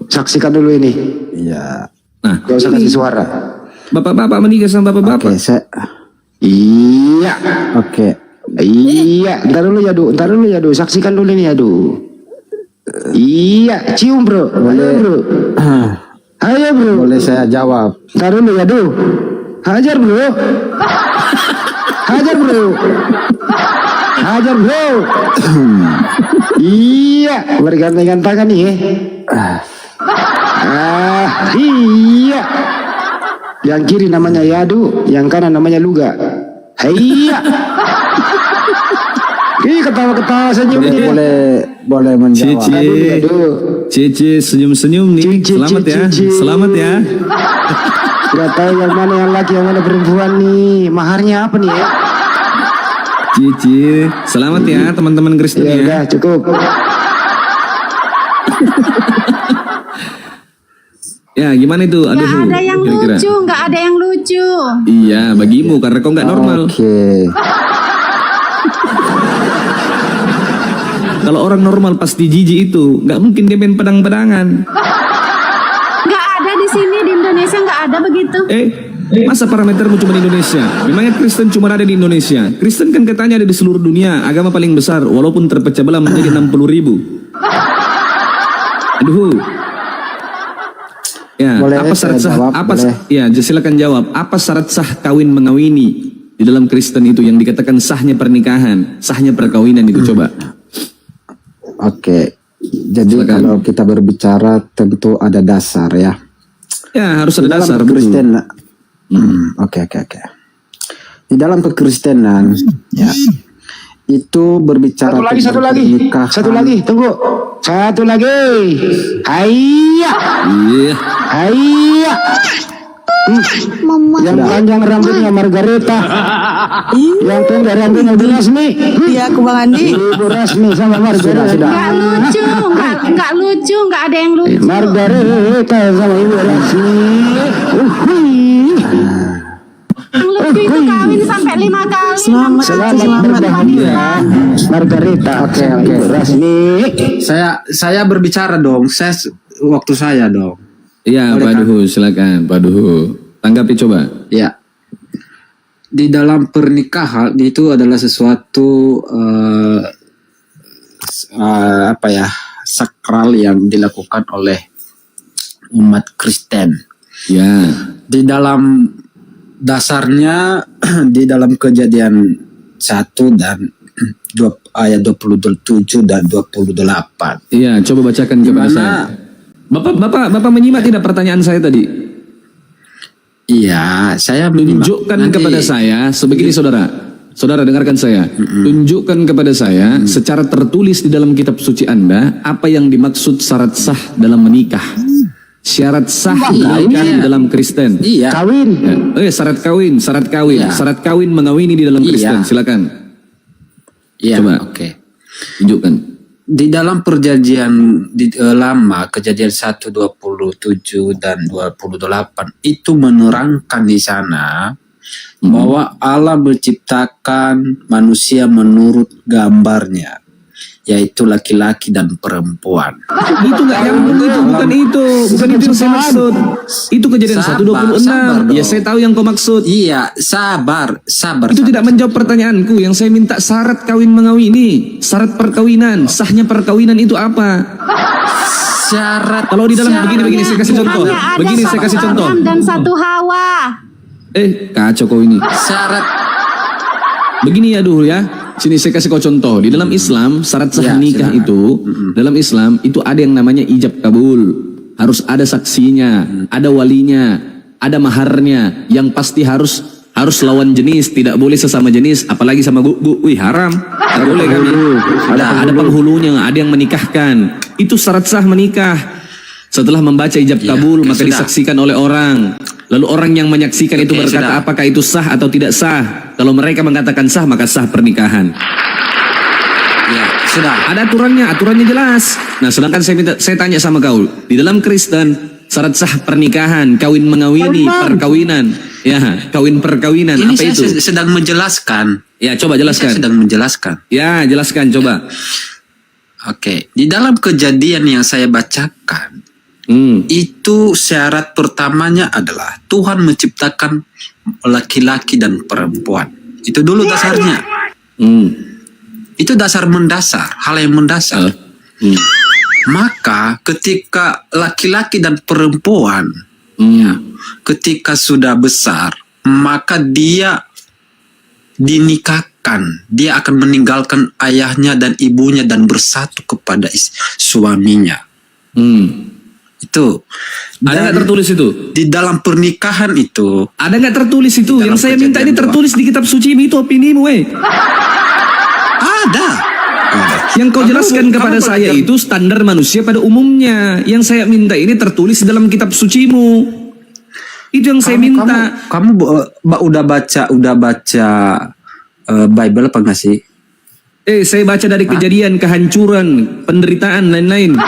G: Saksikan dulu ini. Iya.
J: Nah,
G: gak usah kasih suara.
J: Bapak-bapak menikah sama bapak-bapak.
G: Iya. Oke. Iya. Ntar dulu ya, Du. Saksikan dulu ini ya, Du. Iya. Cium, bro. Boleh, bro. Ayo, bro. Boleh saya jawab. Ntar dulu ya, Du. Hajar, bro. Hajar, bro. Hajar, bro. Iya. Bergandengan tangan nih, ya. Iya. Yang kiri namanya Yadu, yang kanan namanya Luga. Iya. Ih, ketawa-ketawa senyum nih. Boleh menjawab.
J: Cici senyum-senyum nih. Selamat ya.
G: Gak tahu yang mana yang laki, yang mana perempuan nih. Maharnya apa nih ya?
J: Cici, selamat ya teman-teman Kristen ya.
G: Udah, cukup.
J: Ya, gimana itu? Aduh,
I: Nggak ada yang lucu.
J: Iya, bagimu karena kau nggak normal.
G: Oke.
J: Kalau orang normal pasti jijik itu, nggak mungkin dia main pedang-pedangan.
I: Nggak ada di sini di Indonesia, nggak ada begitu.
J: Masa parametermu cuma di Indonesia? Memangnya Kristen cuma ada di Indonesia? Kristen kan katanya ada di seluruh dunia, agama paling besar, walaupun terpecah belah menjadi 60.000. Aduh. Ya,
G: boleh,
J: apa syarat sah? Ya, silakan jawab. Apa syarat sah kawin mengawini di dalam Kristen itu yang dikatakan sahnya pernikahan, sahnya perkawinan itu coba.
G: Oke. Jadi silakan. Kalau kita berbicara tentu ada dasar ya.
J: Ya, harus ada dasar.
G: Kristen. Oke. Di dalam kekristenan ya. Itu berbicara satu lagi, tunggu. Satu lagi. Hayya. Hayya. Yang panjang rambutnya Margareta. Yang pendek rambutnya Bu Rasmi.
K: Iya, aku Bang Andi.
G: Bu Rasmi sama Margareta.
I: Nggak lucu, nggak ada yang lucu.
G: Margareta sama Ibu Rasmi.
I: Yang lucu itu kawin sampai 5 kali.
K: Selamat
G: ya. Margareta. Oke. Rasmi. Saya berbicara dong. Waktu saya dong.
J: Iya, Pak Duhu, silakan Pak Duhu. Tanggapi coba.
G: Ya. Di dalam pernikahan itu adalah sesuatu sakral yang dilakukan oleh umat Kristen.
J: Ya.
G: Di dalam dasarnya di dalam Kejadian 1 dan ayat 27 dan 28.
J: Iya, coba bacakan kepada saya. Bapak menyimak tidak pertanyaan saya tadi?
G: Iya, saya
J: tunjukkan kepada saya sebegini, saudara dengarkan saya. Tunjukkan kepada saya secara tertulis di dalam kitab suci Anda apa yang dimaksud syarat sah dalam menikah. Syarat sah menikah di dalam Kristen.
G: Iya. Kawin.
J: Ya. Syarat kawin. Iya. Syarat kawin mengawini di dalam Kristen. Silakan.
G: Iya.
J: Coba.
G: Oke.
J: Tunjukkan.
G: Di dalam perjanjian lama, Kejadian 1, 27 dan 28 itu menerangkan di sana bahwa Allah menciptakan manusia menurut gambarnya, yaitu laki-laki dan perempuan.
J: Itu nggak yang bukan itu yang saya maksud. Itu Kejadian 1:26. Ya, saya tahu yang kau maksud.
G: Iya, sabar.
J: Itu tidak menjawab pertanyaanku. Yang saya minta syarat kawin mengawini, syarat perkawinan, sahnya perkawinan itu apa?
G: Syarat.
J: Kalau di dalam begini saya kasih contoh. Begini saya kasih contoh.
I: Dan satu Hawa.
J: Kacau kau ini.
G: Syarat.
J: Begini ya dulu ya. Sini saya kasih kau contoh. Di dalam Islam syarat sah nikah itu, dalam Islam itu ada yang namanya ijab kabul. Harus ada saksinya, ada walinya, ada maharnya. Yang pasti harus lawan jenis, tidak boleh sesama jenis, apalagi sama wih haram. Tidak boleh kami. Ada penghulunya, ada yang menikahkan. Itu syarat sah menikah. Setelah membaca ijab kabul, maka
L: sudah.
J: disaksikan oleh orang. Lalu orang yang menyaksikan itu berkata
L: sudah.
J: apakah itu sah atau tidak sah. Kalau mereka mengatakan sah, maka sah pernikahan.
L: Ya, sudah.
J: Ada aturannya jelas. Nah, sedangkan saya tanya sama kau, di dalam Kristen syarat sah pernikahan, kawin mengawini, perkawinan, ya, kawin perkawinan,
L: Ini
J: apa
L: saya
J: itu?
L: sedang menjelaskan.
J: Ya, coba
L: Saya
J: jelaskan.
L: sedang menjelaskan.
J: Ya, jelaskan coba.
L: Oke, di dalam kejadian yang saya bacakan, itu syarat pertamanya adalah Tuhan menciptakan laki-laki dan perempuan. Itu dulu dasarnya. Itu dasar mendasar, hal yang mendasar. Maka ketika laki-laki dan perempuan, ya, ketika sudah besar, maka dia dinikahkan, dia akan meninggalkan ayahnya dan ibunya dan bersatu kepada suaminya. Itu
J: Ada nggak tertulis itu?
L: di dalam pernikahan itu.
J: Ada nggak tertulis itu?
L: Di
J: Yang
L: dalam
J: saya minta ini
L: kejadian
J: tertulis di kitab suci itu opinimu,
L: Ada.
J: Yang kau
L: Kamu-
J: jelaskan
L: kamu
J: kepada saya
L: belajar-
J: itu standar manusia pada umumnya. Yang saya minta ini tertulis dalam kitab sucimu. Itu yang saya minta.
L: Kamu udah baca Bible apa enggak sih?
J: Saya baca dari kejadian, kehancuran, penderitaan, lain-lain.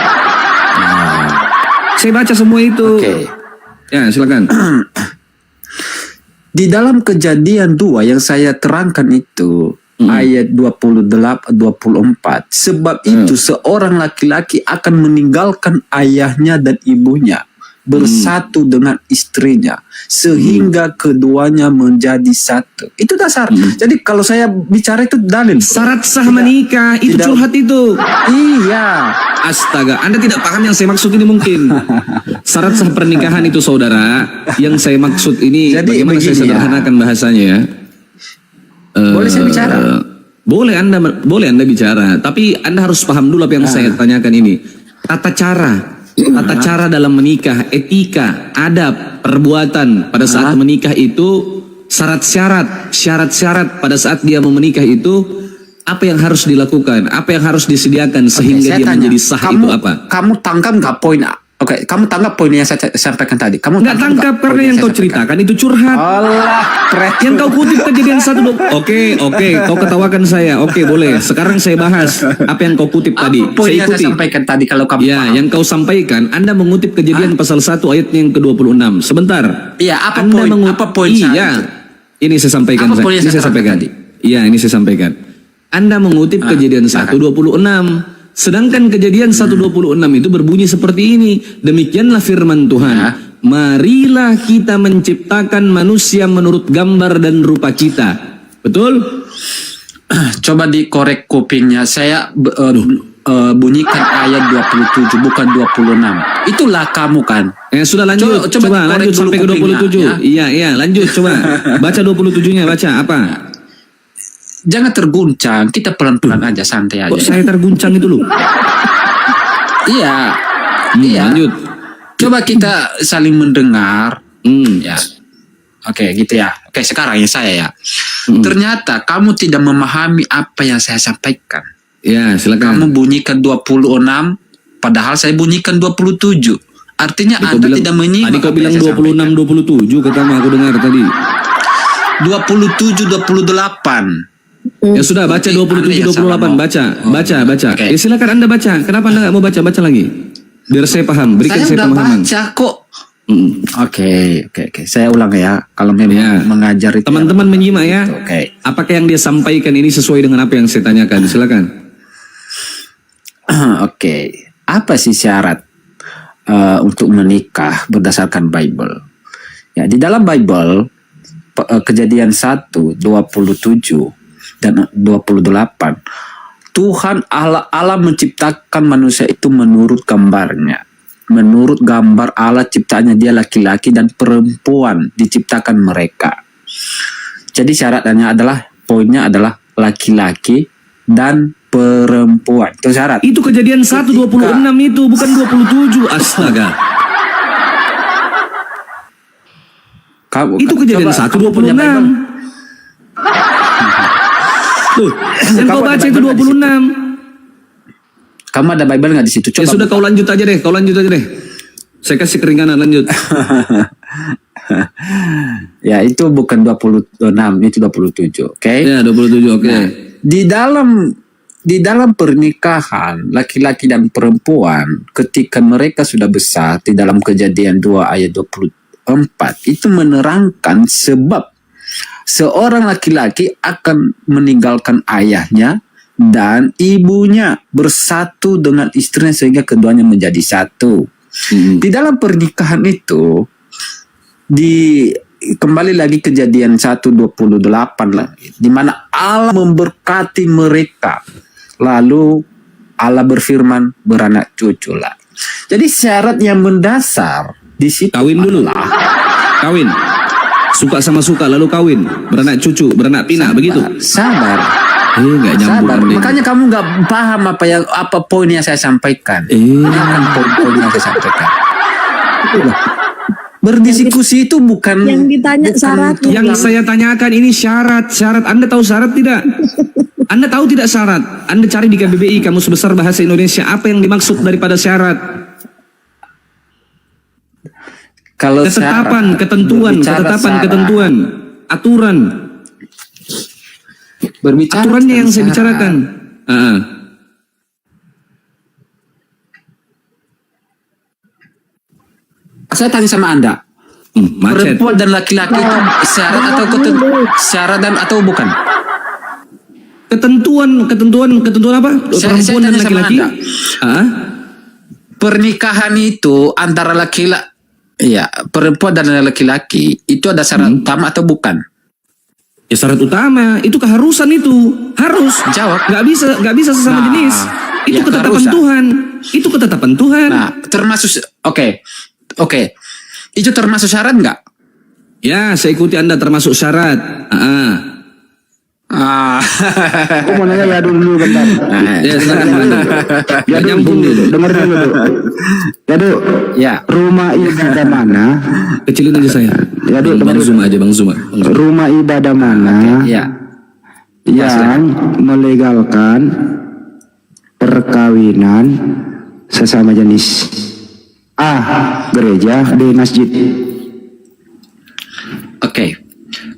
J: Saya baca semua itu.
L: Oke.
J: Ya, silakan.
L: Di dalam kejadian 2 yang saya terangkan itu ayat 28-24. Sebab itu seorang laki-laki akan meninggalkan ayahnya dan ibunya, bersatu dengan istrinya sehingga keduanya menjadi satu. Itu dasar. Jadi kalau saya bicara itu dalil.
J: Syarat sah menikah itu
L: Tidak.
J: curhat itu.
L: Iya.
J: Astaga, Anda tidak paham yang saya maksud ini mungkin. Syarat sah pernikahan itu saudara, yang saya maksud ini
L: Jadi
J: bagaimana saya
L: begini ya.
J: sederhanakan bahasanya ya.
L: Boleh saya bicara?
J: Boleh Anda bicara, tapi Anda harus paham dulu apa yang saya tanyakan ini. Tata cara dalam menikah, etika, adab, perbuatan pada saat menikah itu syarat-syarat pada saat dia mau menikah itu apa yang harus dilakukan, apa yang harus disediakan sehingga dia menjadi sah itu apa?
L: Kamu tangkap nggak poin? Oke, kamu tangkap poin yang saya sampaikan tadi. Kamu
J: Nggak tangkap karena yang kau ceritakan itu curhat.
L: Allah,
J: Yang kau kutip kejadian 1 Oke, kau ketawakan saya. Oke, boleh. Sekarang saya bahas apa yang kau kutip tadi.
L: poin
J: Saya
L: yang
J: ikuti.
L: saya sampaikan tadi kalau kamu
J: Ya,
L: paham.
J: yang kau sampaikan, Anda mengutip kejadian pasal 1 ayatnya yang ke-26. Sebentar.
L: Iya, apa
J: Anda
L: poin? Apa poin saat
J: Iya.
L: itu?
J: Ini saya sampaikan.
L: Apa poin yang
J: Ini
L: saya
J: saya sampaikan.
L: terangkan
J: Iya, ini saya sampaikan. Anda mengutip kejadian 1:26. Sedangkan kejadian 1:26 itu berbunyi seperti ini. Demikianlah firman Tuhan. Marilah kita menciptakan manusia menurut gambar dan rupa kita. Betul?
L: Coba dikorek kupingnya. Saya bunyikan ayat 27 bukan 26. Itulah kamu kan.
J: Sudah lanjut. Coba lanjut sampai ke 27. Iya, lanjut coba. Baca 27-nya, baca apa?
L: Jangan terguncang, kita pelan-pelan aja, santai aja.
J: Kok saya terguncang itu loh?
L: Iya.
J: Lanjut.
L: Coba kita saling mendengar. Ya. Oke, gitu ya. Oke, sekarang ya saya ya. Ternyata kamu tidak memahami apa yang saya sampaikan.
J: Ya, silakan.
L: Kamu bunyikan 26, padahal saya bunyikan 27. Artinya Anda tidak menyimak.
J: Tadi kau
L: apa
J: bilang
L: yang saya
J: 26, 27 katamu aku dengar tadi.
L: 27, 28.
J: Ya sudah, baca 27, 28. Baca. Ya silakan Anda baca. Kenapa Anda nggak mau baca lagi? Biar saya paham. Berikan saya
L: udah
J: pemahaman.
L: baca kok. Oke. Saya ulang ya. Kalau memang mengajar itu.
J: Teman-teman menyimak ya.
L: Oke.
J: Apakah yang dia sampaikan ini sesuai dengan apa yang saya tanyakan? Silakan.
L: Oke. Apa sih syarat untuk menikah berdasarkan Bible? Ya, di dalam Bible Kejadian 1, 27 dan 28, Tuhan Allah menciptakan manusia itu menurut gambarnya. Menurut gambar Allah ciptaannya dia laki-laki dan perempuan diciptakan mereka. Jadi syaratnya adalah, poinnya adalah laki-laki dan perempuan. Itu syarat.
J: Itu kejadian 1:26 itu, bukan 27. Astaga. Itu kejadian 1:26. Tuh, yang kau baca itu 26.
L: Kamu ada Bible nggak di situ?
J: Ya sudah, kau lanjut aja deh. Saya kasih keringanan, lanjut.
L: Ya, itu bukan 26, itu 27. Oke?
J: Ya, 27, oke.
L: Nah, di dalam pernikahan laki-laki dan perempuan ketika mereka sudah besar, di dalam Kejadian 2 ayat 24 itu menerangkan sebab seorang laki-laki akan meninggalkan ayahnya dan ibunya, bersatu dengan istrinya sehingga keduanya menjadi satu. Di dalam pernikahan itu kembali lagi Kejadian 1:28 lah, di mana Allah memberkati mereka. Lalu Allah berfirman, beranak cucu lah. Jadi syarat yang mendasar di situ
J: kawin dulu. Kawin. Suka sama suka lalu kawin, beranak cucu, beranak pinak, begitu.
L: Sabar.
J: Nggak nyambung.
L: Sabar. Makanya kamu nggak paham apa poin yang saya sampaikan. Ini kan poin yang saya sampaikan. Berdiskusi itu bukan
K: Yang ditanya syaratnya.
J: Yang saya tanyakan ini syarat. Anda tahu syarat tidak? Anda tahu tidak syarat? Anda cari di KBBI Kamus Besar Bahasa Indonesia apa yang dimaksud daripada syarat?
L: Kalau
J: ketetapan,
L: syarat,
J: ketentuan, ketentuan, aturan.
L: Berbicara
J: aturannya yang saya bicarakan.
L: Saya tanya sama Anda, perempuan dan laki-laki itu syarat atau syarat dan atau bukan?
J: Ketentuan apa? Perempuan dan laki-laki.
L: Pernikahan itu antara laki-laki, ya, perempuan dan laki-laki itu ada syarat utama atau bukan?
J: Ya syarat utama, itu keharusan itu. Harus.
L: Jawab.
J: Nggak bisa sesama jenis. Itu ya, ketetapan keharusan. Tuhan. Itu ketetapan Tuhan.
L: Nah, termasuk Oke. Itu termasuk syarat nggak?
J: Ya, saya ikuti Anda termasuk syarat.
B: Aku mau nanya ya dulu bentar.
J: Ya, ya nyambung dulu.
B: Dengar dulu. Ya, rumah ibadah mana?
J: Kecilin aja saya.
B: Ya,
J: Bang Zuma aja, Bang Zuma.
B: Rumah ibadah mana?
L: Ya.
B: Yang melegalkan perkawinan sesama jenis? A. Gereja. B. Masjid.
L: Oke.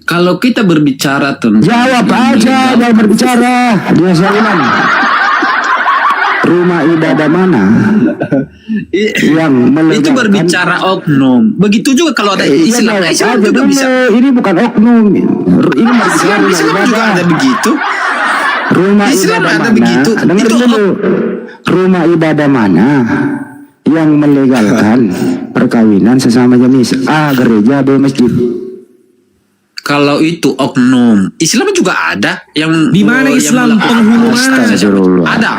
L: Kalau kita berbicara tentang
B: jawab aja, jangan berbicara. Dia ulang. Rumah ibadah mana yang melegalkan?
L: Itu berbicara oknum. Begitu juga kalau ada Islam. Islam juga bisa.
B: Ini bukan oknum. Ini
L: Islam juga ada begitu.
B: Rumah
L: Islam
B: ibadah
L: ada
B: mana?
L: begitu.
B: Dengar dulu. Rumah ibadah mana yang melegalkan perkawinan sesama jenis? A. Gereja. B. Masjid.
L: Kalau itu oknum, Islam juga ada yang
J: di mana Islam penghulu mana?
L: Ada.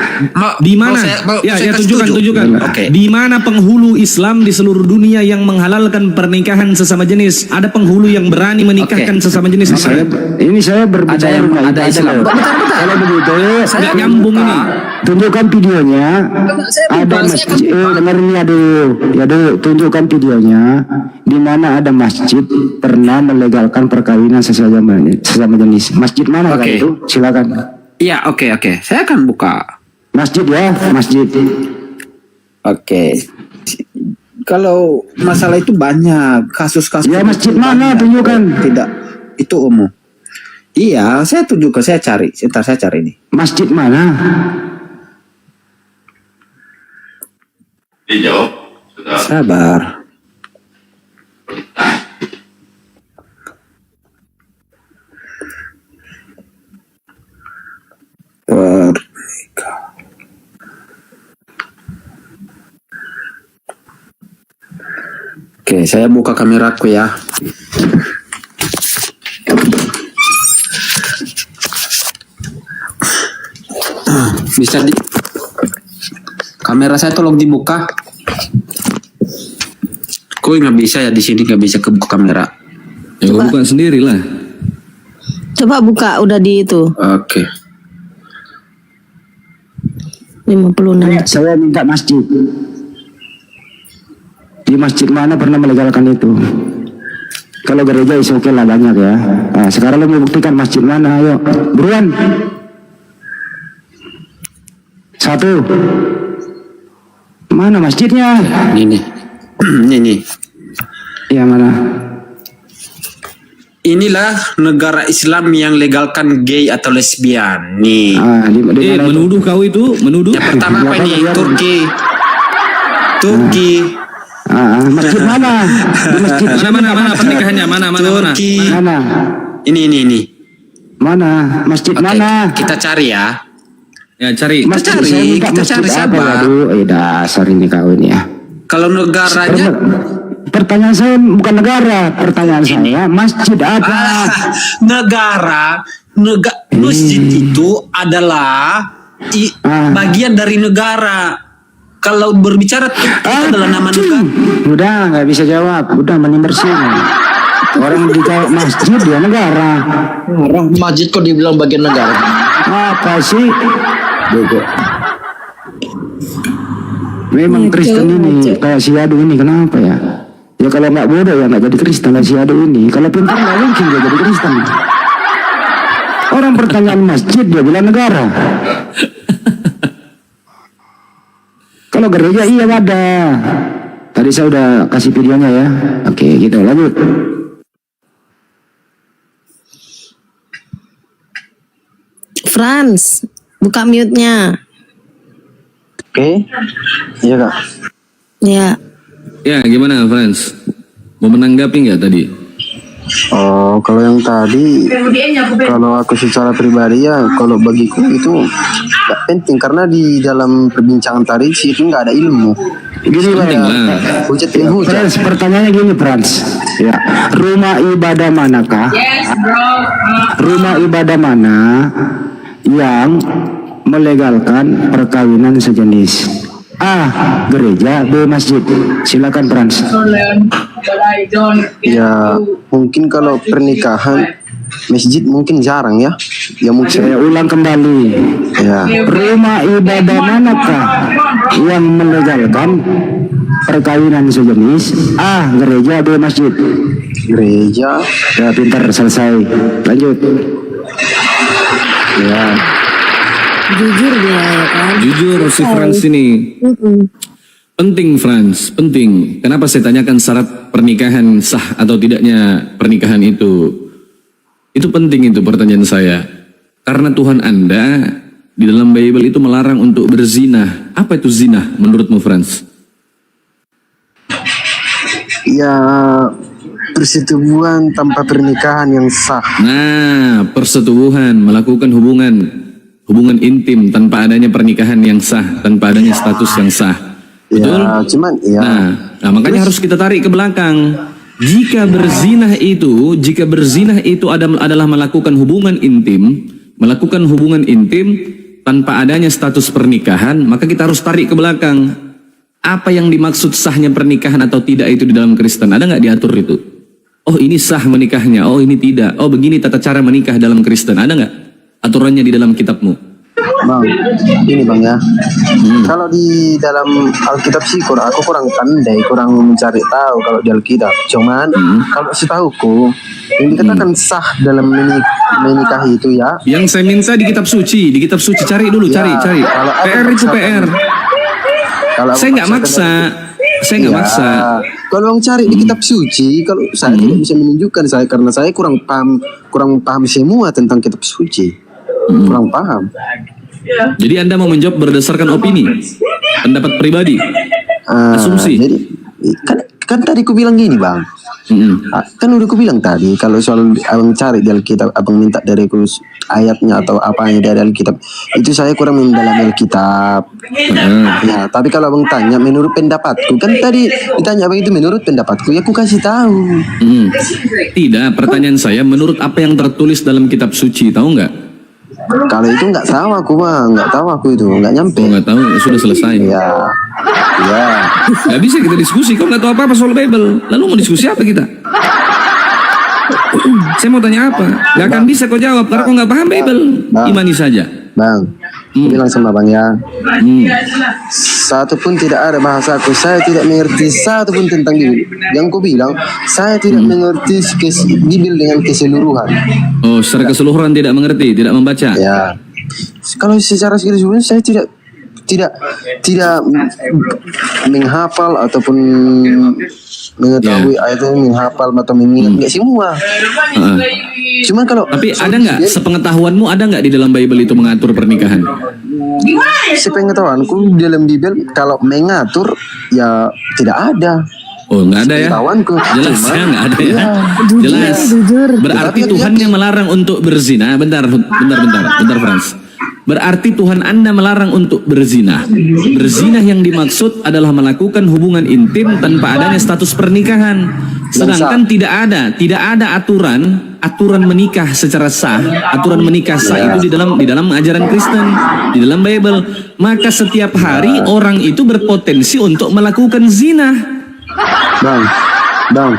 J: Di mana? Ya, tunjukkan.
L: Oke.
J: Di mana penghulu Islam di seluruh dunia yang menghalalkan pernikahan sesama jenis? Ada penghulu yang berani menikahkan sesama jenis?
B: Ini saya berbicara
L: ada Islam.
B: Kalau begitu,
J: nggak nyambung ini.
B: Tunjukkan videonya. Ada masjid. Dengar ini aduh, tunjukkan videonya. Di mana ada masjid pernah melegalkan perkawinan sesama jenis. Masjid mana itu? Silakan.
L: Iya, oke. Saya akan buka.
B: Masjid ya, masjid.
L: Oke. Kalau masalah itu banyak kasus-kasus.
B: Ya, masjid mana? Tunjukkan.
L: Tidak, itu umum. Iya, saya tunjukkan, saya cari. Sebentar, saya cari ini.
B: Masjid mana?
M: Dijawab.
L: Sabar. Oke, saya buka kameraku ya. Bisa kamera saya tolong dibuka. Kok nggak bisa ya, di sini nggak bisa kebuka kamera.
J: Ya buka sendiri lah.
K: Coba buka, udah di itu.
L: Oke.
K: 56.
B: Saya minta masjid. Di masjid mana pernah melegalkan itu? Kalau gereja is oke lah, banyak ya. Nah, sekarang lo mau buktikan masjid mana? Ayo, buruan. 1. Mana masjidnya?
L: Ini. Ini.
G: Yang mana?
L: Inilah negara Islam yang legalkan gay atau lesbian. Nih.
J: Menuduh kau itu, menuduh.
L: Yang pertama apa nih? Turki.
G: Masjid mana? Di masjid.
J: Mana pernikahannya? Mana?
L: Turki.
G: Mana?
L: Ini.
G: Mana? Masjid mana?
L: Kita cari ya.
J: Ya cari.
L: Kita cari sabar.
G: Dasar ini kau ini ya.
L: Kalau negaranya
G: Pertanyaan saya bukan negara, pertanyaan saya masjid apa?
L: Masjid itu adalah bagian dari negara. Kalau berbicara itu adalah nama negara.
G: Udah nggak bisa jawab, udah menimbersin. Orang dijawab masjid ya negara.
F: Masjid kok dibilang bagian negara?
G: Apa sih? Bego. Memang Kristen ini kayak si Adu ini kenapa ya? Ya kalau nggak bodoh ya nggak jadi Kristen kayak si Adu ini. Kalau pintar nggak mungkin dia jadi Kristen. Orang pertanyaan masjid dia bilang negara. Kalau gereja iya ada. Tadi saya udah kasih videonya ya. Oke, gitu lanjut.
K: Franz, buka mute-nya.
H: Oke. Iya kak.
K: Ya.
J: Ya gimana Franz? Mau menanggapi nggak tadi?
H: Oh, kalau yang tadi, kalau aku secara pribadi ya, kalau bagiku itu gak penting karena di dalam perbincangan tadi sih itu nggak ada ilmu.
G: Gini Frans, pertanyaannya gini Frans. Ya, rumah ibadah manakah? Rumah ibadah mana yang melegalkan perkawinan sejenis? A. Gereja, B. Masjid. Silakan Frans.
H: Ya, mungkin kalau pernikahan masjid mungkin jarang ya. Ya mungkin.
G: Saya ulang kembali.
H: Ya.
G: Rumah ibadah manakah yang melegalkan perkawinan sejenis? A. Gereja, B. Masjid.
H: Gereja.
G: Ya, pintar, selesai. Lanjut.
H: Ya.
K: Jujur dia ya kan.
J: Jujur si Franz ini. Penting Franz, penting. Kenapa saya tanyakan syarat pernikahan sah atau tidaknya pernikahan itu? Itu penting itu pertanyaan saya. Karena Tuhan Anda di dalam Bible itu melarang untuk berzina. Apa itu zina menurutmu Franz?
H: Ya, persetubuhan tanpa pernikahan yang sah.
J: Nah, persetubuhan, melakukan hubungan intim tanpa adanya pernikahan yang sah, tanpa adanya status yang sah. Betul?
H: Ya, cuman ya.
J: Nah, makanya harus kita tarik ke belakang. Jika berzinah itu adalah melakukan hubungan intim tanpa adanya status pernikahan, maka kita harus tarik ke belakang. Apa yang dimaksud sahnya pernikahan atau tidak itu di dalam Kristen? Ada nggak diatur itu? Oh ini sah menikahnya, oh ini tidak. Oh begini tata cara menikah dalam Kristen. Ada nggak aturannya di dalam kitabmu?
H: Bang, ini bang ya. Kalau di dalam Alkitab sih aku kurang pandai, kurang mencari tahu kalau di Alkitab. Cuman kalau setahuku yang dikatakan sah dalam menikahi itu ya.
J: Yang saya minta di kitab suci cari dulu,
H: Ya,
J: cari.
H: kalau
J: PR itu PR. Saya nggak maksa.
H: Kalau orang cari di kitab suci, kalau saya tidak bisa menunjukkan saya karena saya kurang paham semua tentang kitab suci. Kurang paham.
J: Jadi Anda mau menjawab berdasarkan opini, pendapat pribadi, asumsi.
H: Jadi kan tadi aku bilang gini bang. Kan udah aku bilang tadi kalau soal abang cari di Alkitab, abang minta dari aku ayatnya atau apanya dari Alkitab, itu saya kurang mendalami Alkitab. Ya, tapi kalau abang tanya menurut pendapatku, kan tadi ditanya abang itu menurut pendapatku, ya aku kasih tahu.
J: Tidak, pertanyaan saya menurut apa yang tertulis dalam kitab suci, tahu nggak?
H: Kalau itu nggak tahu aku bang, nggak tahu aku itu, nggak nyampe.
J: Oh, nggak tahu, sudah selesai.
H: Ya.
J: Nggak bisa kita diskusi, kau nggak tahu apa-apa soal Bible. Lalu mau diskusi apa kita? Saya mau tanya apa? Nggak akan bisa kau jawab karena kau nggak paham Bible. Imani saja.
H: Bang, bilang sama bang ya. Satu pun tidak ada bahasaku, saya tidak mengerti satu pun tentang Bible. Yang ku bilang, saya tidak mengerti Bible dengan keseluruhan.
J: Oh, secara keseluruhan tidak mengerti, tidak membaca.
H: Ya. Kalau secara keseluruhan saya tidak tidak menghafal ataupun mengetahui ayat itu, menghafal atau mengingat, nggak semua. Cuman kalau
J: Tapi ada nggak sepengetahuanmu, ada nggak di dalam Bible itu mengatur pernikahan?
H: sepengetahuanku dalam Bible kalau mengatur ya tidak ada.
J: Oh, nggak ada ya?
H: Sepengetahuanku.
J: Jelas
H: Cuman,
J: ya, nggak ada ya?
H: iya.
J: Jelas. Berarti
H: Tapi
J: Tuhan yang melarang untuk berzina. Bentar Frans. Berarti Tuhan Anda melarang untuk berzina. Berzina yang dimaksud adalah melakukan hubungan intim tanpa adanya status pernikahan. Sedangkan tidak ada aturan menikah secara sah. Aturan menikah sah itu di dalam ajaran Kristen, di dalam Bible. Maka setiap hari orang itu berpotensi untuk melakukan zina.
H: Bang,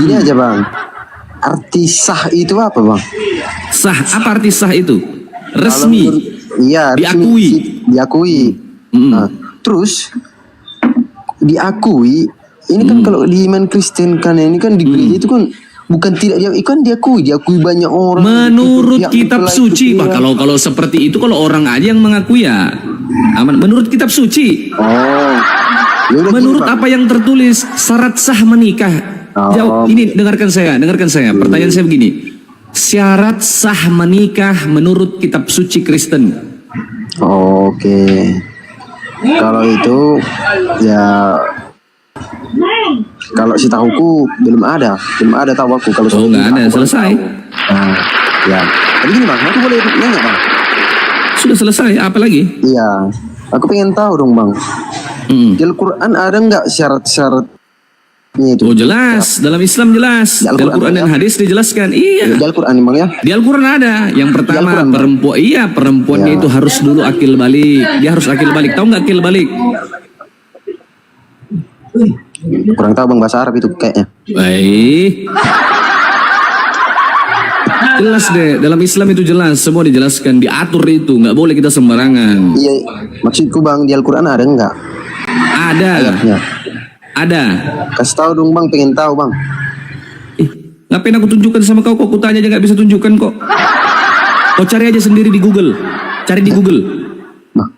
H: gini aja bang. Arti sah itu apa bang?
J: Sah, apa arti sah itu? Resmi.
H: Iya, diakui. Nah, terus diakui. Ini kan kalau di iman Kristen kan ini kan di gereja itu kan bukan tidak diakui banyak orang.
J: Menurut kitab suci, Pak. Kalau seperti itu, kalau orang aja yang mengaku ya aman. Menurut kitab suci.
H: Oh. Yaudah,
J: menurut apa yang tertulis syarat sah menikah. Jawab ini, dengarkan saya. Pertanyaan saya begini. Syarat sah menikah menurut kitab suci Kristen.
H: Oke. Kalau itu ya kalau setahuku belum ada tahu aku kalau
J: nggak ada, selesai.
H: Nah, ya. Tapi gini bang, aku boleh nanya bang?
J: Sudah selesai, apa lagi?
H: Iya, aku pengen tahu dong bang. Di Al-Quran ada nggak syarat-syaratnya itu?
J: Oh jelas, dalam Islam jelas. Di Al-Quran dan hadis dijelaskan. Iya.
H: Di Al-Quran bang ya?
J: Di Al-Quran ada. Yang pertama perempuannya itu harus dulu akil balik. Dia harus akil balik. Tahu nggak akil balik?
H: Kurang tahu bang bahasa Arab itu kayaknya.
J: Baik. Jelas deh, dalam Islam itu jelas, semua dijelaskan, diatur itu, nggak boleh kita sembarangan.
H: Iya, maksudku bang, di Al-Quran ada nggak?
J: Ada.
H: Ayatnya.
J: Ada.
H: Kasih tahu dong bang, pengen tahu bang.
J: Ngapain aku tunjukkan sama kau? Kok aku tanya aja nggak bisa tunjukkan kok. Kau cari aja sendiri di Google. Cari di Google.
H: Nah,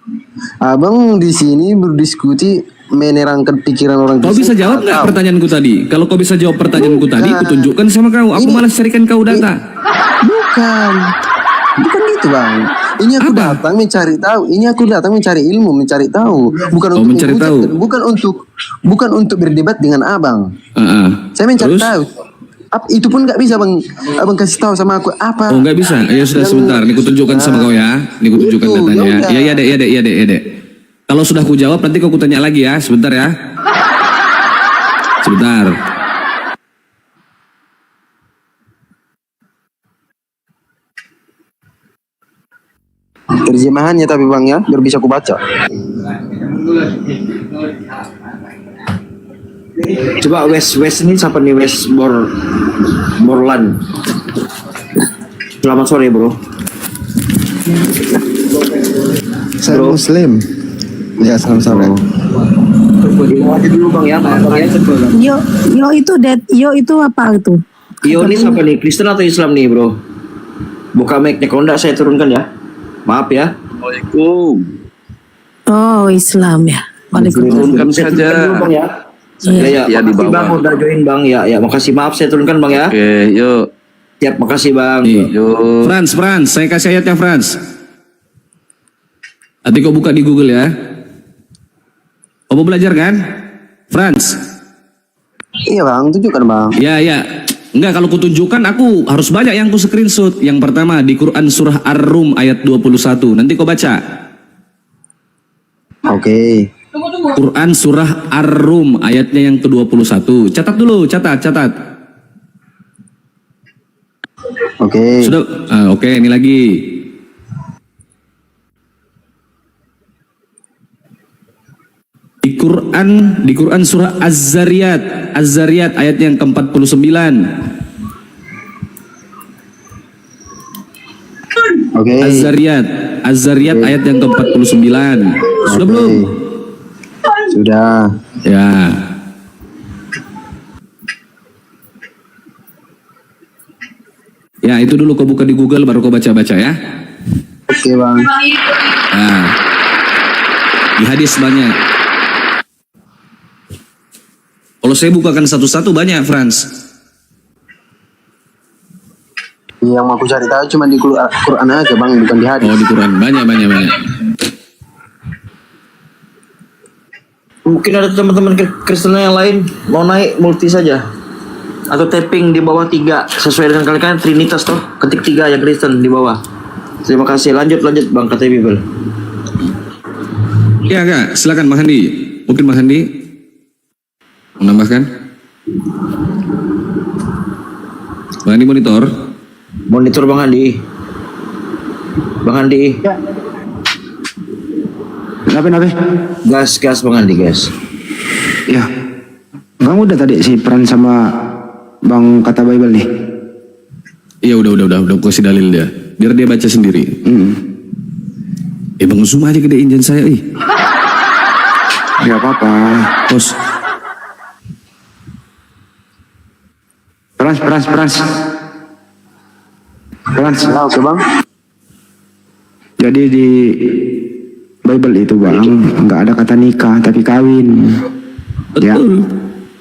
H: abang di sini berdiskusi menerangkan pikiran orang.
J: Kau bisa jawab nggak pertanyaanku tadi? Kalau kau bisa jawab pertanyaanku tadi, aku tunjukkan sama kau. Aku malah carikan kau data.
H: Bukan gitu bang. Ini aku datang mencari tahu. Ini aku datang mencari ilmu, mencari tahu. Bukan untuk berdebat dengan abang. Saya mencari tahu. Itu pun nggak bisa bang. Abang kasih tahu sama aku apa?
J: Oh nggak bisa. Ya sudah sebentar. Ini aku tunjukkan sama kau ya. Ini aku tunjukkan datanya. Iya dek. Kalau sudah aku jawab nanti kau tanya lagi ya. Sebentar ya. Sebentar.
H: Terjemahannya tapi bang ya, biar bisa aku baca.
F: Coba West ini siapa nih? Borland. Selamat sore bro.
M: Saya Muslim. Ya, selamat sore.
F: Aja dulu bang ya,
K: Yo itu apa itu?
F: Yo ini siapa nih? Kristen atau Islam nih bro? Buka mic-nya, kalau enggak saya turunkan ya. Maaf ya.
L: Assalamualaikum.
K: Oh Islam ya. Waalaikumsalam.
L: Turunkan saja.
F: Ya di bawah. Bang udah join bang ya. Makasih, maaf saya turunkan bang ya.
L: Oke, yuk.
F: Siap, makasih bang.
L: Yuk.
J: Frans, saya kasih ayatnya Frans. Nanti kau buka di Google ya. Kau mau belajar kan? Frans.
H: Iya bang, tunjukkan bang.
J: Ya. Enggak, kalau kutunjukkan aku harus banyak yang ku screenshot. Yang pertama di Quran surah Ar-Rum ayat 21. Nanti kau baca.
H: Oke.
J: Quran surah Ar-Rum ayatnya yang ke-21. Catat dulu, catat.
H: Oke.
J: Sudah. Oke, ini lagi. Di Quran surah Az-Zariyat ayat yang ke-49.
H: Oke.
J: Az-Zariyat ayat yang ke-49. Sudah belum?
H: Sudah.
J: Ya. Ya, itu dulu kau buka di Google baru kau baca-baca ya.
H: Oke bang.
J: Nah. Di hadis banyak. Kalau saya bukakan satu-satu banyak, Franz.
H: Yang aku cari tahu cuma di Quran aja bang, bukan di hadis.
J: Oh, di Quran banyak.
F: Mungkin ada teman-teman Kristen yang lain mau naik multi saja atau tapping di bawah 3 sesuai dengan kalian Trinitas toh, ketik 3 yang Kristen di bawah. Terima kasih. Lanjut Bang kata Bible.
J: Ya Kak, silakan Bang Handi. Mungkin Bang Handi menambahkan. Bang Handi monitor
F: Bang Handi.
G: Kenapa?
F: Gas Bang Handi, gas.
G: Ya, Bang udah tadi si Pran sama Bang kata Bible nih.
J: Iya udah kasih dalil dia. Biar dia baca sendiri. Bang Zoom aja gedein jangan saya
G: Gak apa-apa.
J: Bos.
G: Frans.
H: Oke bang.
G: Jadi di Bible itu bang nggak ada kata nikah tapi kawin.
J: Betul.
G: Ya,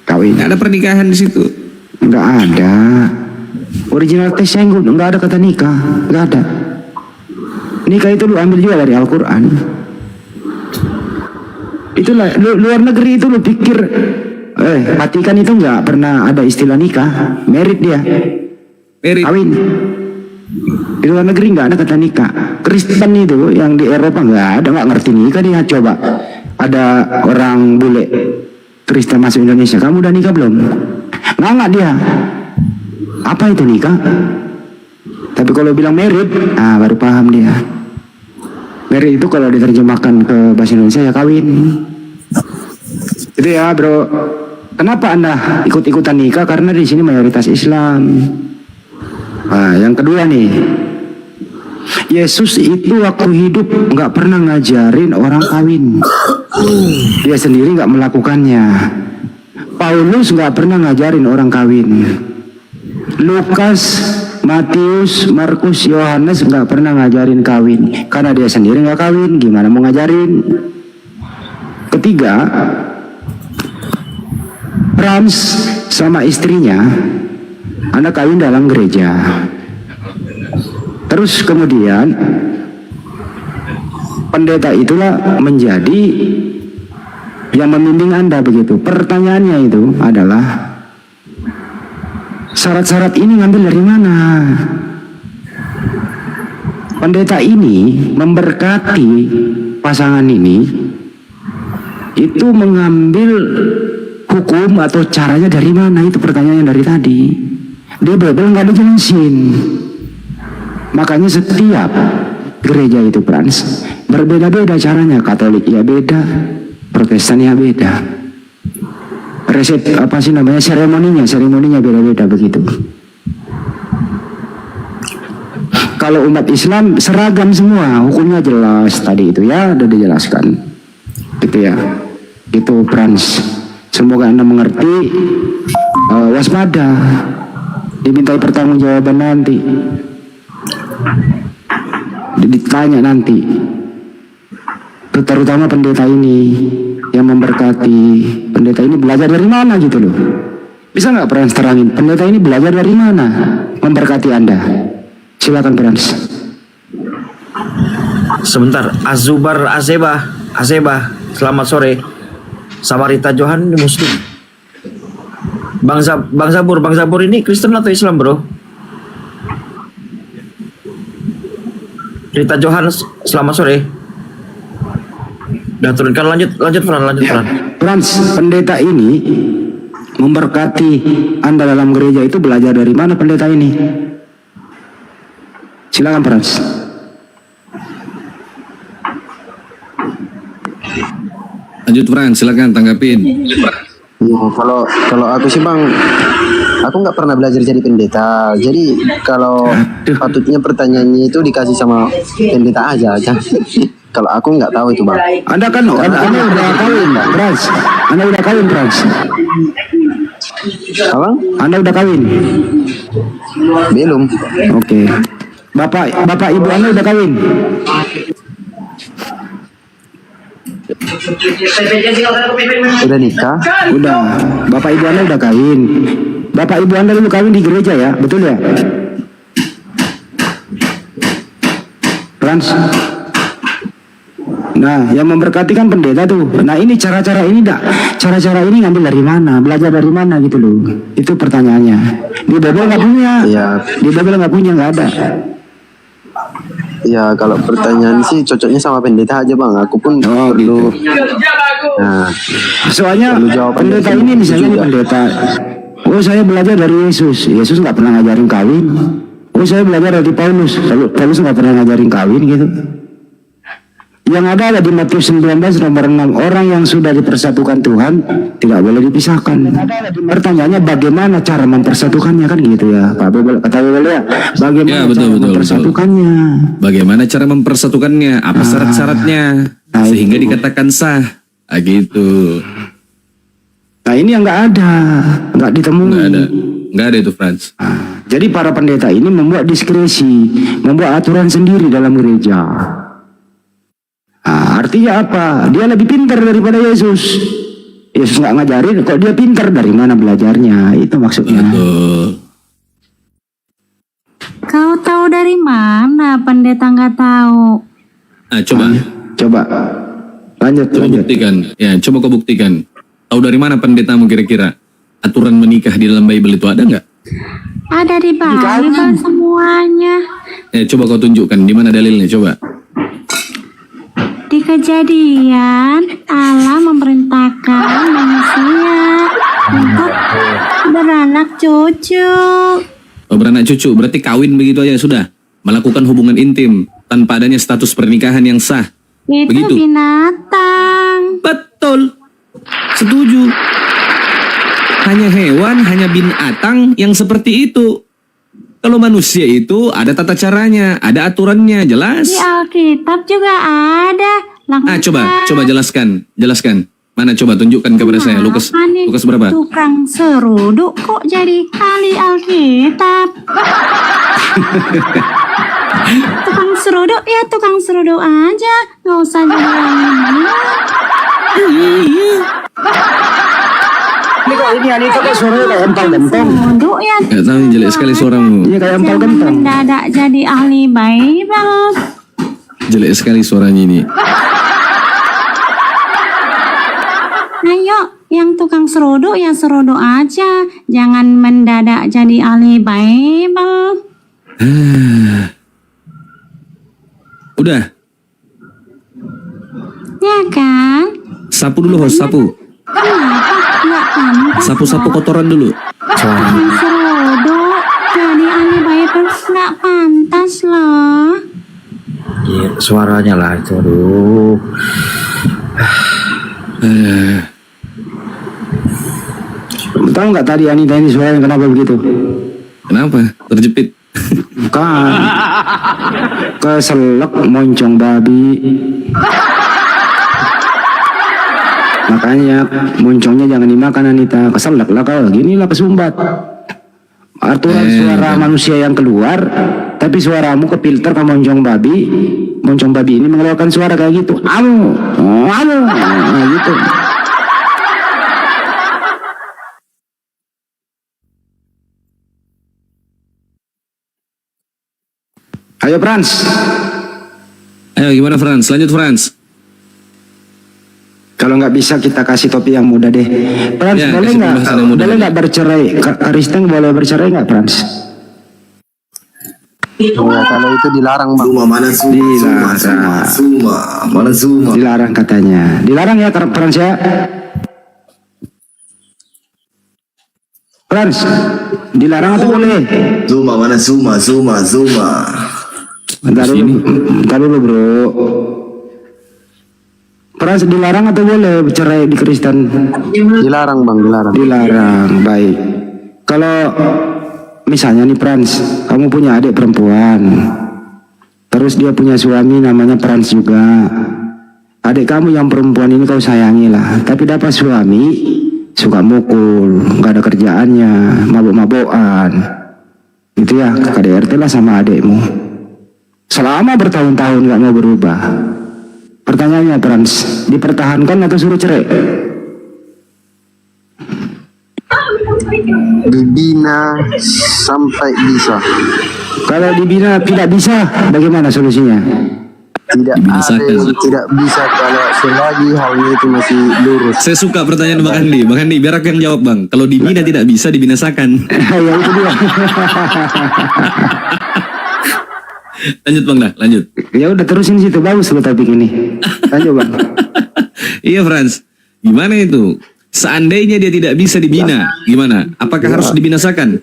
G: kawin.
J: Nggak ada pernikahan di situ.
G: Nggak ada. Original teksnya nggak ada kata nikah, nggak ada. Nikah itu lu ambil juga dari Al-Quran. Itulah luar negeri itu lu pikir, Vatikan itu nggak pernah ada istilah nikah, merit dia, kawin. Di luar negeri nggak ada kata nikah. Kristen itu yang di Eropa nggak ngerti nikah dia. Coba ada orang bule Kristen masuk Indonesia, kamu udah nikah belum? Nggak dia. Apa itu nikah? Tapi kalau bilang merit, baru paham dia. Merit itu kalau diterjemahkan ke bahasa Indonesia ya kawin. Itu ya bro. Kenapa Anda ikut-ikutan nikah? Karena di sini mayoritas Islam. Nah, yang kedua nih, Yesus itu waktu hidup nggak pernah ngajarin orang kawin. Dia sendiri nggak melakukannya. Paulus nggak pernah ngajarin orang kawin. Lukas, Matius, Markus, Yohanes nggak pernah ngajarin kawin karena dia sendiri nggak kawin. Gimana mau ngajarin? Ketiga, Frans sama istrinya Anda kawin dalam gereja. Terus kemudian pendeta itulah menjadi yang membimbing Anda begitu. Pertanyaannya itu adalah syarat-syarat ini ngambil dari mana? Pendeta ini memberkati pasangan ini itu mengambil hukum atau caranya dari mana? Itu pertanyaannya dari tadi. Dia Bible nggak dijelasin. Makanya setiap gereja itu Frans berbeda-beda caranya. Katolik ya beda, Protestan ya beda. Resep apa sih namanya, seremoninya beda-beda begitu. Kalau umat Islam seragam semua, hukumnya jelas tadi itu ya udah dijelaskan gitu ya. Itu Frans, semoga Anda mengerti. Waspada, dimintai pertanggungjawaban nanti, ditanya nanti, terutama pendeta ini yang memberkati. Pendeta ini belajar dari mana gitu loh. Bisa nggak Frans terangin pendeta ini belajar dari mana memberkati Anda? Silakan Frans.
F: Sebentar, Azeba, selamat sore. Samarita Johan ini Muslim. Bang Zabur ini Kristen atau Islam bro? Rita Johan, selamat sore. Udah turunkan, lanjut Fran.
G: Frans, pendeta ini memberkati Anda dalam gereja itu belajar dari mana pendeta ini? Silakan Frans.
J: Lanjut Fran, silakan tanggapin.
H: Ya, kalau aku sih bang, aku nggak pernah belajar jadi pendeta. Jadi kalau patutnya pertanyaannya itu dikasih sama pendeta aja. Kalau aku nggak tahu itu bang.
G: Anda kan udah kawin, Frans. Anda udah kawin, Frans.
H: Abang?
G: Anda udah kawin?
H: Belum.
G: Oke. Bapak ibu Anda udah kawin?
H: Udah nikah?
G: Udah. Bapak ibu Anda udah kawin. Bapak ibu Anda dulu kawin di gereja ya, betul ya? Frans. Nah, yang memberkati kan pendeta tuh. Nah, ini cara-cara ini cara-cara ini ngambil dari mana? Belajar dari mana gitu loh. Itu pertanyaannya. Di Bible nggak punya.
H: Iya.
G: Di Bible nggak punya, nggak ada.
H: Ya kalau pertanyaan sih cocoknya sama pendeta aja bang. Aku pun perlu. Nah,
G: Soalnya pendeta ini misalnya nih pendeta. Oh saya belajar dari Yesus. Yesus nggak pernah ngajarin kawin. Oh saya belajar dari Paulus. Paulus nggak pernah ngajarin kawin gitu. Yang ada di Matius 19 nomor 6, orang yang sudah dipersatukan Tuhan tidak boleh dipisahkan. Pertanyaannya bagaimana cara mempersatukannya kan gitu ya Pak Bebel, kata Bebel ya. Bagaimana
J: Ya, betul,
G: cara
J: betul,
G: mempersatukannya?
J: Bagaimana cara mempersatukannya? Apa syarat-syaratnya sehingga
G: itu.
J: dikatakan sah? Gitu.
G: Nah ini yang nggak ada, nggak ditemui.
J: Nggak ada itu Frans.
G: Jadi para pendeta ini membuat diskresi, membuat aturan sendiri dalam gereja. Artinya apa? Dia lebih pintar daripada Yesus. Yesus nggak ngajarin, kok dia pintar, dari mana belajarnya? Itu maksudnya.
I: Kau tahu dari mana pendeta nggak tahu?
J: Coba
G: lanjut.
J: buktikan. Ya, coba kau buktikan. Tahu dari mana pendetamu kira-kira? Aturan menikah di dalam Bible itu ada nggak?
I: Ada di Bible semuanya.
J: Ya, coba kau tunjukkan di mana dalilnya, coba.
I: Di Kejadian, Allah memerintahkan manusia untuk beranak cucu.
J: Oh, beranak cucu, berarti kawin begitu aja sudah. Melakukan hubungan intim tanpa adanya status pernikahan yang sah.
I: Itu
J: Begitu.
I: binatang.
J: Betul. Setuju. Hanya hewan, hanya binatang yang seperti itu. Kalau manusia itu ada tata caranya, ada aturannya, jelas.
I: Di Alkitab juga ada.
J: Coba jelaskan. Mana coba tunjukkan kepada saya. Lukas berapa?
I: Tukang seruduk kok jadi ahli Alkitab? Tukang seruduk aja, nggak usah jadi ahli.
G: Ini kok ini Anita kok suaranya kayak empal gentong.
I: Seruduk ya.
J: Gak tahu, jelek sekali suaramu.
G: Iya kayak empal
I: Jangan
G: gentong.
I: mendadak jadi ahli Bible.
J: Jelek sekali suaranya ini.
I: Ayo, yang tukang seruduk ya seruduk aja. Jangan mendadak jadi ahli Bible.
J: Udah,
I: Ya kan?
J: sapu dulu host, sapu.
I: Kenapa? Nggak pantas.
J: Sapu-sapu kotoran dulu.
I: Tukang seruduk jadi ahli Bible nggak pantas loh.
F: Iya, suaranya lah itu, aduh.
G: Tahu nggak tadi Anita ini suaranya kenapa begitu?
J: Kenapa? Terjepit.
G: Bukan. Keselak moncong babi. Makanya moncongnya jangan dimakan Anita. Keselak lah kau. Ginilah kesumbat. Aturan suara manusia yang keluar, tapi suaramu kepilter ke moncong babi. Moncong babi ini mengeluarkan suara kayak gitu. Anu, nah, gitu. Ayo Frans.
J: Ayo gimana Frans? Lanjut Frans.
G: Kalau nggak bisa kita kasih topi yang muda deh. Frans
J: Ya,
G: boleh
J: kasih
G: nggak?
J: pembahasan yang muda
G: Boleh
J: aja.
G: nggak bercerai? Kristen boleh bercerai nggak Frans?
H: ya, kalau itu dilarang bang.
G: Dilarang katanya. Dilarang ya Frans ya. Frans, dilarang atau boleh? Bentar dulu bro. Frans dilarang atau boleh bercerai di Kristen?
H: Dilarang bang, dilarang.
G: Dilarang, baik. Kalau misalnya nih Frans, kamu punya adik perempuan, terus dia punya suami namanya Frans juga. Adik kamu yang perempuan ini kau sayangi lah, tapi dapat suami suka mukul, nggak ada kerjaannya, mabuk-mabukan, gitu ya, KDRT lah sama adikmu. Selama bertahun-tahun nggak mau berubah. Pertanyaannya Trans, dipertahankan atau suruh cerai?
H: Dibina sampai bisa.
G: Kalau dibina tidak bisa, bagaimana solusinya?
H: Tidak ada yang tidak bisa kalau selagi halnya itu masih lurus.
J: Saya suka pertanyaan Bang Andi. Bang Andi, biar aku yang jawab Bang. Kalau dibina tidak bisa, dibinasakan.
G: Ya itu dia.
J: Lanjut Bang dah, lanjut.
G: Ya udah terusin situ, bagus lo topik ini. Lanjut Bang.
J: Iya Frans, gimana itu? Seandainya dia tidak bisa dibina, gimana? Apakah harus dibinasakan?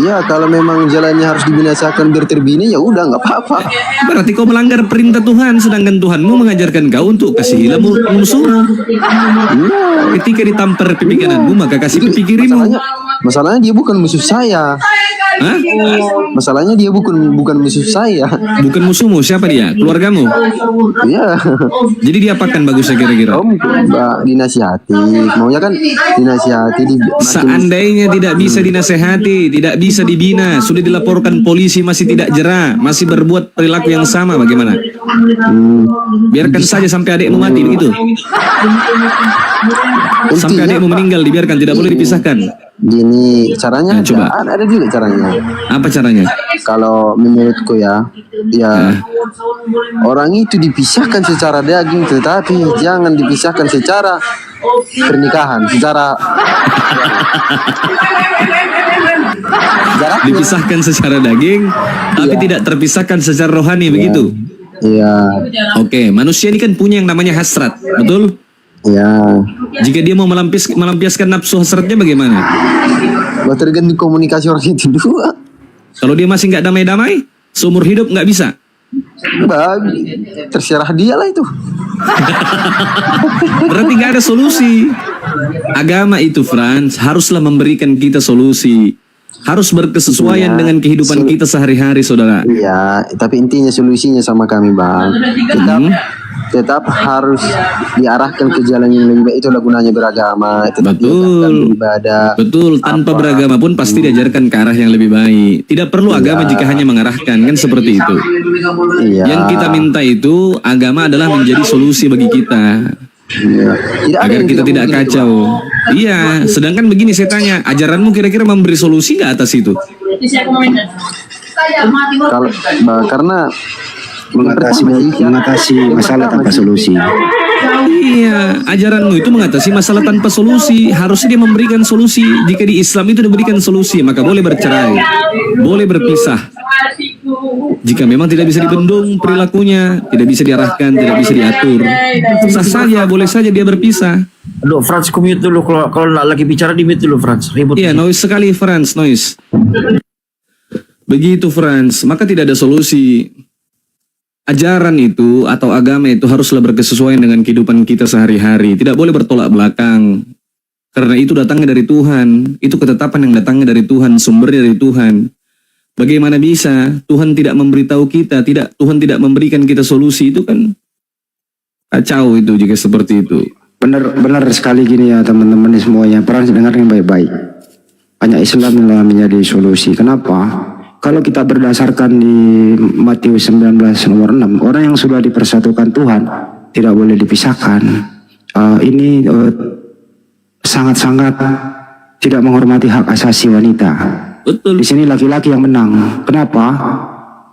H: Iya, kalau memang jalannya harus dibinasakan biar terbina, ya udah nggak apa-apa.
J: Berarti kau melanggar perintah Tuhan, sedangkan Tuhanmu mengajarkan kau untuk kasihilah musuhmu. Ketika ditampar pipi kananmu, maka kasih pipi kirimu.
H: Masalahnya dia bukan musuh saya.
J: Hah?
H: Masalahnya dia bukan musuh saya.
J: Bukan musuhmu, siapa dia? Keluargamu?
H: Iya.
J: Jadi dia apakan bagusnya kira-kira?
H: Dinasihati. Maunya kan dinasihati.
J: Seandainya tidak bisa dinasehati, tidak bisa dibina, sudah dilaporkan polisi masih tidak jera, masih berbuat perilaku yang sama, bagaimana? Biarkan saja sampai adikmu mati, begitu? Sampai adikmu meninggal, dibiarkan, tidak boleh dipisahkan.
H: Gini caranya,
J: coba.
H: Ada juga caranya.
J: Apa caranya?
H: Kalau menurutku ya orang itu dipisahkan secara daging, tetapi jangan dipisahkan secara pernikahan, secara
J: dipisahkan secara daging, tapi tidak terpisahkan secara rohani, begitu?
H: Iya.
J: Oke, manusia ini kan punya yang namanya hasrat, betul?
H: Ya.
J: Jika dia mau melampiaskan nafsu hasratnya bagaimana?
H: Tergantung komunikasi orang itu dua.
J: Kalau dia masih nggak damai-damai, seumur hidup nggak bisa.
H: Terserah dia lah itu.
J: Berarti nggak ada solusi. Agama itu, Frans, haruslah memberikan kita solusi. Harus berkesesuaian dengan kehidupan kita sehari-hari, saudara.
H: Iya, tapi intinya solusinya sama kami, Bang. Tetap harus diarahkan ke jalan yang lebih baik. Itulah gunanya beragama.
J: Betul.
H: Beribadah.
J: Betul. Tanpa beragama pun pasti diajarkan ke arah yang lebih baik. Tidak perlu agama jika hanya mengarahkan, kan seperti itu.
H: Iya.
J: Yang kita minta itu agama adalah menjadi solusi bagi kita. Agar kita tidak kacau. Iya. Sedangkan begini saya tanya, ajaranmu kira-kira memberi solusi nggak atas itu?
H: Karena
G: mengatasi masalah tanpa solusi.
J: Iya, ajaranmu itu mengatasi masalah tanpa solusi. Harusnya dia memberikan solusi. Jika di Islam itu diberikan solusi, maka boleh bercerai, boleh berpisah. Jika memang tidak bisa dibendung perilakunya, tidak bisa diarahkan, tidak bisa diatur, sah saja, boleh saja dia berpisah.
F: Aduh, Frans, mute dulu. Kalau lagi bicara di mute dulu, Frans. Ribut.
J: Iya, noise sekali, Frans, noise. Begitu, Frans. Maka tidak ada solusi. Ajaran itu atau agama itu haruslah berkesesuaian dengan kehidupan kita sehari-hari. Tidak boleh bertolak belakang. Karena itu datangnya dari Tuhan. Itu ketetapan yang datangnya dari Tuhan, sumbernya dari Tuhan. Bagaimana bisa Tuhan tidak memberitahu kita, Tuhan tidak memberikan kita solusi? Itu kan kacau itu jika seperti itu.
G: Benar sekali gini ya teman-teman semuanya. Perang dengar yang baik-baik. Hanya Islam yang menjadi solusi. Kenapa? Kalau kita berdasarkan di Matius 19 nomor 6, orang yang sudah dipersatukan Tuhan tidak boleh dipisahkan. Ini sangat-sangat tidak menghormati hak asasi wanita.
J: Betul.
G: Di sini laki-laki yang menang. Kenapa?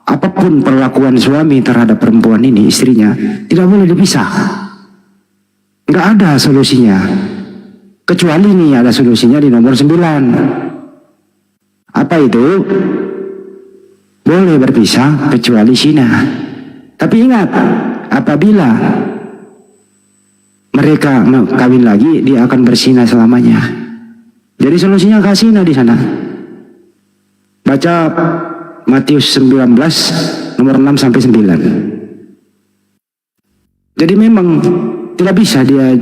G: Apapun perlakuan suami terhadap perempuan ini, istrinya, tidak boleh dipisah. Nggak ada solusinya. Kecuali ini ada solusinya di nomor 9. Apa itu? Boleh berpisah kecuali zina. Tapi ingat, apabila mereka kawin lagi, dia akan berzina selamanya. Jadi solusinya gak zina di sana. Baca Matius 19 nomor 6 sampai 9. Jadi memang tidak bisa dia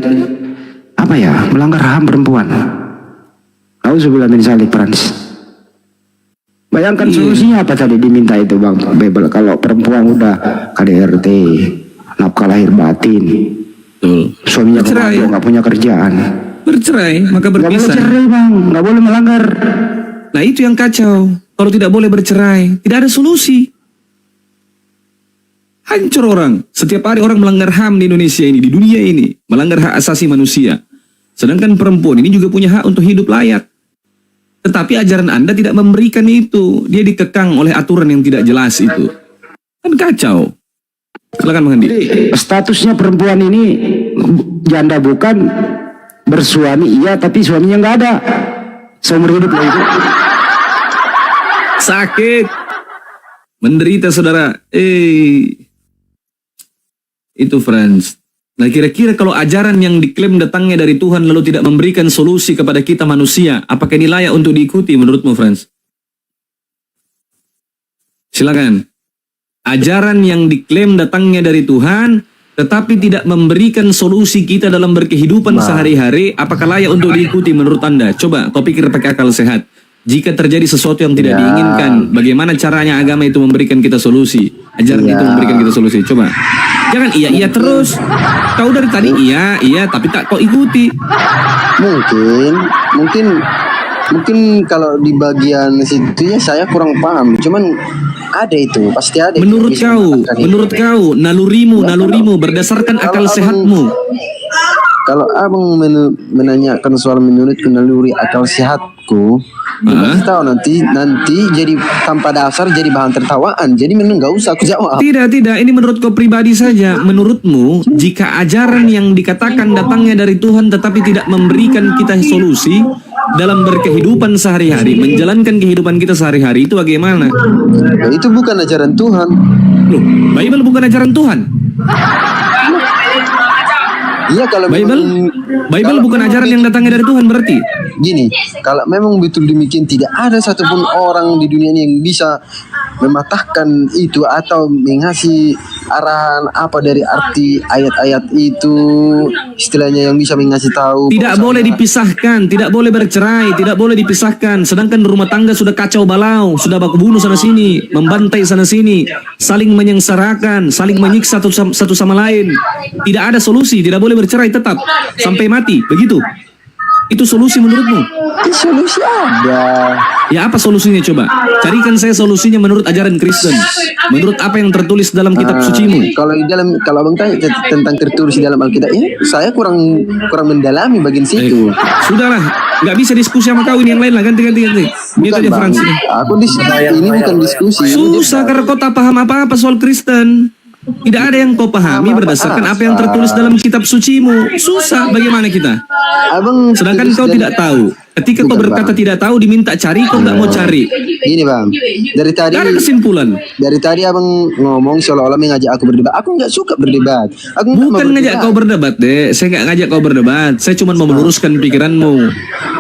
G: melanggar HAM perempuan. Auzubillah min dzalik, Frans. Bayangkan solusinya apa tadi diminta itu Bang Bebel, kalau perempuan udah KDRT, nafkah lahir batin, suaminya nggak punya kerjaan,
J: bercerai, maka berpisah.
G: Nggak boleh cerai Bang, nggak boleh melanggar.
J: Nah itu yang kacau. Kalau tidak boleh bercerai, tidak ada solusi. Hancur orang. Setiap hari orang melanggar HAM di Indonesia ini, di dunia ini. Melanggar hak asasi manusia. Sedangkan perempuan ini juga punya hak untuk hidup layak. Tetapi ajaran Anda tidak memberikan itu. Dia dikekang oleh aturan yang tidak jelas itu. Kan kacau. Silakan Bang Andi.
G: Jadi statusnya perempuan ini janda bukan, bersuami iya tapi suaminya nggak ada. Seumur hidup lah itu.
J: Sakit. Menderita saudara. Itu friends. Nah kira-kira kalau ajaran yang diklaim datangnya dari Tuhan lalu tidak memberikan solusi kepada kita manusia, apakah ini layak untuk diikuti menurutmu friends? Silakan. Ajaran yang diklaim datangnya dari Tuhan tetapi tidak memberikan solusi kita dalam berkehidupan sehari-hari, apakah layak untuk diikuti menurut Anda? Coba kau pikir pakai akal sehat. Jika terjadi sesuatu yang tidak diinginkan, bagaimana caranya agama itu memberikan kita solusi? Ajaran itu memberikan kita solusi. Coba. Jangan iya terus. Kau dari tadi iya, tapi tak kau ikuti.
H: Mungkin kalau di bagian situ ya saya kurang paham. Cuman ada itu, pasti ada.
J: Menurut kau, nalurimu berdasarkan akal sehatmu.
H: Kalau abang menanyakan soal menurut naluri akal sehatku, pasti tahu nanti jadi tanpa dasar jadi bahan tertawaan. Jadi memang nggak usah aku jawab.
J: Tidak. Ini menurut kau pribadi saja. Menurutmu, jika ajaran yang dikatakan datangnya dari Tuhan tetapi tidak memberikan kita solusi dalam berkehidupan sehari-hari, menjalankan kehidupan kita sehari-hari, itu bagaimana?
H: Nah, itu bukan ajaran Tuhan.
J: Loh, Bible bukan ajaran Tuhan.
H: Iya, kalau
J: Bible bukan ajaran yang datangnya dari Tuhan berarti.
H: Gini, kalau memang betul demikian tidak ada satupun orang di dunia ini yang bisa mematahkan itu atau mengasih arahan apa dari arti ayat-ayat itu, istilahnya yang bisa mengasih tahu.
J: Tidak boleh dipisahkan, tidak boleh bercerai, tidak boleh dipisahkan. Sedangkan rumah tangga sudah kacau balau, sudah baku bunuh sana sini, membantai sana sini, saling menyengsarakan, saling menyiksa satu sama lain. Tidak ada solusi, tidak boleh bercerai tetap sampai mati, begitu. Itu solusi menurutmu?
H: Solusi ada.
J: Ya apa solusinya coba? Carikan saya solusinya menurut ajaran Kristen. Menurut apa yang tertulis dalam kitab sucimu?
H: Kalau abang tanya tentang tertulis di dalam Alkitab ini, saya kurang mendalami bagian situ.
J: Sudahlah, nggak bisa diskusi sama kau ini yang lain lah, ganti. Biar aja Frans ini.
H: Aku ini bukan diskusi.
J: Susah karena kau tak paham apa-apa soal Kristen. Tidak ada yang kau pahami berdasarkan apa yang tertulis dalam kitab sucimu. Susah, bagaimana kita? Sedangkan kau tidak tahu. Ketika kau berkata tidak tahu, diminta cari, kau nggak mau cari.
H: Gini bang, dari tadi
J: gak ada kesimpulan.
H: Dari tadi abang ngomong seolah-olah mengajak aku berdebat. Aku nggak suka berdebat.
J: Bukan ngajak kau berdebat deh. Saya nggak ngajak kau berdebat. Saya cuma mau meluruskan pikiranmu.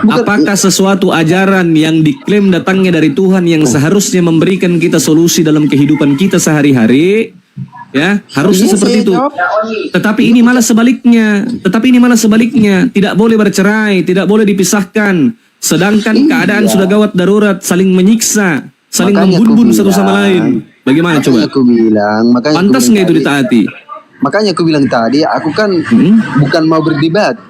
J: Apakah sesuatu ajaran yang diklaim datangnya dari Tuhan yang seharusnya memberikan kita solusi dalam kehidupan kita sehari-hari? Ya, harusnya seperti itu. Tetapi ini malah sebaliknya. Tidak boleh bercerai, tidak boleh dipisahkan. Sedangkan keadaan sudah gawat darurat, saling menyiksa, saling membunuh satu sama lain. Bagaimana coba? Pantas nggak itu ditaati?
H: Makanya aku bilang tadi, aku kan bukan mau berdebat.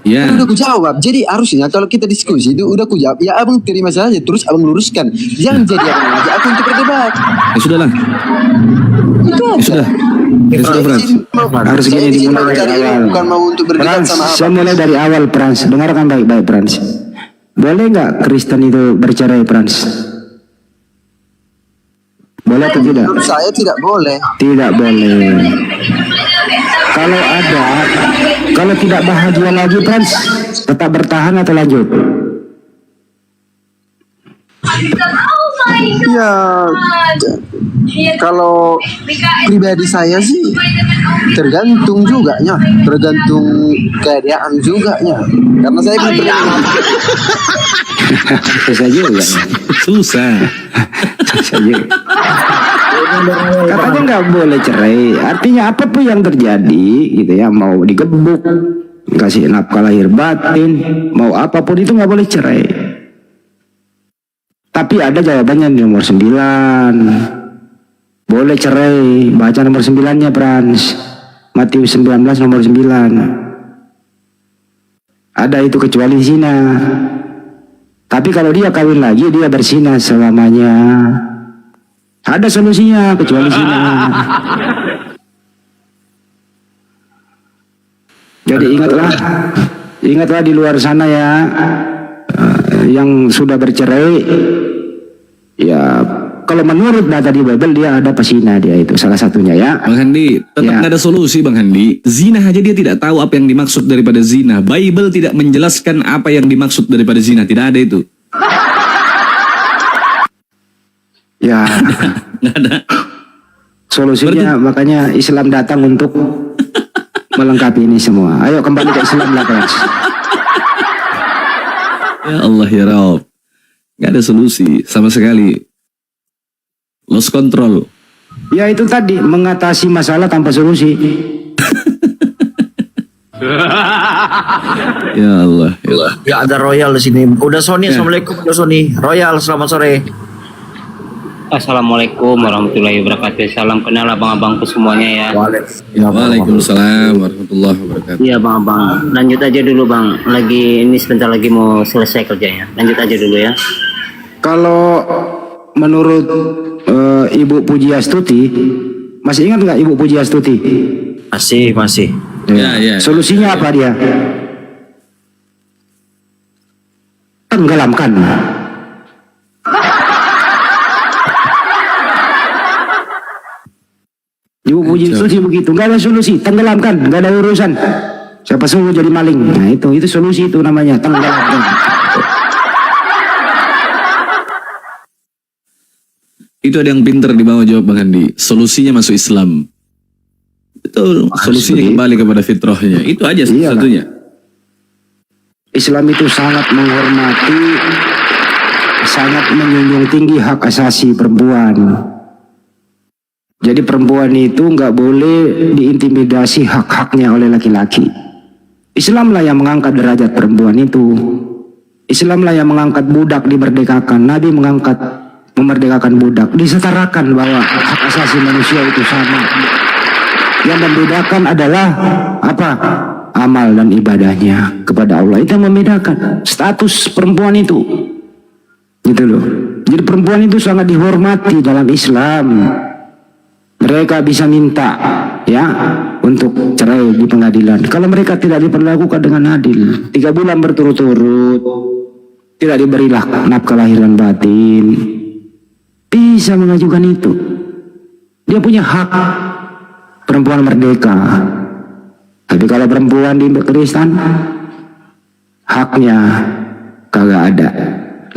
J: Ya.
H: Udah aku jawab. Jadi harusnya kalau kita diskusi itu udah aku jawab. Ya abang terima saja, terus abang luruskan. Jangan jadi abang ngajak aku untuk berdebat.
J: Ya sudahlah. Sudah, Frans.
G: Harus gini dimulai dari awal.
H: Bukan mau untuk berdebat sama apa.
G: Saya mulai dari awal, Frans. Dengarkan baik-baik, Frans. Boleh nggak Kristen itu bercerai, Frans? Boleh atau tidak?
H: Menurut saya tidak boleh.
G: Tidak boleh. Kalau tidak bahagia lagi, Frans, tetap bertahan atau lanjut?
H: Ya, kalau pribadi saya sih tergantung juga nya, tergantung keadaan juga nya. Karena saya
G: susah juga.
J: Susah
G: juga. Katanya nggak boleh cerai. Artinya apapun yang terjadi, gitu ya, mau digebuk, kasih nafkah lahir batin, mau apapun itu nggak boleh cerai. Tapi ada jawabannya di nomor 9. Boleh cerai. Baca nomor 9-nya, Frans. Matius 19 nomor 9. Ada itu kecuali zina. Tapi kalau dia kawin lagi, dia berzina selamanya. Ada solusinya kecuali zina. Jadi ingatlah di luar sana ya, yang sudah bercerai, ya kalau menurut data di Bible dia ada pesina, dia itu salah satunya ya.
J: Bang Handi, tetap nggak ada solusi Bang Handi. Zina aja dia tidak tahu apa yang dimaksud daripada zina. Bible tidak menjelaskan apa yang dimaksud daripada zina, tidak ada itu.
G: Ya,
J: Nggak ada.
G: solusinya makanya Islam datang untuk melengkapi ini semua. Ayo kembali ke Islam lah guys.
J: Ya Allah ya Rabb, nggak ada solusi sama sekali. Lost control.
G: Ya itu tadi, mengatasi masalah tanpa solusi.
J: Ya Allah, ya Allah.
F: Ya ada Royal di sini. Udah Sony, assalamualaikum. Udah Sony. Royal, selamat sore.
N: Assalamualaikum warahmatullahi wabarakatuh. Salam kenal abang-abangku semuanya ya.
J: Waalaikumsalam warahmatullahi wabarakatuh.
N: Iya bang. Lanjut aja dulu bang. Ini sebentar lagi mau selesai kerjanya. Lanjut aja dulu ya.
G: Kalau menurut Ibu Pujiastuti, masih ingat nggak Ibu Pujiastuti?
F: Masih.
J: Ya.
G: Solusinya apa dia? Tenggelamkan. Ibu Pujiastuti begitu, nggak ada solusi, tenggelamkan, nggak ada urusan. Siapa suruh jadi maling? Nah itu solusi, itu namanya tenggelamkan.
J: Itu ada yang pinter di bawah jawab Bang Handi. Solusinya masuk Islam. Betul. Solusinya kembali kepada fitrahnya. Itu aja satu-satunya.
G: Islam itu sangat menghormati, sangat menjunjung tinggi hak asasi perempuan. Jadi perempuan itu nggak boleh diintimidasi hak-haknya oleh laki-laki. Islamlah yang mengangkat derajat perempuan itu. Islamlah yang mengangkat budak, dimerdekakan. Nabi memerdekakan budak, disetarakan bahwa hak asasi manusia itu sama. Yang membedakan adalah apa? Amal dan ibadahnya kepada Allah. Itu yang membedakan status perempuan itu. Gitu loh. Jadi perempuan itu sangat dihormati dalam Islam. Mereka bisa minta ya untuk cerai di pengadilan. Kalau mereka tidak diperlakukan dengan adil, 3 bulan berturut-turut, tidak diberilah nafkah lahiran batin, bisa mengajukan itu. Dia punya hak. Perempuan merdeka. Tapi kalau perempuan di Kristen, haknya kagak ada.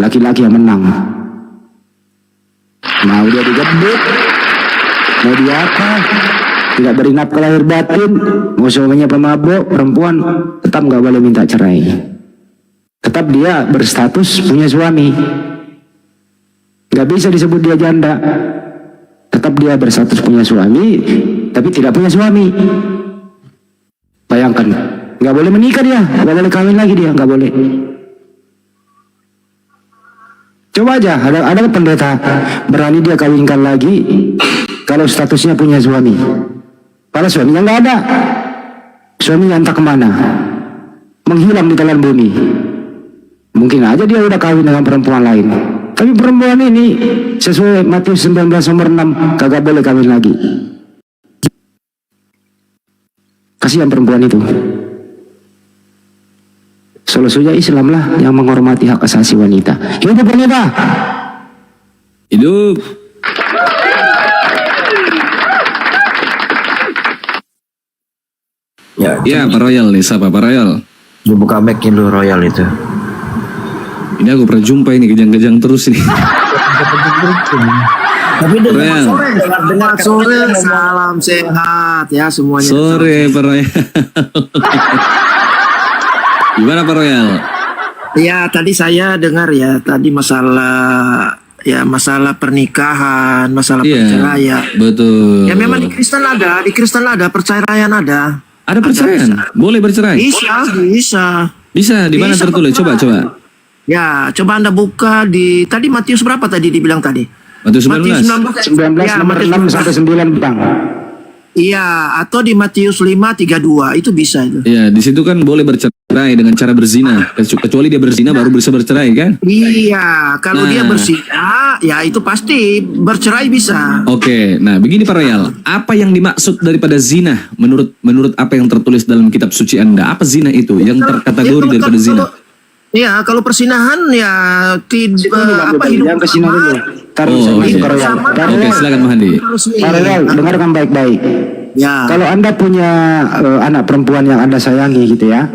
G: Laki-laki yang menang. Mau dia digebuk, mau dia apa, tidak beri nafkah lahir batin, mau suaminya pemabuk, perempuan tetap nggak boleh minta cerai. Tetap dia berstatus punya suami. Nggak bisa disebut dia janda. Tetap dia berstatus punya suami, tapi tidak punya suami. Bayangkan, nggak boleh menikah dia, nggak boleh kawin lagi dia, nggak boleh. Coba aja, ada pendeta berani dia kawinkan lagi kalau statusnya punya suami. Padahal suaminya nggak ada, suaminya entah kemana, menghilang di telan bumi. Mungkin aja dia udah kawin dengan perempuan lain. Tapi perempuan ini sesuai Matius 19 nomor 6 kagak boleh kawin lagi. Kasihan perempuan itu. Solusinya Islam lah yang menghormati hak asasi wanita. Hidup wanita.
J: Hidup. Ya Pak Royal nih, siapa Pak Royal?
F: Buka mic-nya dulu Royal itu.
J: Ini aku pernah jumpa ini kejang-kejang terus ini.
F: Tapi
J: Royal.
F: dengar sore, salam sehat ya semuanya.
J: Sore Pak Royal. Gimana Pak Royal?
O: Ya tadi saya dengar ya tadi masalah pernikahan, masalah perceraian.
J: Betul.
O: Ya memang di Kristen ada perceraian ada.
J: Ada perceraian? Boleh bercerai? Bisa. Di mana tertulis? Coba.
O: Ya, coba Anda buka di tadi Matius berapa tadi dibilang tadi?
J: Matius 19.
G: 19 nomor 6 sampai 9 bang.
O: Iya, atau di Matius 5:32 itu bisa itu.
J: Ya, di situ kan boleh bercerai dengan cara berzina. Kecuali dia berzina baru bisa bercerai kan?
O: Iya, kalau dia berzina, ya itu pasti bercerai bisa.
J: Oke, nah begini Pak Royal, apa yang dimaksud daripada zina menurut apa yang tertulis dalam kitab suci Anda? Apa zina itu yang terkategori daripada zina?
O: Ya, kalau persinahan ya tidak hidup
G: yang kesini dulu.
J: Oke, silakan Mahandi.
G: Paralel, dengarkan baik-baik.
O: Ya.
G: Kalau Anda punya anak perempuan yang Anda sayangi gitu ya.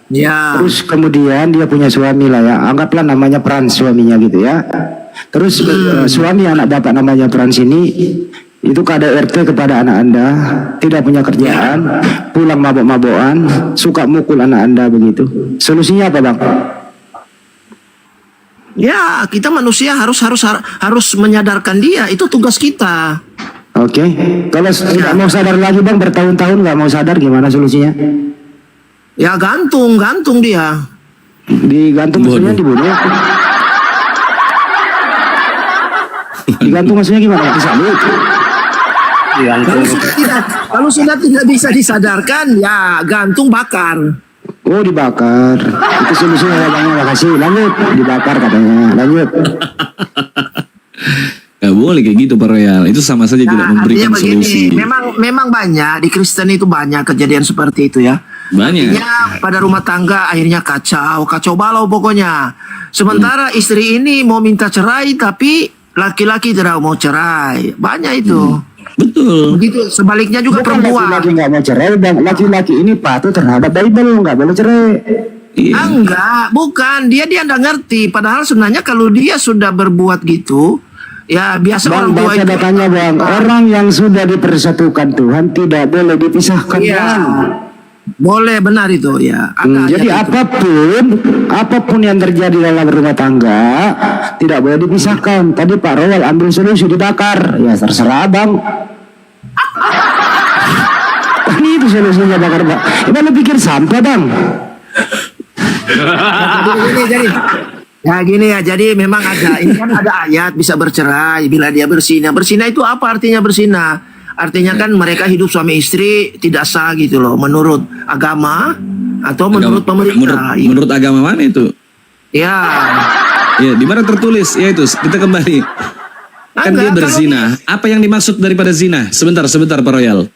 O: Ya.
G: Terus kemudian dia punya suami lah ya. Anggaplah namanya Frans suaminya gitu ya. Terus suami anak bapak namanya Frans ini itu KDRT kepada anak Anda, tidak punya kerjaan, pulang mabok-mabokan, suka mukul anak Anda begitu. Solusinya apa, Bang?
O: Ya, kita manusia harus menyadarkan dia, itu tugas kita.
G: Oke. Kalau tidak mau sadar lagi, Bang, bertahun-tahun nggak mau sadar, gimana solusinya?
O: Ya gantung dia.
G: Digantung maksudnya dibunuh? Digantung maksudnya gimana? Disalib?
O: Kalau sudah tidak bisa disadarkan, ya gantung bakar.
G: Oh, dibakar. Itu solusinya ya, Bang. Makasih. Lanjut. Dibakar katanya. Lanjut.
J: Gak boleh kayak gitu Pak Royal. Itu sama saja tidak memberikan solusi.
O: Memang banyak di Kristen itu banyak kejadian seperti itu ya.
J: Banyak.
O: Artinya pada rumah tangga akhirnya kacau balau pokoknya. Sementara istri ini mau minta cerai tapi laki-laki tidak mau cerai. Banyak itu.
J: Betul.
O: Begitu sebaliknya juga perempuan.
G: Laki-laki nggak mau cerai, Bang. Laki-laki ini patuh terhadap Bible, nggak boleh cerai.
O: Enggak, bukan. Dia nggak ngerti. Padahal sebenarnya kalau dia sudah berbuat gitu, ya biasa
G: Bang,
O: orang tua
G: baca
O: itu.
G: datanya, Bang. Orang yang sudah dipersatukan Tuhan tidak boleh dipisahkan,
O: Iya.
G: Bang.
O: Boleh, benar itu ya.
G: Jadi apapun yang terjadi dalam rumah tangga tidak boleh dipisahkan. Tadi Pak Royal ambil solusi dibakar, ya terserah Bang. Ini itu solusinya bakar, Bang. Ini lu pikir sampah, Bang?
O: Gini ya, jadi memang ini kan ada ayat bisa bercerai bila dia berzina. Berzina itu apa artinya berzina? Artinya kan mereka hidup suami istri tidak sah gitu loh, menurut agama atau menurut pemerintah.
J: Menurut agama mana itu?
O: Ya.
J: Ya, di mana tertulis? Ya itu, kita kembali. Kan dia berzina. Apa yang dimaksud daripada zina? Sebentar Pak Royal.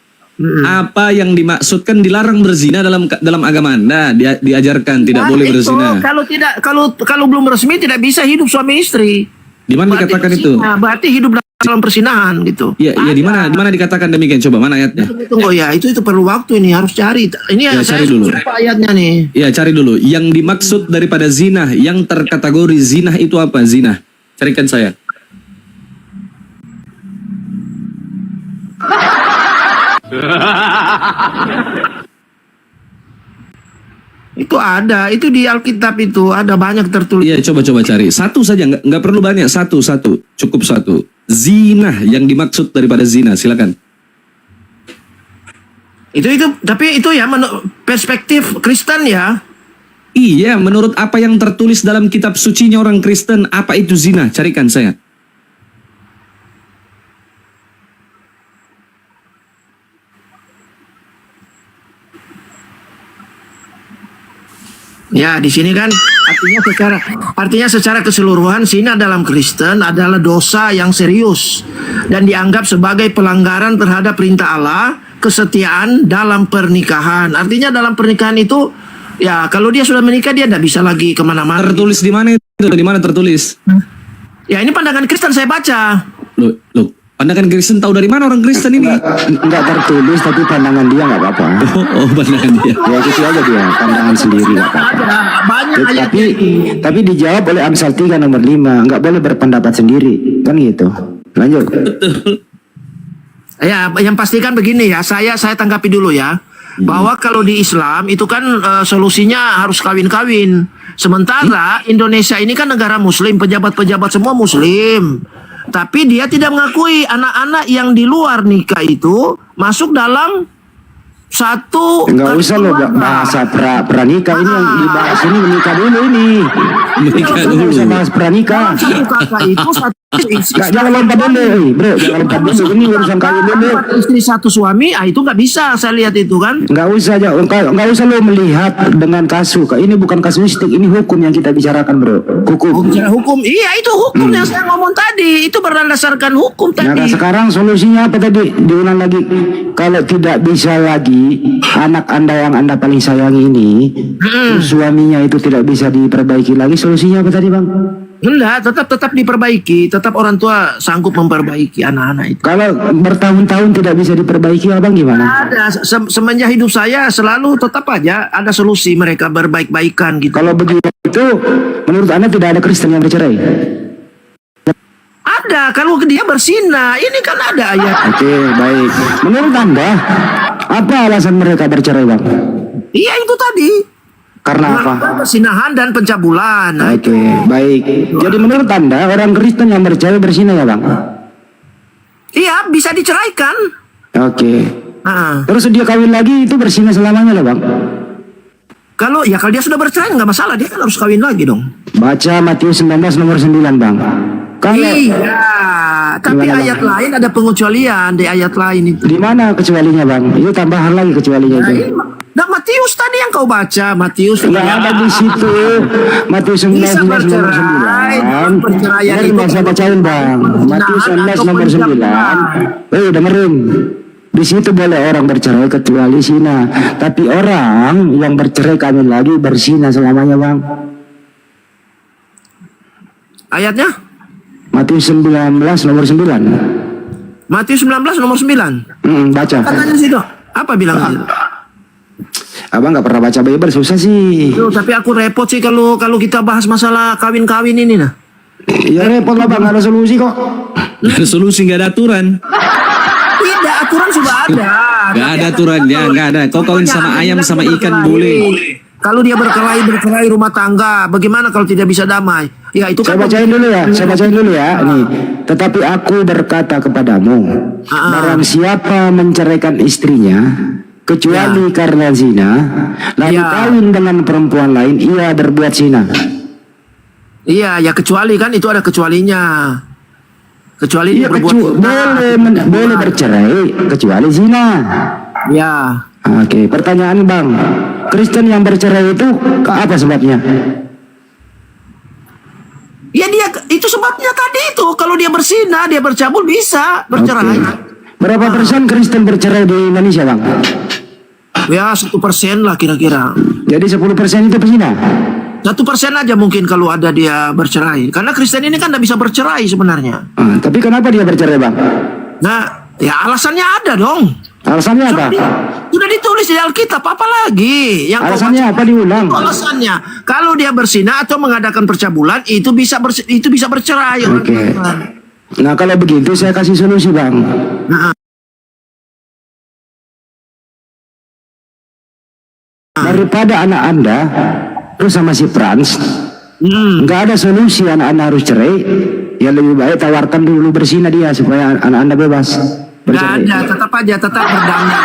J: Apa yang dimaksudkan dilarang berzina dalam agama Anda? Diajarkan tidak boleh berzina.
O: Kalau belum resmi tidak bisa hidup suami istri.
J: Di mana dikatakan itu?
O: Berarti hidup dalam persinahan gitu.
J: Iya, di mana dikatakan demikian? Coba mana ayatnya?
O: Tunggu ya, itu perlu waktu ini, harus cari. Ini
J: ya,
O: saya
J: cari dulu.
O: Ayatnya nih.
J: Iya, cari dulu. Yang dimaksud daripada zina, yang terkategori zina itu apa? Zina. Carikan saya.
O: Itu ada, itu di Alkitab itu ada banyak tertulis.
J: Iya, coba cari. Satu saja, nggak perlu banyak. Satu, cukup satu. Zina, yang dimaksud daripada zina, silakan.
O: Tapi itu ya perspektif Kristen ya.
J: Iya, menurut apa yang tertulis dalam kitab sucinya orang Kristen, apa itu zina? Carikan saya.
O: Ya, di sini kan artinya secara keseluruhan zina dalam Kristen adalah dosa yang serius dan dianggap sebagai pelanggaran terhadap perintah Allah, kesetiaan dalam pernikahan. Artinya dalam pernikahan itu ya kalau dia sudah menikah dia tidak bisa lagi kemana-mana.
J: Tertulis di mana itu? Di mana tertulis?
O: Ya ini pandangan Kristen saya baca.
J: Loh, pandangan Kristen tahu dari mana orang Kristen ini?
G: Enggak tertulis, tapi pandangan dia nggak apa-apa.
J: Oh, pandangan dia.
G: Ya gitu aja dia, pandangan sendiri nggak apa-apa. Tapi dijawab oleh Amsal 3 nomor 5, nggak boleh berpendapat sendiri, kan gitu. Lanjut.
O: Ya, yang pastikan begini ya, saya tanggapi dulu ya, bahwa kalau di Islam itu kan solusinya harus kawin-kawin. Sementara Indonesia ini kan negara Muslim, pejabat-pejabat semua Muslim. Tapi dia tidak mengakui anak-anak yang di luar nikah itu masuk dalam satu.
G: Enggak usah loh bahasa pranikah ini yang dibahas ini menikah dulu ini.
J: Menikah dulu.
G: Usah bahas pranikah.
O: Satu kakak itu satu
G: Jangan lompat dulu, bro. Jangan lompat dulu. Ini urusan kawin dulu.
O: Istri satu suami, itu nggak bisa saya lihat itu kan.
G: Nggak usah aja, nggak usah lo melihat dengan kasus. Ini bukan kasuistik, ini hukum yang kita bicarakan, bro.
O: Hukum, iya itu hukum yang saya ngomong tadi. Itu berdasarkan hukum tadi.
G: Nah, sekarang solusinya apa tadi? Diulang lagi. Kalau tidak bisa lagi, anak Anda yang Anda paling sayangi ini, suaminya itu tidak bisa diperbaiki lagi. Solusinya apa tadi, Bang?
O: Enggak, tetap diperbaiki. Tetap orang tua sanggup memperbaiki anak-anak itu.
G: Kalau bertahun-tahun tidak bisa diperbaiki, abang gimana?
O: Ada, semenjak hidup saya selalu tetap aja ada solusi mereka berbaik-baikan gitu.
G: Kalau begitu, menurut Anda tidak ada Kristen yang bercerai?
O: Ada, kalau dia berzina, ini kan ada ayat.
G: Oke, baik. Menurut Anda, apa alasan mereka bercerai, Bang?
O: Iya itu tadi.
G: Karena apa?
O: Persinahan dan pencabulan.
G: Oke, baik. Jadi menurut Anda, orang Kristen yang bercerai berzina ya, Bang?
O: Iya, bisa diceraikan.
G: Oke. Terus dia kawin lagi, itu berzina selamanya lah, Bang?
O: Kalau dia sudah bercerai, nggak masalah. Dia kan harus kawin lagi dong.
G: Baca Matius 19 nomor 9, Bang.
O: Iya, tapi
G: Gimana,
O: ayat
G: Bang?
O: lain ada pengecualian di ayat lain itu.
G: Di mana kecualinya, Bang? Itu tambahan lagi kecualinya itu.
O: Nah, Matius tadi yang kau baca, Matius.
G: Nggak ada di situ. Matius 19 nomor 9.
O: Perceraian
G: Dengerin,
O: itu
G: Bang, saya bacain, Bang. Matius 19 nomor 9. Dengerin. Di situ boleh orang bercerai kecuali zina. Tapi orang yang bercerai kawin lagi berzina selamanya, Bang.
O: Ayatnya?
G: Matius 19 nomor 9.
O: Matius 19 nomor 9.
G: Baca.
O: Katanya situ. Apa bilang itu?
G: Abang nggak pernah baca Bible, susah sih.
O: Tuh, tapi aku repot sih kalau kita bahas masalah kawin-kawin ini nah.
G: Ya repot lah, Bang, nggak ada solusi kok.
J: Nggak ada solusi, nggak ada aturan.
O: Tidak, aturan sudah ada.
J: Nggak ada aturannya, nggak ada. Kau kawin sama ayam sama ikan boleh.
O: Kalau dia berkelahi rumah tangga, bagaimana kalau tidak bisa damai? Ya itu kan.
G: Saya bacain dulu ya. Nih, tetapi aku berkata kepadamu, barang siapa menceraikan istrinya kecuali karena zina, lalu kawin dengan perempuan lain, ia berbuat zina.
O: Iya, ya kecuali kan itu ada kecualinya. Kecuali
G: Iya, boleh bercerai kecuali zina.
O: Ya.
G: Oke, pertanyaan, Bang. Kristen yang bercerai itu apa sebabnya?
O: Ya dia itu sebabnya tadi itu, kalau dia berzina, dia bercabul bisa bercerai.
G: Berapa persen Kristen bercerai di Indonesia, Bang?
O: Ya 1% lah kira-kira.
G: Jadi 10% itu berzina?
O: 1% aja mungkin kalau ada dia bercerai. Karena Kristen ini kan tidak bisa bercerai sebenarnya.
G: Tapi kenapa dia bercerai, Bang?
O: Nah, ya alasannya ada dong.
G: Alasannya apa?
O: Sudah ditulis di Alkitab, apa lagi? Yang
G: alasannya apa, diulang?
O: Alasannya, kalau dia berzina atau mengadakan percabulan itu bisa bercerai.
G: Oke. Nah, kalau begitu saya kasih solusi, Bang. Daripada anak Anda terus sama si Frans, nggak ada solusi anak Anda harus cerai, ya lebih baik tawarkan dulu berzina dia supaya anak Anda bebas.
O: Gak ada, tetap berdamai.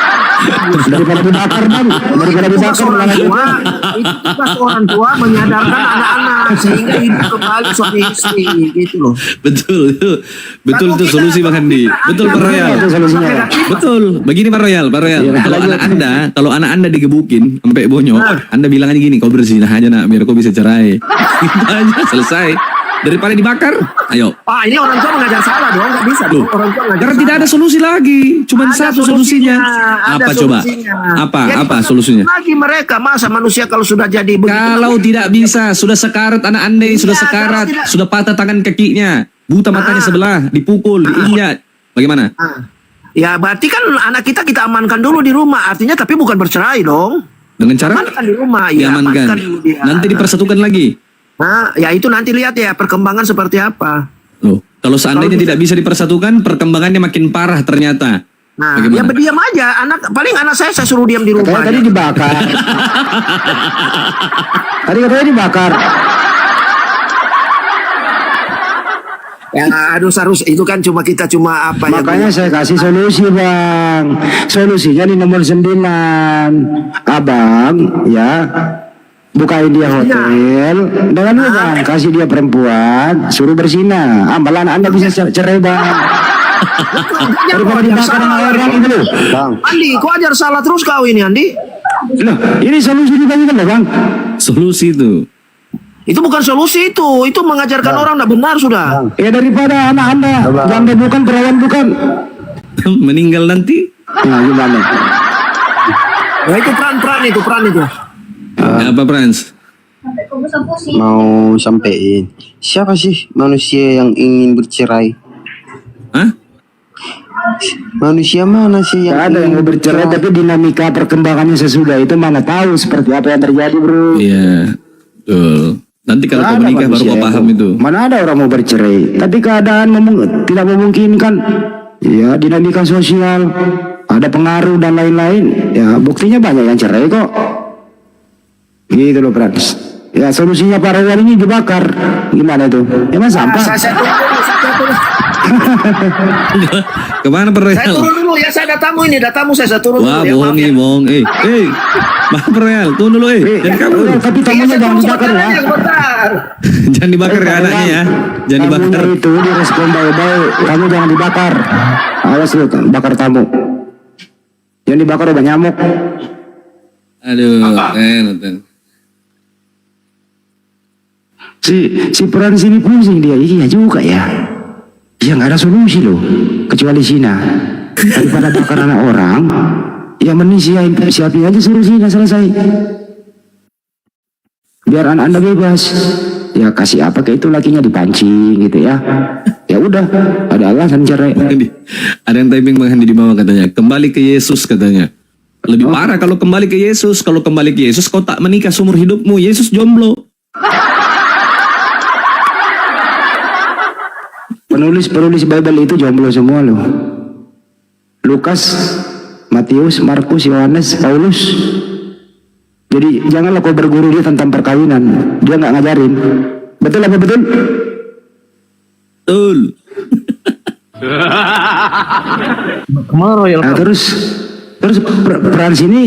G: Daripada dibakar, Bang. Daripada dibakar.
O: Itu orang tua menyadarkan anak-anak sehingga hidup kembali suami istri gitu loh.
J: Betul itu solusi, Bang Andi. Betul, Pak Royal. Betul. Begini, Pak Royal. Kalau anak anda digebukin sampai bonyok, Anda bilang aja gini, kau berzina aja nak, biar kau bisa cerai. Itu aja, selesai. Daripada dibakar, ayo.
O: Ini orang tua mengajar salah dong, nggak bisa.
J: Loh,
O: orang tua
J: karena tidak ada solusi lagi, cuma satu solusinya. Apa coba? Apa solusinya?
O: Lagi mereka masa manusia kalau sudah jadi begitu.
J: Kalau tidak bisa, sudah sekarat anak anda ini, sudah sekarat, sudah patah tangan kakinya, buta matanya sebelah, dipukul, diinjak, bagaimana?
O: Ya berarti kan anak kita amankan dulu di rumah, artinya tapi bukan bercerai dong.
J: Dengan cara?
O: Amankan di rumah, ya.
J: Diamankan. Nanti dipersatukan lagi.
O: Nah, ya itu nanti lihat ya perkembangan seperti apa.
J: Loh, kalau seandainya tidak bisa dipersatukan, perkembangannya makin parah ternyata.
O: Nah,
J: bagaimana?
O: ya berdiam aja. Paling anak saya suruh diam di rumah.
G: Tadi dibakar. Tadi katanya dibakar.
O: Ya, harus itu kan kita cuma apa ya.
G: Makanya saya kasih solusi, Bang. Solusinya di nomor 9. Abang, ya. bukain dia hotel dengan bang, kasih dia perempuan, suruh bersinah. Malah Anda bisa cerai bang. Daripada dimakan orang itu loh.
O: Bang. Andi, kok ajar salah terus kau ini Andi?
G: Loh, ini solusi juga kan bang?
J: Solusi itu.
O: Itu bukan solusi itu mengajarkan orang tidak benar sudah.
G: Ya daripada anak Anda janda bukan, perawan bukan.
J: Meninggal nanti.
G: Nah, gimana?
O: Nah, itu peran itu.
J: Apa Frans?
H: Mau sampein, siapa sih manusia yang ingin bercerai?
J: Hah?
H: Manusia mana sih yang
G: ada yang mau bercerai, tapi dinamika perkembangannya sesudah itu mana tahu seperti apa yang terjadi, bro.
J: Iya, betul. Nanti kalau kau menikah baru kau paham itu.
G: Mana ada orang mau bercerai, tapi keadaan tidak memungkinkan. Ya, dinamika sosial, ada pengaruh dan lain-lain. Ya, buktinya banyak yang cerai kok. Gitu loh, Frans. Ya, solusinya para wali ini dibakar. Gimana itu? Emang sampah?
J: Kemana perreal?
O: Saya turun dulu ya, saya datamu saya turun
J: Wah,
O: dulu
J: bohong
O: ya.
J: nih, bohong. Maaf perreal, turun dulu jangan kabur.
G: Tapi tamunya jangan dibakar ya.
J: Jangan dibakar ya anaknya ya. Jangan dibakar.
G: Tamunya itu direspon baik-baik. Kamu jangan dibakar. Awas lu, bakar tamu. Yang dibakar udah nyamuk.
J: Aduh, nonton.
G: Si peran sini pusing dia. Iya juga ya. Ya nggak ada solusi loh, kecuali Cina. Daripada bakar anak orang, ya mending siapin aja suruh Cina selesai. Biar anak Anda bebas. Ya kasih apa ke itu lakinya, dipancing gitu ya. Ya udah, ada alasan cerai.
J: Ada yang typing Bang Handi di bawah katanya, kembali ke Yesus katanya. Lebih parah kalau kembali ke Yesus. Kalau kembali ke Yesus kau tak menikah seumur hidupmu. Yesus jomblo.
G: Penulis Bible itu jomblo semua loh. Lukas, Matius, Markus, Yohanes, Paulus. Jadi janganlah kau berguru dia tentang perkawinan. Dia nggak ngajarin. Betul apa betul?
J: Betul.
G: Nah, terus peran sini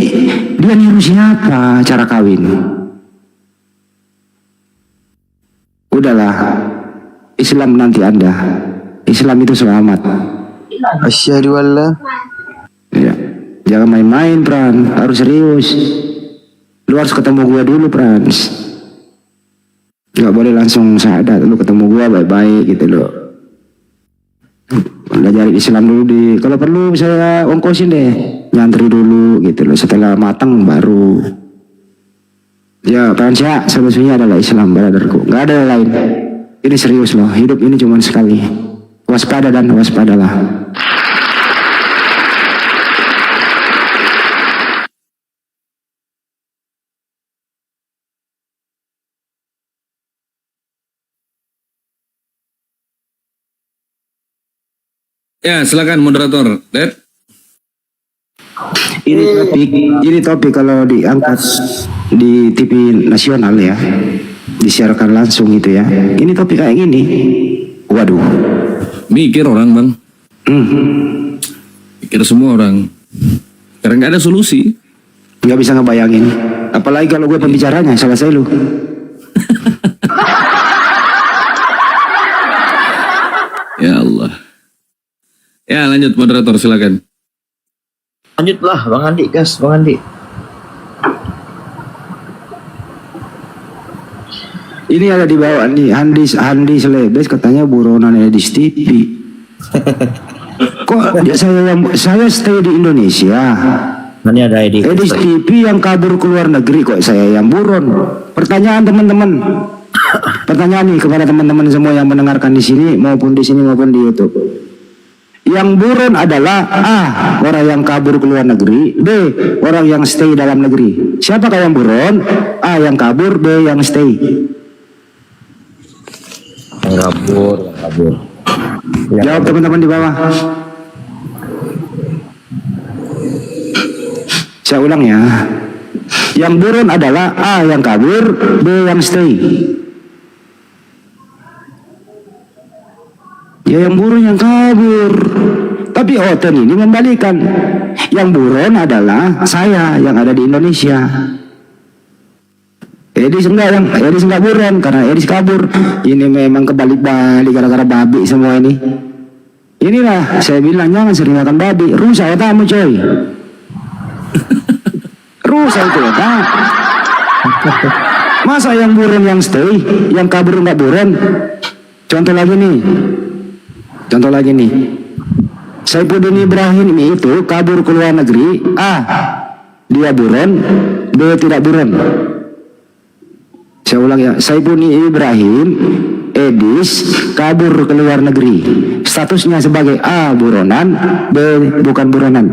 G: dia nyuruh siapa cara kawin? Udahlah, Islam nanti Anda. Islam itu selamat.
H: Asyhadu alla.
G: Ya, jangan main-main, Pran. Harus serius. Lu harus ketemu gua dulu, Frans. Gak boleh langsung syahadat. Lu ketemu gua baik-baik gitu loh. Belajar Islam dulu kalau perlu saya ongkosin deh. Nyantri dulu gitu loh. Setelah matang baru. Ya, Frans ya, solusinya adalah Islam, brotherku. Gak ada yang lain. Ini serius loh. Hidup ini cuma sekali. Waspada dan waspadalah.
J: Ya, silakan moderator. Dad.
G: Ini topik kalau diangkat di TV nasional ya, disiarkan langsung gitu ya. Ini topik kayak gini. Waduh.
J: Mikir orang, Bang. Mikir semua orang. Karena nggak ada solusi.
G: Nggak bisa ngebayangin. Apalagi kalau gue pembicaranya, selesai lu.
J: Ya Allah. Ya, lanjut moderator, silakan.
D: Lanjutlah Bang Andi, gas Bang Andi.
G: Ini ada di bawah nih, Handi Selebes katanya buronan Edis TV. Kok saya stay di Indonesia.
D: Ini ada
G: Edis TV yang kabur ke luar negeri, kok saya yang buron. Pertanyaan teman-teman. Pertanyaan nih kepada teman-teman semua yang mendengarkan di sini maupun di sini maupun di YouTube. Yang buron adalah A, orang yang kabur ke luar negeri, B, orang yang stay dalam negeri. Siapakah yang buron? A yang kabur, B yang stay.
D: Yang kabur.
G: Jawab teman-teman di bawah. Saya ulang ya. Yang buron adalah A yang kabur, B yang stay. Ya yang buron yang kabur. Tapi Oten ini membalikan. Yang buron adalah saya yang ada di Indonesia. Edis enggak buron karena Edis kabur. Ini memang kebalik-balik gara-gara babi semua ini. Inilah saya bilang jangan sering makan babi, rusak otakmu coy. Rusak itu otak. Masa yang buron yang stay, yang kabur enggak buron? Contoh lagi nih. Saifuddin Ibrahim itu kabur ke luar negeri. A, dia buron. B, tidak buron. Saya ulang ya, Saifuddin Ibrahim Edis kabur ke luar negeri. Statusnya sebagai A, buronan. B, bukan buronan.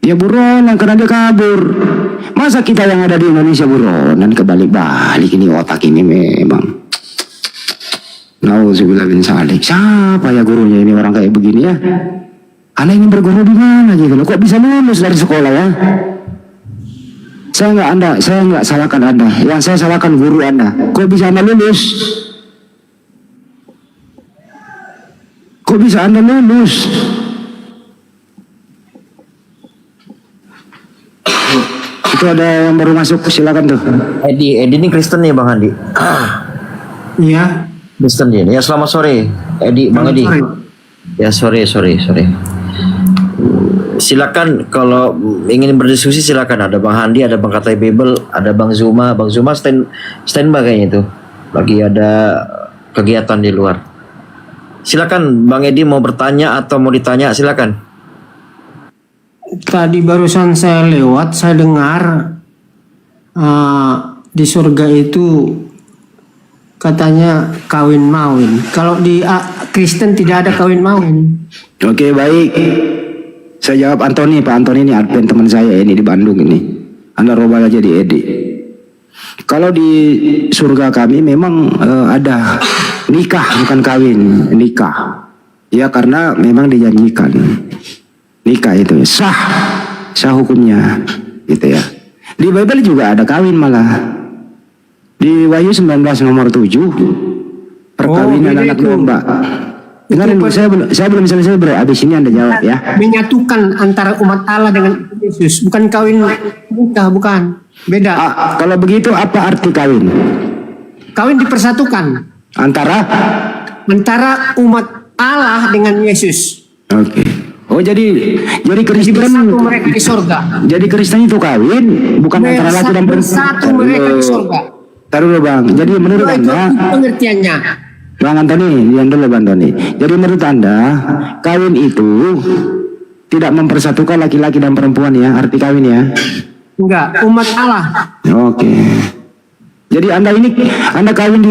G: Ya buronan karena dia kabur. Masa kita yang ada di Indonesia buronan? Kebalik-balik ini otak ini memang. Nauzubillah bin salik. Siapa ya gurunya ini orang kayak begini ya? Anak ini berguru di mana gitu loh? Kok bisa lulus dari sekolah ya? Saya nggak salahkan Anda. Yang saya salahkan guru Anda. Kok bisa Anda lulus? Kok bisa Anda lulus? Itu ada yang baru masuk, silakan tuh.
F: Edi ini Kristen nih Bang Andi.
G: Iya.
F: Kristen dia. Ya selamat sore, Bang Edi. Ya sore. Silakan kalau ingin berdiskusi silakan. Ada Bang Handi, ada Bang Katai Bebel, ada Bang Zuma. Bang Zuma standby kayaknya itu. Lagi ada kegiatan di luar. Silakan Bang Edi mau bertanya atau mau ditanya silakan.
P: Tadi barusan saya lewat, saya dengar di surga itu katanya kawin mawin. Kalau di Kristen tidak ada kawin mawin.
G: Oke, baik. Saya jawab Antoni. Pak Antoni ini admin teman saya ini di Bandung ini. Anda roba aja di Edi. Kalau di surga kami memang ada nikah, bukan kawin, nikah. Ya karena memang dijanjikan. Nikah itu sah hukumnya gitu ya. Di Bible juga ada kawin malah. Di Wahyu 19 nomor 7 perkawinan anak domba. Dengarin dulu, saya belum selesai bro. Abis ini Anda jawab ya.
P: Menyatukan antara umat Allah dengan Yesus, bukan kawin nikah, bukan. Beda.
G: Kalau begitu apa arti kawin?
P: Kawin dipersatukan
G: antara
P: umat Allah dengan Yesus.
G: Oke. Oh jadi Kristen
P: bersatu mereka di surga.
G: Jadi Kristen itu kawin bukan antara laki dan perempuan.
P: Bersatu mereka di surga.
G: Taruh dulu Bang. Jadi menurut Anda
P: pengertiannya.
G: Bang Antoni, yang dulu Bang Antoni. Jadi menurut Anda kawin itu tidak mempersatukan laki-laki dan perempuan ya, arti kawin ya?
P: Enggak, umat Allah.
G: Oke. Jadi Anda kawin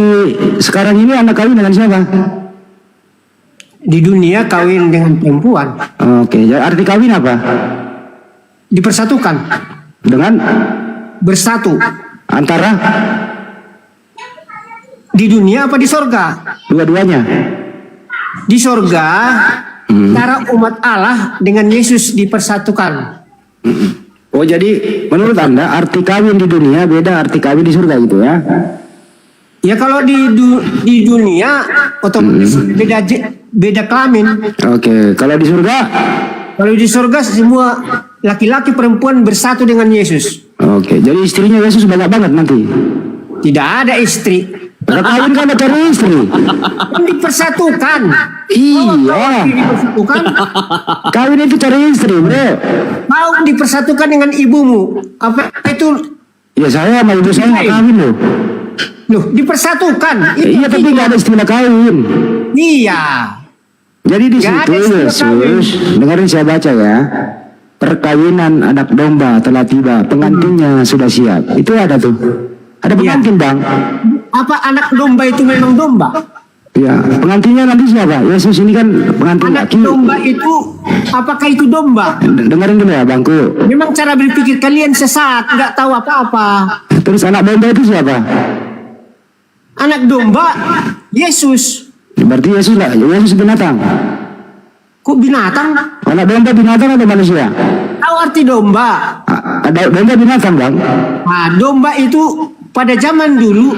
G: sekarang ini Anda kawin dengan siapa?
P: Di dunia kawin dengan perempuan.
G: Oke, jadi arti kawin apa?
P: Dipersatukan.
G: Dengan?
P: Bersatu.
G: Antara?
P: Di dunia apa di sorga?
G: Dua-duanya.
P: Di sorga, antara umat Allah dengan Yesus dipersatukan.
G: Oh jadi menurut Anda arti kawin di dunia beda arti kawin di surga gitu ya?
P: Ya kalau di dunia otomatis beda kelamin.
G: Oke, kalau di surga?
P: Kalau di surga semua laki-laki perempuan bersatu dengan Yesus.
G: Oke, jadi istrinya Yesus banyak banget nanti.
P: Tidak ada istri.
G: Kawin kan cari istri.
P: Dipersatukan.
G: Iya.
P: Dipersatukan.
G: Kawin itu cari istri, bro.
P: Mau dipersatukan dengan ibumu. Apa itu?
G: Ya saya sama ibu saya nggak kawin loh.
P: Loh, dipersatukan.
G: Iya tapi nggak ada istilah kawin.
P: Iya.
G: Jadi di situ Yesus, dengerin saya baca ya. Perkawinan anak domba telah tiba, pengantinnya sudah siap. Itu ada tuh. Ada pengantin Bang.
P: Apa anak domba itu memang domba?
G: Ya, pengantinnya nanti siapa? Yesus ini kan pengantin
P: anak
G: laki.
P: Domba itu, apakah itu domba?
G: Dengerin dulu ya Bangku.
P: Memang cara berpikir kalian sesat, nggak tahu apa-apa.
G: Terus anak domba itu siapa?
P: Anak domba, Yesus.
G: Berarti Yesus lah, Yesus binatang.
P: Kok binatang?
G: Anak domba binatang atau manusia?
P: Tahu arti domba?
G: Ada domba binatang Bang.
P: Nah, domba itu pada zaman dulu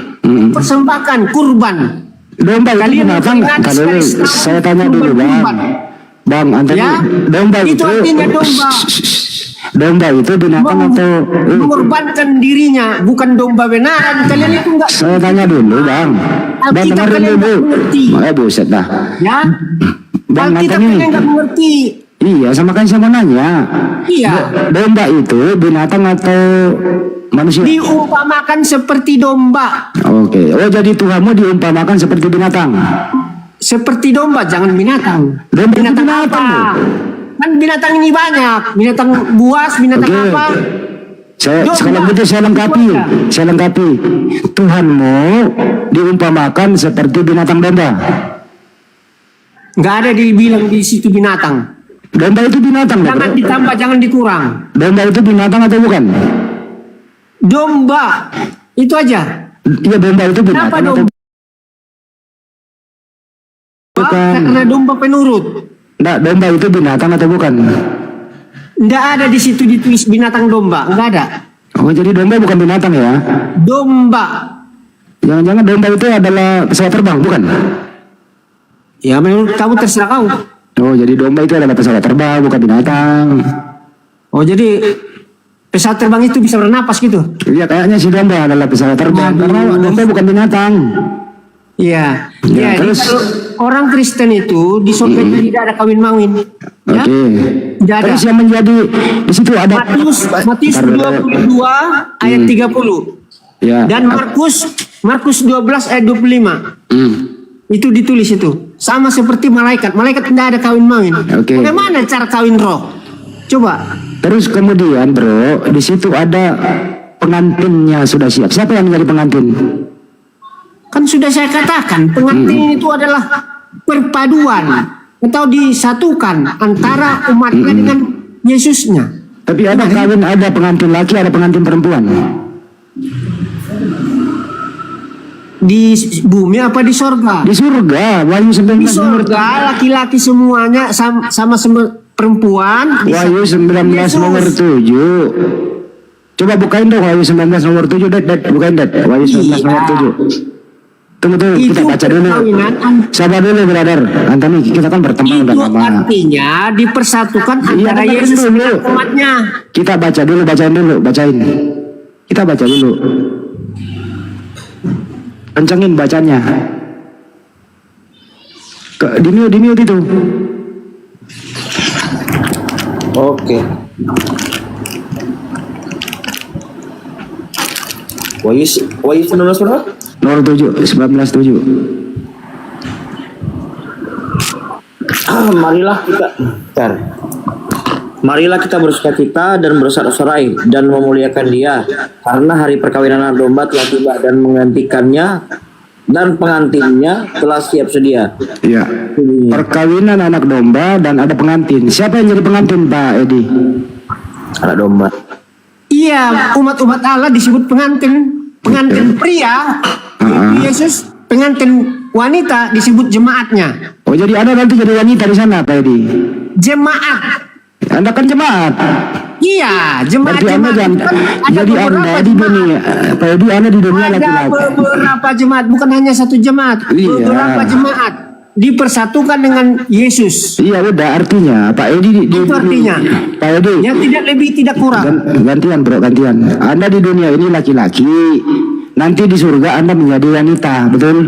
P: persembahkan kurban.
G: Domba itu binatang. Kalau saya tanya dulu Bang. Bang, Antoni,
P: ya?
G: domba
P: Itu artinya domba.
G: Domba itu binatang atau
P: mengorbankan dirinya, bukan domba benaran. Kalian itu enggak.
G: Saya tanya dulu, Bang. Bang,
P: Alkitab
G: dengerin
P: kalian
G: dulu.
P: nggak mengerti.
G: Buset dah.
P: Ya.
G: Bang,
P: Alkitab
G: nonton ini.
P: kalian nggak mengerti.
G: Iya, sama kan saya mau nanya.
P: Iya.
G: Domba itu binatang atau manusia?
P: Diumpamakan seperti domba.
G: Oke. Oh, jadi Tuhanmu diumpamakan seperti binatang.
P: Seperti domba, jangan binatang.
G: Domba itu
P: Binatang
G: binatang,
P: apa?
G: loh.
P: Kan binatang ini banyak. Binatang buas, binatang
G: Oke.
P: apa? Domba.
G: Kalau gitu saya lengkapi. Saya lengkapi. Tuhanmu diumpamakan seperti binatang domba.
P: Nggak ada dibilang di situ binatang.
G: Domba itu binatang,
P: Jangan
G: bro.
P: ditambah, jangan dikurang.
G: Domba itu binatang atau bukan?
P: Domba. Itu aja.
G: Iya, domba itu binatang
P: Kenapa
G: atau
P: domba?
G: bukan?
P: Karena domba penurut.
G: Nggak, domba itu binatang atau bukan?
P: Nggak ada di situ ditulis binatang domba. Nggak ada.
G: Oh, jadi domba bukan binatang ya?
P: Domba.
G: Jangan-jangan domba itu adalah pesawat terbang, bukan?
P: Ya menurut kamu terserah kau.
G: Oh, jadi domba itu adalah pesawat terbang, bukan binatang.
P: Oh jadi pesawat terbang itu bisa bernapas gitu?
G: Iya, kayaknya si domba adalah pesawat terbang. Karena domba bukan binatang.
P: Iya.
G: Ya,
P: Jadi
G: terus?
P: kalau orang Kristen itu di surga itu tidak ada kawin-mawin. Ya?
G: Oke.
P: Tidak ada.
G: Terus yang menjadi di situ ada
P: Matius
G: Ntar dulu.
P: 22 ayat 30.
G: Ya.
P: Dan Markus 12 ayat 25. Itu ditulis itu. Sama seperti malaikat. Malaikat tidak ada kawin-mawin.
G: Oke.
P: Bagaimana cara kawin roh? Coba.
G: Terus kemudian, bro, di situ ada pengantinnya sudah siap. Siapa yang menjadi pengantin?
P: Kan sudah saya katakan, pengantin itu adalah perpaduan atau disatukan antara umatnya dengan Yesusnya.
G: Tapi ada kawin, ada pengantin laki, ada pengantin perempuan.
P: Di bumi apa di sorga?
G: Di surga, Wahyu 19
P: Di sorga laki-laki semuanya sama perempuan.
G: Wahyu 19 nomor 7. Coba bukain dong Wahyu 19 nomor 7, Det. Bukain, Det. Wahyu 19 nomor 7. Tunggu, kita baca dulu. Sabar dulu, brother. Antoni, kita kan berteman udah
P: Itu
G: lama.
P: artinya dipersatukan antara
G: dengerin
P: Yesus
G: dulu.
P: dengan umatnya.
G: Kita baca dulu, bacain. Kita baca dulu. Kencengin bacanya. Di mute itu.
F: Oke. Wahyu 19 berapa?
G: Nomor 7, 19:7.
F: Marilah kita bersukacita dan bersorak-sorai dan memuliakan Dia, karena hari perkawinan anak domba telah tiba dan menggantikannya, dan pengantinnya telah siap sedia.
G: Iya. Perkawinan anak domba dan ada pengantin. Siapa yang jadi pengantin, Pak Edi?
F: Anak domba.
P: Iya, umat-umat Allah disebut pengantin. Pengantin pria, Yesus. Pengantin wanita disebut jemaatnya.
G: Oh, jadi Anda nanti jadi wanita di sana, Pak Edi?
P: Jemaat.
G: Anda kan jemaat.
P: Iya, jemaat.
G: Berarti Anda jangan,
P: Ada
G: jadi
P: beberapa
G: Anda di
P: jemaat.
G: dunia, Pak Edi, Anda di dunia
P: Ada
G: laki-laki.
P: beberapa jemaat, bukan hanya satu jemaat.
G: Iya.
P: Beberapa jemaat dipersatukan dengan Yesus.
G: Iya, udah artinya Pak Edi
P: Itu artinya.
G: Pak Edi.
P: Ya tidak lebih tidak kurang.
G: Gantian, bro, gantian. Anda di dunia ini laki-laki, nanti di surga Anda menjadi wanita, betul?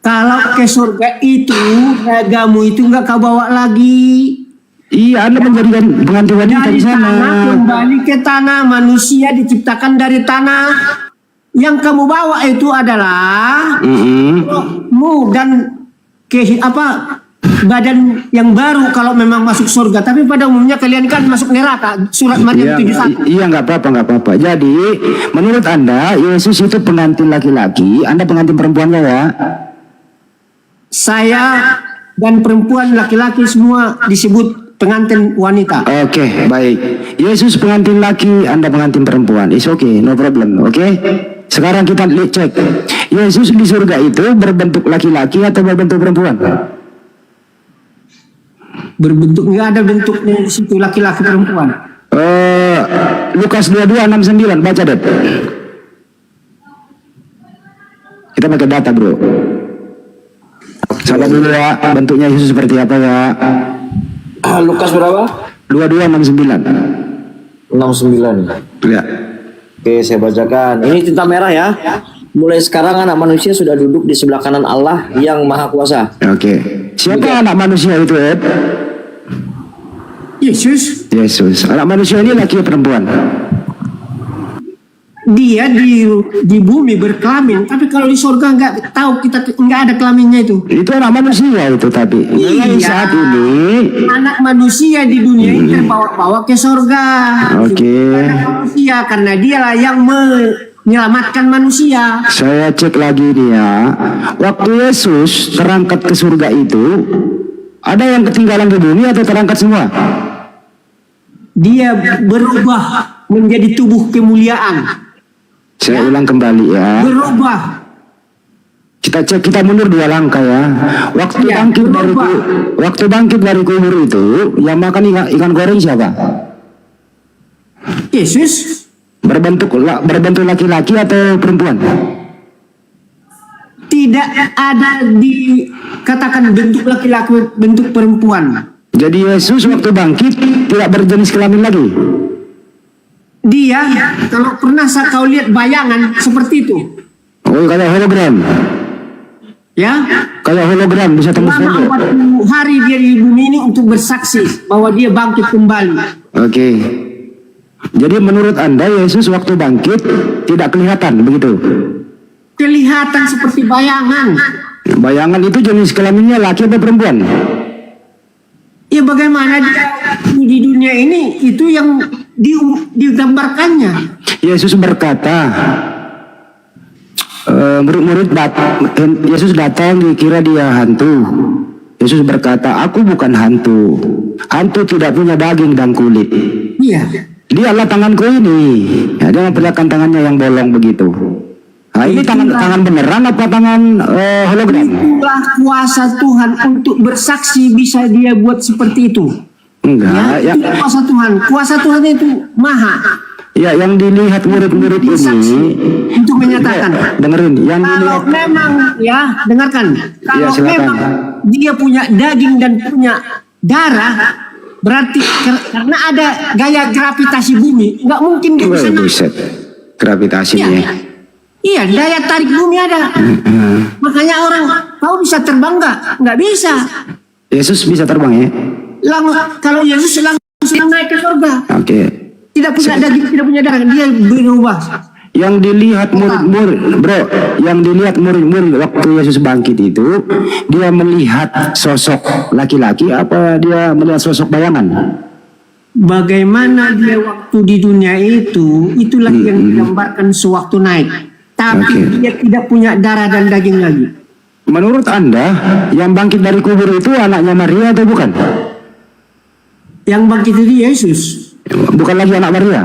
P: Kalau ke surga itu ragamu itu nggak kau bawa lagi.
G: Iya, Anda menjadi pengantin wanita
P: Dari
G: di sana.
P: tanah kembali ke tanah. Manusia diciptakan dari tanah. Yang kamu bawa itu adalah rohmu dan badan yang baru kalau memang masuk surga. Tapi pada umumnya kalian kan masuk neraka. Surat Maryam 71.
G: Iya, nggak apa-apa. Jadi, menurut Anda, Yesus itu pengantin laki-laki, Anda pengantin perempuan nggak ya?
P: Saya dan perempuan laki-laki semua disebut pengantin wanita.
G: Oke, baik. Yesus pengantin laki, Anda pengantin perempuan. It's okay, no problem. Oke. Sekarang kita cek. Yesus di surga itu berbentuk laki-laki atau berbentuk perempuan?
P: Berbentuk, nggak ada bentuknya di situ laki-laki perempuan.
G: Lukas 22:69, baca, Det. Kita pakai data, bro. Sabar dulu ya, bentuknya Yesus seperti apa ya?
F: Lukas berapa?
G: 2269.
F: 69.
G: Ya.
F: Oke, saya bacakan. Ini tinta merah ya. Mulai sekarang anak manusia sudah duduk di sebelah kanan Allah yang Maha Kuasa.
G: Oke. Siapa anak manusia itu, Ed?
P: Yesus.
G: Yesus. Anak manusia ini laki atau perempuan?
P: Dia di bumi berkelamin, tapi kalau di surga nggak tahu, kita nggak ada kelaminnya itu.
G: Itu anak manusia itu tapi. Mulai saat ini
P: anak manusia di dunia ini terbawa-bawa ke surga.
G: Oke.
P: Anak manusia karena dialah yang menyelamatkan manusia.
G: Saya cek lagi nih ya. Waktu Yesus terangkat ke surga itu, ada yang ketinggalan di bumi atau terangkat semua?
P: Dia berubah menjadi tubuh kemuliaan.
G: Saya ulang kembali ya.
P: Berubah.
G: Kita cek, kita mundur 2 langkah ya. Waktu bangkit dari kubur itu, yang makan ikan goreng siapa?
P: Yesus.
G: Berbentuk laki-laki atau perempuan?
P: Tidak ada dikatakan bentuk laki-laki, bentuk perempuan.
G: Jadi Yesus waktu bangkit tidak berjenis kelamin lagi.
P: Dia, kalau pernah kau lihat bayangan seperti itu.
G: Oh, kayak hologram.
P: Ya.
G: Kayak hologram bisa tembus
P: selama 40 hari dia di bumi ini untuk bersaksi bahwa dia bangkit kembali.
G: Oke. Jadi menurut Anda Yesus waktu bangkit tidak kelihatan begitu?
P: Kelihatan seperti bayangan.
G: Bayangan itu jenis kelaminnya laki atau perempuan?
P: Ya bagaimana dia di dunia ini itu yang digambarkannya.
G: Yesus berkata, murid-murid Yesus datang dikira dia hantu. Yesus berkata, aku bukan hantu. Hantu tidak punya daging dan kulit.
P: Iya.
G: Dialah tanganku ini. Ya, dia memperlihatkan tangannya yang bolong begitu. Nah, ini tangan beneran apa tangan hologram?
P: Itulah kuasa Tuhan untuk bersaksi bisa dia buat seperti itu.
G: Enggak,
P: ya. Itu kuasa Tuhan. Kuasa Tuhan itu maha.
G: Ya, yang dilihat murid-murid ini
P: untuk menyatakan.
G: Dengerin, yang
P: kalau
G: dilihat
P: memang ya, dengarkan. Kalau
G: ya,
P: memang dia punya daging dan punya darah, berarti karena ada gaya gravitasi bumi, nggak mungkin dia bisa naik.
G: Gravitasinya.
P: Ya. Iya, daya tarik bumi ada. Makanya orang, kau bisa terbang nggak? Nggak bisa.
G: Yesus bisa terbang ya?
P: Kalau Yesus langsung naik ke surga.
G: Oke.
P: Tidak punya daging, tidak punya darah, dia berubah.
G: Yang dilihat murid-murid, bro, yang dilihat murid-murid waktu Yesus bangkit itu, dia melihat sosok laki-laki apa dia melihat sosok bayangan?
P: Bagaimana dia waktu di dunia itu, itulah yang digambarkan sewaktu naik. Tapi dia tidak punya darah dan daging lagi.
G: Menurut Anda, yang bangkit dari kubur itu anaknya Maria atau bukan?
P: Yang bangkit itu Yesus.
G: Bukan lagi anak Maria.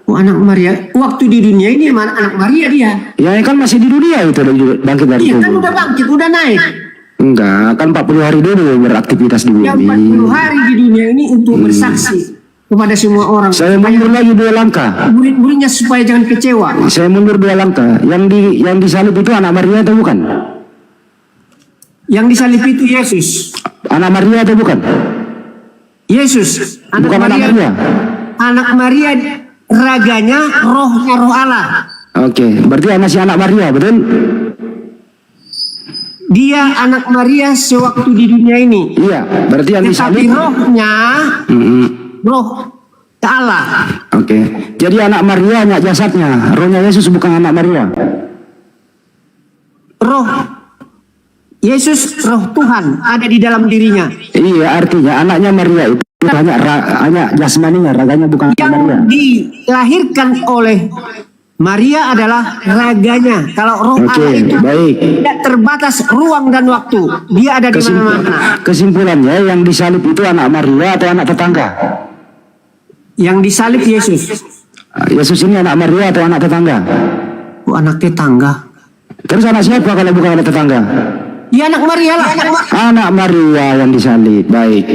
P: Oh, anak Maria. Waktu di dunia ini anak Maria dia.
G: Ya kan masih di dunia itu bangkit dari kubur.
P: Iya kan udah bangkit, udah naik.
G: Enggak, kan 40 hari dulu beraktivitas di bumi.
P: Yang 40 hari di dunia ini untuk bersaksi kepada semua orang.
G: Saya mundur lagi 2 langkah.
P: Murid-muridnya supaya jangan kecewa.
G: Saya mundur 2 langkah. Yang disalib itu anak Maria atau bukan?
P: Yang disalib itu Yesus.
G: Anak Maria atau bukan?
P: Yesus.
G: Bukan anak Maria.
P: Anak Maria raganya rohnya roh Allah.
G: Oke, berarti masih anak Maria, betul?
P: Dia anak Maria sewaktu di dunia ini.
G: Iya, berarti yang disalib.
P: Tapi rohnya roh Allah.
G: Oke, jadi anak Maria hanya jasadnya, rohnya Yesus bukan anak Maria.
P: Roh Yesus, roh Tuhan ada di dalam dirinya.
G: Iya, artinya anaknya Maria itu hanya jasmaninya, raganya bukan anak Maria.
P: Yang dilahirkan oleh Maria adalah raganya. Kalau roh Allah itu tidak terbatas ruang dan waktu. Dia ada di mana-mana.
G: Kesimpulannya yang disalib itu anak Maria atau anak tetangga?
P: Yang disalib Yesus.
G: Yesus ini anak Maria atau anak tetangga?
P: Oh, anak tetangga.
G: Terus anak siapa kalau bukan anak tetangga?
P: Ya anak Maria lah.
G: Anak Maria yang disalib. Baik.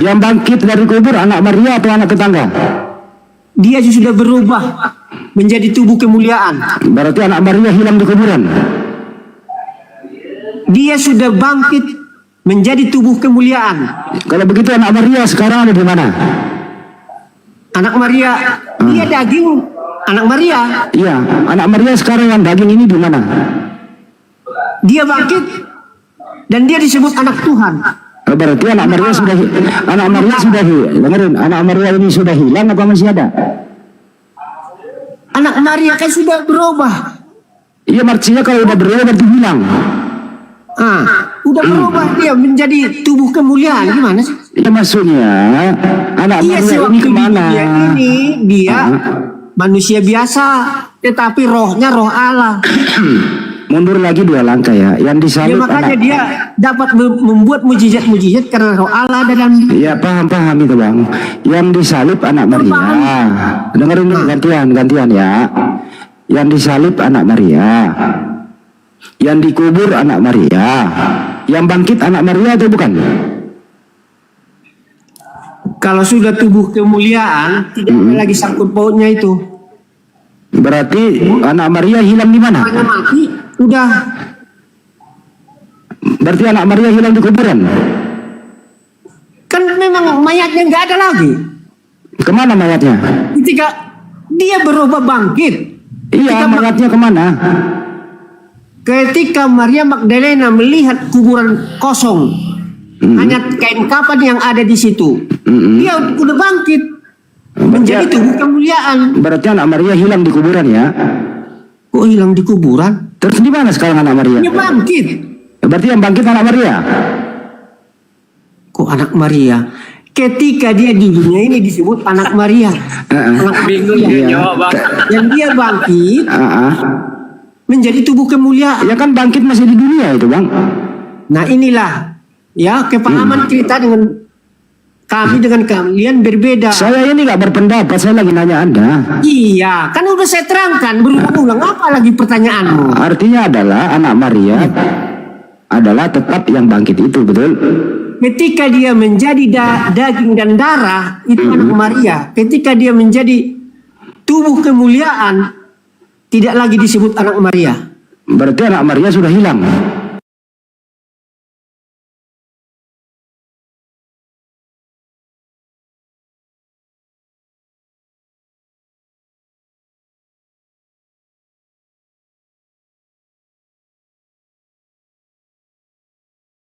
G: Yang bangkit dari kubur anak Maria atau anak tetangga?
P: Dia sudah berubah menjadi tubuh kemuliaan.
G: Berarti anak Maria hilang di kuburan.
P: Dia sudah bangkit menjadi tubuh kemuliaan.
G: Kalau begitu anak Maria sekarang ada di mana?
P: Anak Maria, dia daging anak Maria.
G: Iya, anak Maria sekarang yang daging ini di mana?
P: Dia bangkit dan dia disebut anak Tuhan.
G: Berarti anak Maria sudah dengerin, anak Maria ini sudah hilang atau masih ada?
P: Anak Maria kan sudah berubah.
G: Iya, maksudnya kalau udah berubah berarti hilang.
P: Udah berubah dia menjadi tubuh kemuliaan, gimana sih?
G: Iya, maksudnya anak Maria ini kemana?
P: Dia manusia biasa, tetapi rohnya roh Allah.
G: Mundur lagi 2 langkah ya. Yang disalib
P: makanya dia dapat membuat mujizat-mujizat karena roh Allah dalam.
G: Iya, paham itu Bang. Yang disalib anak Maria. Dengerin nih, gantian ya. Yang disalib anak Maria. Yang dikubur anak Maria. Yang bangkit anak Maria atau bukan?
P: Kalau sudah tubuh kemuliaan, tidak ada lagi sangkut pautnya itu.
G: Berarti anak Maria hilang di mana?
P: Hanya mati, udah.
G: Berarti anak Maria hilang di kuburan?
P: Kan memang mayatnya nggak ada lagi.
G: Kemana mayatnya?
P: Ketika dia berubah bangkit.
G: Iya, mayatnya kemana?
P: Ketika Maria Magdalena melihat kuburan kosong, hanya kain kafan yang ada di situ, dia udah bangkit menjadi tubuh kemuliaan.
G: Berarti anak Maria hilang di kuburan ya?
P: Kok hilang di kuburan?
G: Terus di mana sekarang anak Maria?
P: Dia bangkit.
G: Berarti yang bangkit anak Maria?
P: Kok anak Maria? Ketika dia di dunia ini disebut anak Maria. Anak bingung dia jawab, Bang. Yang dia bangkit menjadi tubuh kemuliaan.
G: Ya kan bangkit masih di dunia itu Bang.
P: Nah inilah ya kepahaman kita dengan kami dengan kalian berbeda.
G: Saya ini gak berpendapat, saya lagi nanya Anda.
P: Iya, kan udah saya terangkan berulang-ulang, apa lagi pertanyaanmu?
G: Artinya adalah anak Maria adalah tetap yang bangkit itu, betul?
P: Ketika dia menjadi daging dan darah, itu anak Maria. Ketika dia menjadi tubuh kemuliaan, tidak lagi disebut anak Maria.
G: Berarti anak Maria sudah hilang.